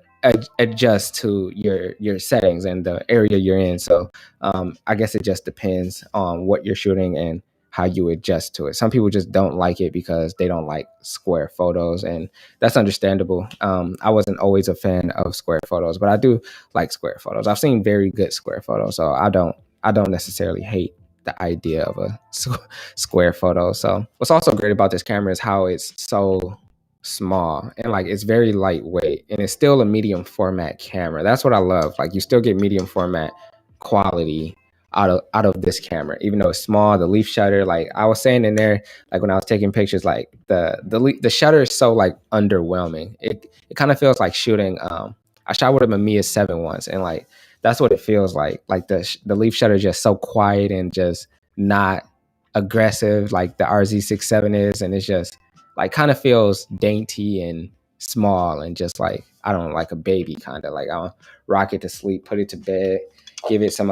adjust to your settings and the area you're in. So I guess it just depends on what you're shooting and how you adjust to it. Some people just don't like it because they don't like square photos, and that's understandable. I wasn't always a fan of square photos, but I do like square photos. I've seen very good square photos, so I don't necessarily hate the idea of a square photo. So what's also great about this camera is how it's so small and like it's very lightweight, and it's still a medium format camera. That's what I love. Like you still get medium format quality out of this camera, even though it's small. The leaf shutter, like I was saying in there, like when I was taking pictures, like the shutter is so like underwhelming. It kind of feels like shooting. I shot with a Mamiya 7 once, and like that's what it feels like. Like the leaf shutter is just so quiet and just not aggressive like the RZ67 is, and it's just like kind of feels dainty and small and just like, I don't know, like a baby kind of. Like I'll rock it to sleep, put it to bed, give it some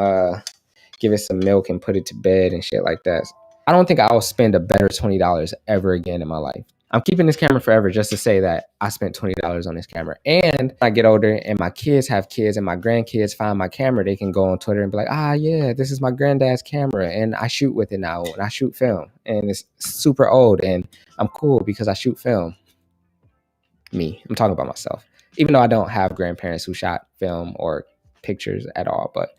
milk and put it to bed and shit like that. I don't think I'll spend a better $20 ever again in my life. I'm keeping this camera forever just to say that I spent $20 on this camera. And when I get older and my kids have kids and my grandkids find my camera, they can go on Twitter and be like, yeah, this is my granddad's camera and I shoot with it now and I shoot film and it's super old and I'm cool because I shoot film. I'm talking about myself. Even though I don't have grandparents who shot film or pictures at all, but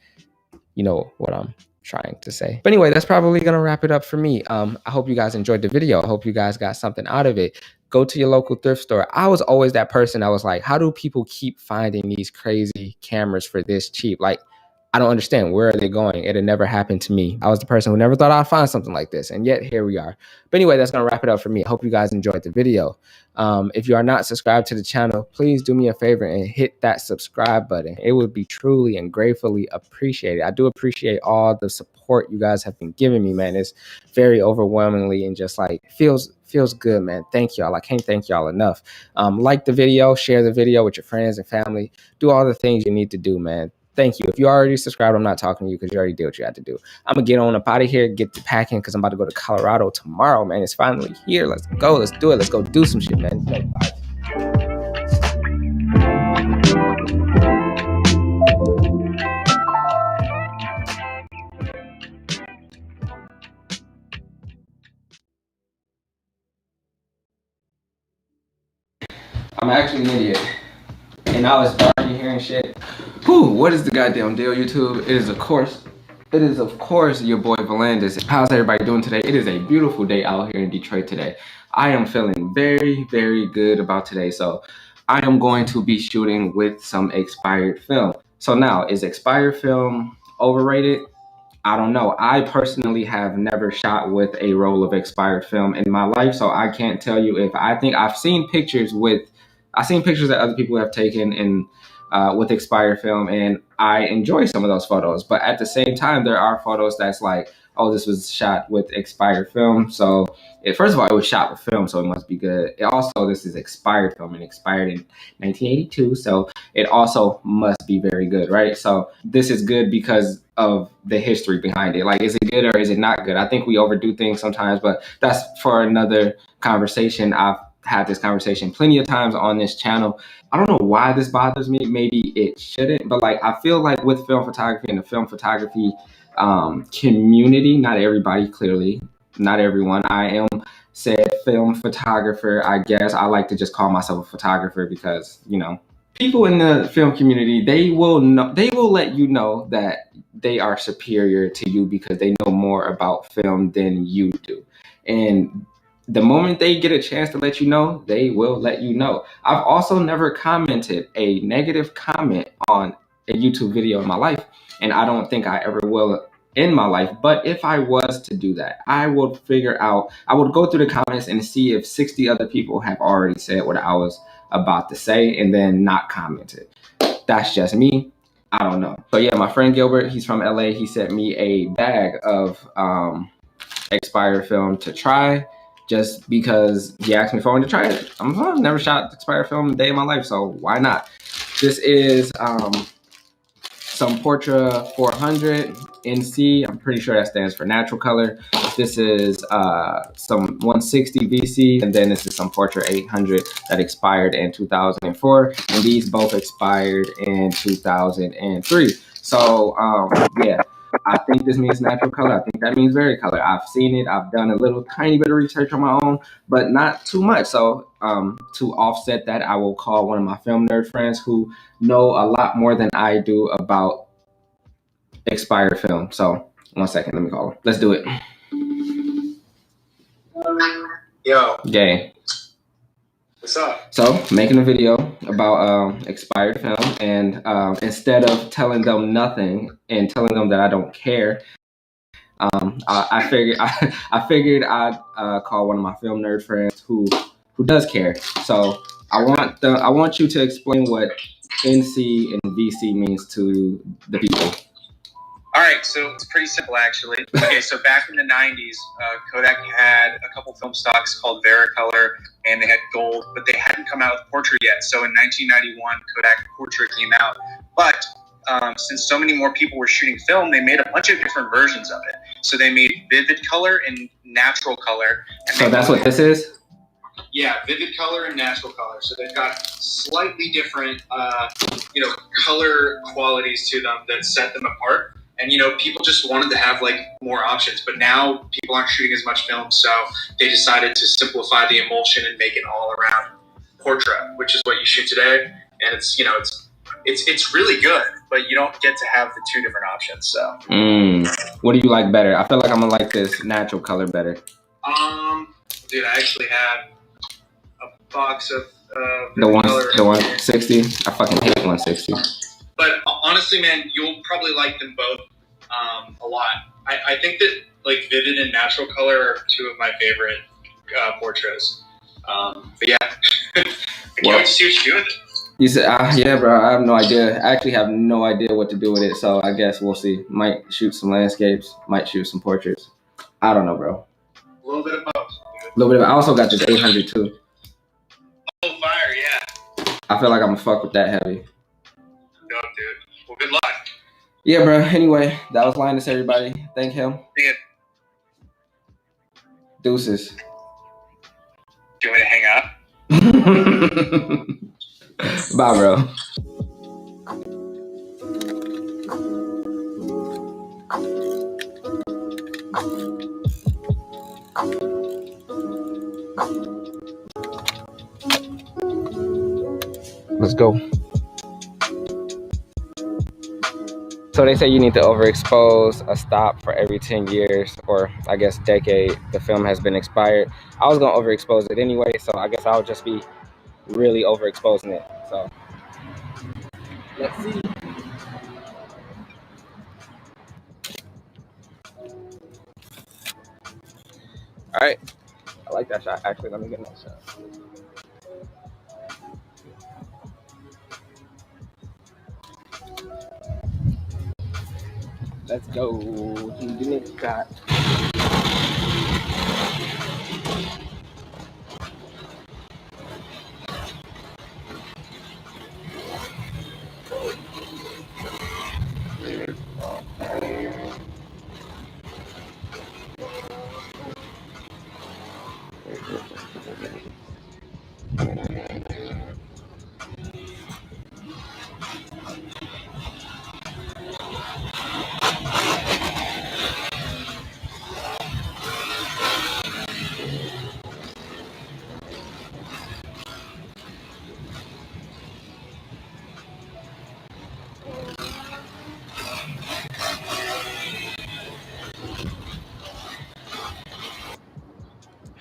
you know what I'm trying to say. But anyway, that's probably gonna wrap it up for me. I hope you guys enjoyed the video. I hope you guys got something out of it. Go to your local thrift store. I was always that person. I was like, how do people keep finding these crazy cameras for this cheap? Like, I don't understand. Where are they going? It had never happened to me. I was the person who never thought I'd find something like this. And yet here we are. But anyway, that's going to wrap it up for me. I hope you guys enjoyed the video. If you are not subscribed to the channel, please do me a favor and hit that subscribe button. It would be truly and gratefully appreciated. I do appreciate all the support you guys have been giving me, man. It's very overwhelmingly and just like feels good, man. Thank y'all. I can't thank y'all enough. Like the video, share the video with your friends and family. Do all the things you need to do, man. Thank you. If you already subscribed, I'm not talking to you because you already did what you had to do. I'm going to get on up out of here, get to packing because I'm about to go to Colorado tomorrow, man. It's finally here. Let's go. Let's do it. Let's go do some shit, man. Bye. I'm actually an idiot. And now it's dark in here and shit. Whew, what is the goddamn deal, YouTube? It is of course your boy Volandis. How's everybody doing today? It is a beautiful day out here in Detroit today. I am feeling very, very good about today. So I am going to be shooting with some expired film. So now, is expired film overrated? I don't know. I personally have never shot with a roll of expired film in my life, so I can't tell you if I think I've seen pictures that other people have taken in with expired film, and I enjoy some of those photos. But at the same time, there are photos that's like, oh, this was shot with expired film. So first of all, it was shot with film, so it must be good. This is expired film and expired in 1982, so it also must be very good, right? So this is good because of the history behind it. Like, is it good or is it not good? I think we overdo things sometimes, but that's for another conversation. I've had this conversation plenty of times on this channel. I don't know why this bothers me. Maybe it shouldn't, but like, I feel like with film photography and the film photography community, not everybody, clearly, not everyone. I am said film photographer, I guess. I like to just call myself a photographer because, you know, people in the film community, they will let you know that they are superior to you because they know more about film than you do. And the moment they get a chance to let you know, they will let you know. I've also never commented a negative comment on a YouTube video in my life, and I don't think I ever will in my life. But if I was to do that, I would go through the comments and see if 60 other people have already said what I was about to say and then not commented. That's just me. I don't know. So yeah, my friend Gilbert, he's from LA. He sent me a bag of expired film to try, just because he asked me if I wanted to try it. I've never shot expired film a day in my life, so why not? This is some Portra 400 NC. I'm pretty sure that stands for natural color. This is some 160 VC, and then this is some Portra 800 that expired in 2004, and these both expired in 2003. So yeah, I think this means natural color. I think that means vari-color. I've seen it. I've done a little tiny bit of research on my own, but not too much. So to offset that, I will call one of my film nerd friends who know a lot more than I do about expired film. So 1 second, let me call him. Let's do it. Yo. Yay. What's up? So making a video about expired film, and instead of telling them nothing and telling them that I don't care, I figured I'd call one of my film nerd friends who does care. So I want you to explain what NC and VC means to the people. All right, so it's pretty simple, actually. Okay, so back in the 90s, Kodak had a couple film stocks called vari-color, and they had gold, but they hadn't come out with Portrait yet. So in 1991, Kodak Portrait came out. But since so many more people were shooting film, they made a bunch of different versions of it. So they made vivid color and natural color. And So that's what this is? Yeah, vivid color and natural color. So they've got slightly different, color qualities to them that set them apart. And, people just wanted to have, more options. But now people aren't shooting as much film, so they decided to simplify the emulsion and make it all around portrait, which is what you shoot today. And it's really good, but you don't get to have the two different options, so. What do you like better? I feel like I'm going to like this natural color better. Dude, I actually had a box of the 160. I fucking hate 160. But honestly, man, you'll probably like them both a lot. I think that vivid and natural color are two of my favorite portraits. But yeah, I can't wait to see what you do with it. You said, yeah, bro. I have no idea. I actually have no idea what to do with it. So I guess we'll see. Might shoot some landscapes. Might shoot some portraits. I don't know, bro. A little bit of both. I also got this 800 too. Oh, fire, yeah. I feel like I'm gonna fuck with that heavy. Dope, dude. Well, good luck. Yeah, bro. Anyway, that was Linus, everybody. Thank him. Yeah. Deuces. Do you want me to hang up? Bye, bro. Let's go. So they say you need to overexpose a stop for every 10 years, or I guess decade the film has been expired. I was gonna overexpose it anyway, so I guess I'll just be really overexposing it. So let's see. All right, I like that shot. Actually, let me get another shot. Let's go to the next shot.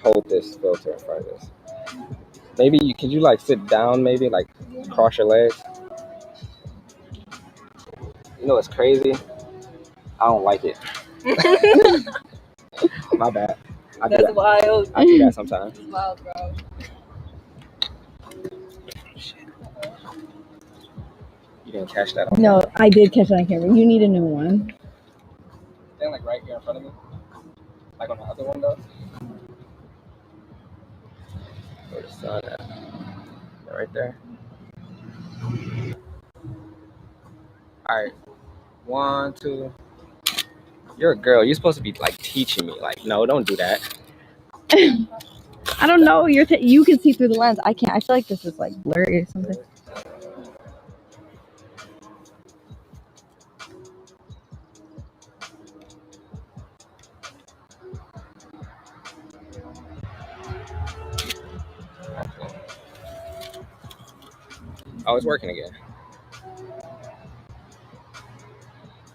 Hold this filter in front of this. Maybe could you sit down, maybe cross your legs? You know what's crazy? I don't like it. My bad. That's wild. I do that sometimes. That's wild, bro. You didn't catch that on No, camera? I did catch it on camera. You need a new one. Stand right here in front of me. On the other one though. Where the sun at? Right there. Alright. 1, 2. You're a girl. You're supposed to be teaching me. No, don't do that. I don't know. You can see through the lens. I can't. I feel like this is blurry or something. Oh, it's working again.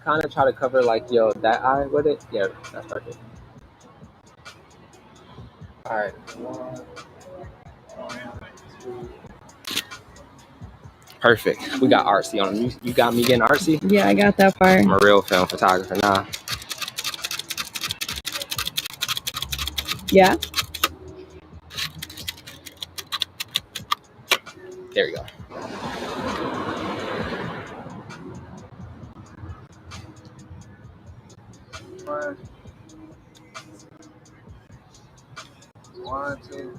Kind of try to cover that eye with it. Yeah, that's perfect. All right. 1, 2. Perfect. We got artsy on him. You got me getting artsy? Yeah, I got that part. I'm a real film photographer now. Yeah. There we go. One, two.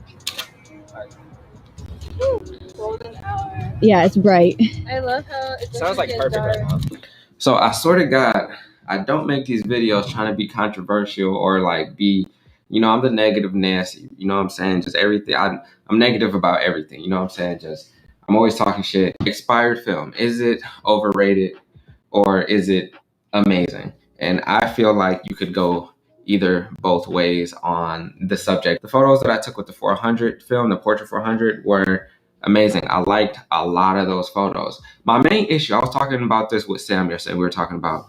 Golden hour. Yeah, it's bright. I love how it Sounds like perfect dark. right now. So I sort of got I don't make these videos trying to be controversial or like be, I'm the negative Nancy. You know what I'm saying? Just everything. I'm negative about everything. You know what I'm saying? Just I'm always talking shit. Expired film. Is it overrated or is it amazing? And I feel like you could go either both ways on the subject. The photos that I took with the 400 film, the Portrait 400, were amazing. I liked a lot of those photos. My main issue, I was talking about this with Sam yesterday. We were talking about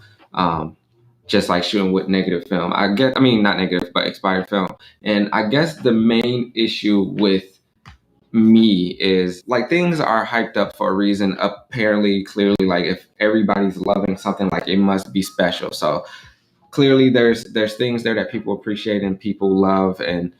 just like shooting with negative film. Not negative, but expired film. And I guess the main issue with me is like things are hyped up for a reason. Apparently, clearly, like if everybody's loving something, like it must be special. So clearly there's things there that people appreciate and people love and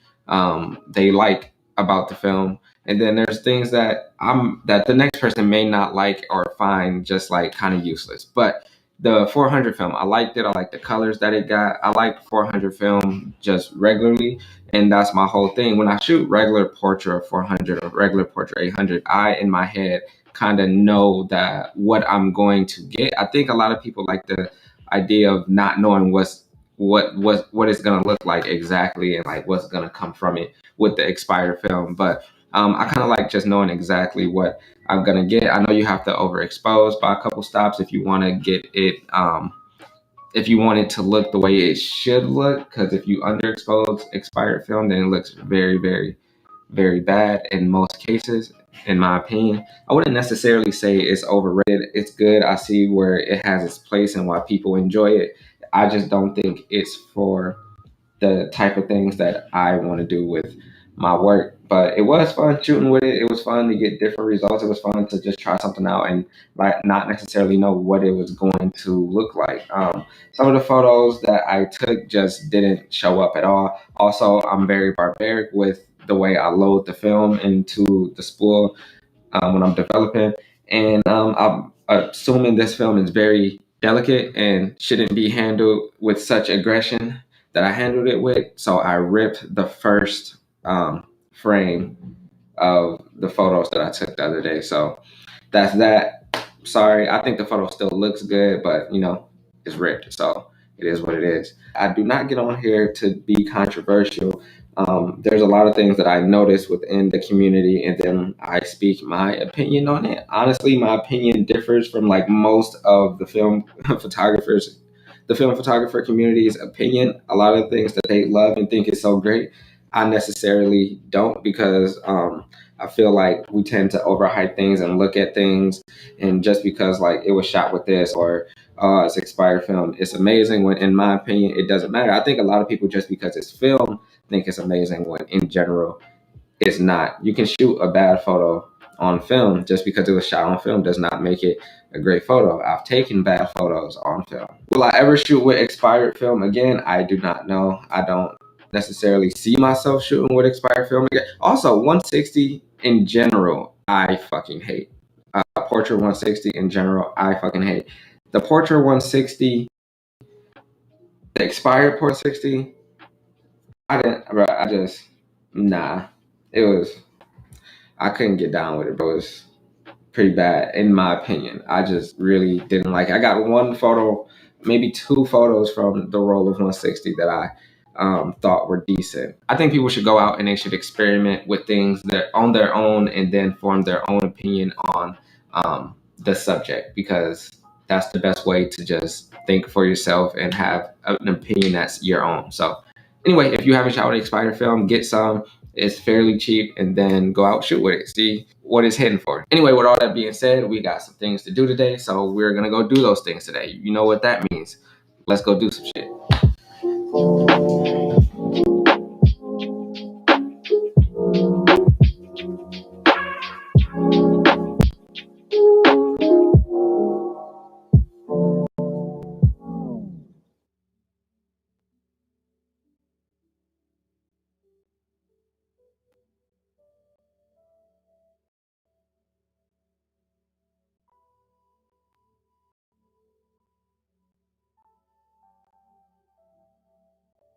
they like about the film, and then there's things that the next person may not like or find just like kind of useless. But the 400 film, I liked it. I like the colors that it got. I like 400 film just regularly, and that's my whole thing. When I shoot regular Portrait 400 or regular Portrait 800, I in my head kind of know that what I'm going to get. I think a lot of people like the idea of not knowing what it's gonna look like exactly and like what's gonna come from it with the expired film. But I kind of like just knowing exactly what I'm gonna get. I know you have to overexpose by a couple stops if you want to get it, if you want it to look the way it should look. Because if you underexpose expired film, then it looks very, very, very bad in most cases, in my opinion. I wouldn't necessarily say it's overrated. It's good. I see where it has its place and why people enjoy it. I just don't think it's for the type of things that I want to do with my work. But it was fun shooting with it. It was fun to get different results. It was fun to just try something out and like not necessarily know what it was going to look like. Some of the photos that I took just didn't show up at all. Also, I'm very barbaric with the way I load the film into the spool when I'm developing. And I'm assuming this film is very delicate and shouldn't be handled with such aggression that I handled it with. So I ripped the first frame of the photos that I took the other day. So that's that. Sorry, I think the photo still looks good, but it's ripped. So it is what it is. I do not get on here to be controversial. There's a lot of things that I notice within the community, and then I speak my opinion on it. Honestly, my opinion differs from like most of the film photographers, the film photographer community's opinion. A lot of things that they love and think is so great, I necessarily don't, because I feel like we tend to overhype things and look at things, and just because like it was shot with this or it's expired film, it's amazing, when in my opinion it doesn't matter. I think a lot of people, just because it's film, think it's amazing, when in general it's not. You can shoot a bad photo on film. Just because it was shot on film does not make it a great photo. I've taken bad photos on film. Will I ever shoot with expired film again? I do not know. I don't necessarily see myself shooting with expired film again. Also, 160 in general, I fucking hate. Portrait 160 in general, I fucking hate. The Portrait 160, the expired Portrait 60, I couldn't get down with it, bro. It was pretty bad, in my opinion. I just really didn't like it. I got one photo, maybe two photos from the roll of 160 that I thought were decent. I think people should go out and they should experiment with things that on their own and then form their own opinion on the subject, because that's the best way to just think for yourself and have an opinion that's your own. So anyway, if you haven't shot with expired film, get some. It's fairly cheap, and then go out, shoot with it. See what it's heading for. Anyway, with all that being said, we got some things to do today, so we're gonna go do those things today. You know what that means. Let's go do some shit.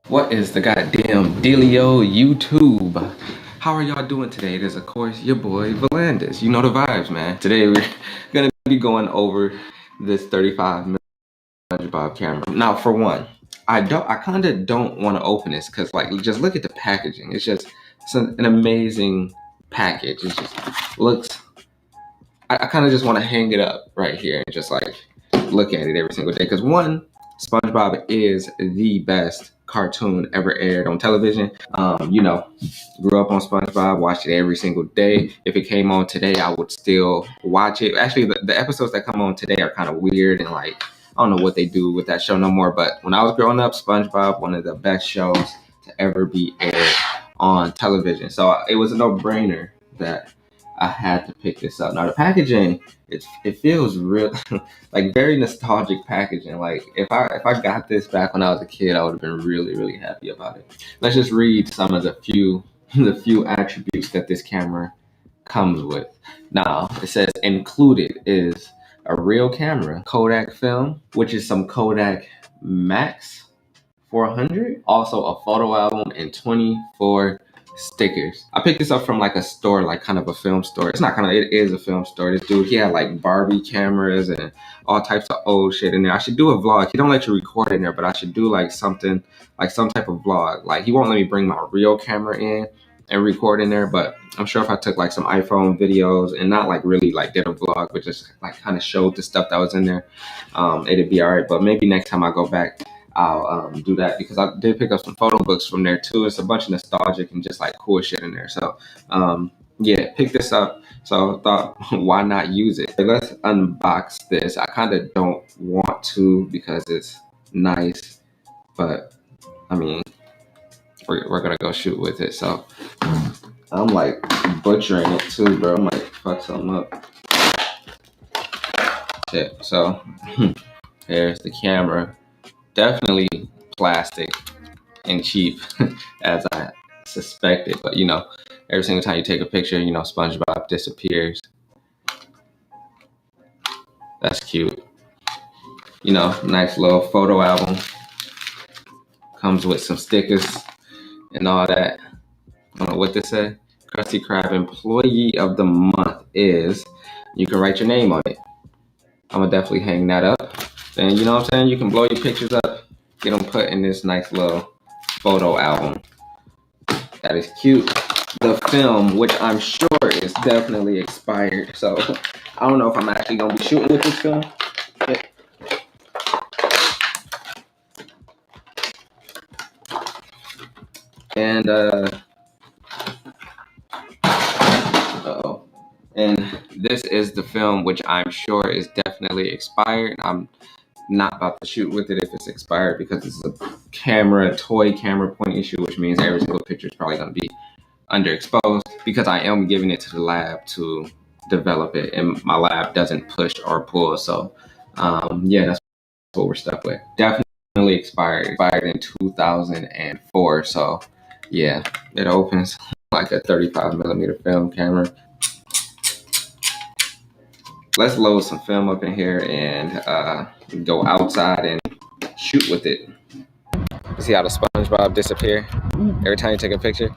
What is the goddamn dealio, YouTube? How are y'all doing today? It is, of course, your boy Volandis. You know the vibes, man. Today we're gonna be going over this 35mm SpongeBob camera. Now, for one, I kind of don't want to open this because, like, just look at the packaging. It's an amazing package. It just looks. I kind of just want to hang it up right here and just like look at it every single day. Because one, SpongeBob is the best cartoon ever aired on television. You know, grew up on SpongeBob, watched it every single day. If it came on today, I would still watch it. Actually, the episodes that come on today are kind of weird and like, I don't know what they do with that show no more. But when I was growing up, SpongeBob, one of the best shows to ever be aired on television. So it was a no-brainer that I had to pick this up. Now the packaging, it feels real, like very nostalgic packaging. Like if I got this back when I was a kid, I would have been really, really happy about it. Let's just read some of the few attributes that this camera comes with. Now it says included is a real camera, Kodak film, which is some Kodak Max 400, also a photo album and 24 stickers. I picked this up from like a store, like kind of a film store. It is a film store. This dude, he had like Barbie cameras and all types of old shit in there. I should do a vlog. He don't let you record in there, but I should do like something, like some type of vlog. Like he won't let me bring my real camera in and record in there, but I'm sure if I took like some iPhone videos and not like really like did a vlog, but just like kind of showed the stuff that was in there, it'd be all right. But maybe next time I go back, I'll do that because I did pick up some photo books from there too. It's a bunch of nostalgic and just like cool shit in there. So yeah, pick this up. So I thought, why not use it? Let's unbox this. I kind of don't want to because it's nice, but I mean, we're gonna go shoot with it. So I'm like butchering it too, bro. I might fuck something up. Shit. So here's the camera. Definitely plastic and cheap as I suspected, but you know, every single time you take a picture, you know, SpongeBob disappears. That's cute. You know, nice little photo album. Comes with some stickers and all that. I don't know what this said. Krusty Krab Employee of the Month is, you can write your name on it. I'm gonna definitely hang that up. And you know what I'm saying? You can blow your pictures up, get them put in this nice little photo album. That is cute. The film, which I'm sure is definitely expired. So I don't know if I'm actually gonna be shooting with this film. And and this is the film, which I'm sure is definitely expired. I'm not about to shoot with it if it's expired because it's a toy camera point issue, which means every single picture is probably gonna be underexposed because I am giving it to the lab to develop it, and my lab doesn't push or pull. So yeah, that's what we're stuck with. Definitely expired in 2004. So yeah, it opens like a 35mm film camera. Let's load some film up in here and go outside and shoot with it. See how the SpongeBob disappear every time you take a picture?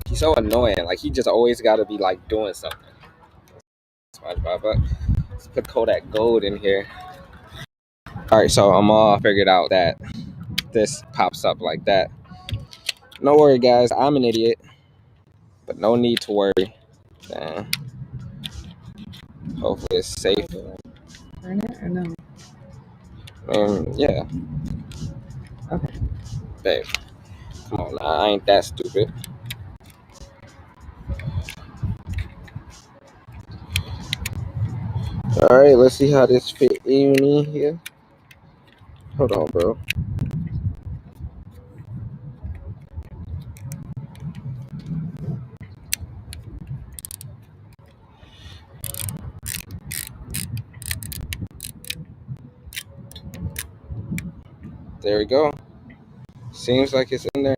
He's so annoying. Like he just always got to be like doing something. SpongeBob, but let's put Kodak Gold in here. All right, so I'm all figured out that this pops up like that. No worry, guys. I'm an idiot, but no need to worry. Hopefully it's safe. Turn it or no? Yeah. Okay. Babe, come on now. I ain't that stupid. All right, let's see how this fit in here. Hold on, bro. There we go. Seems like it's in there.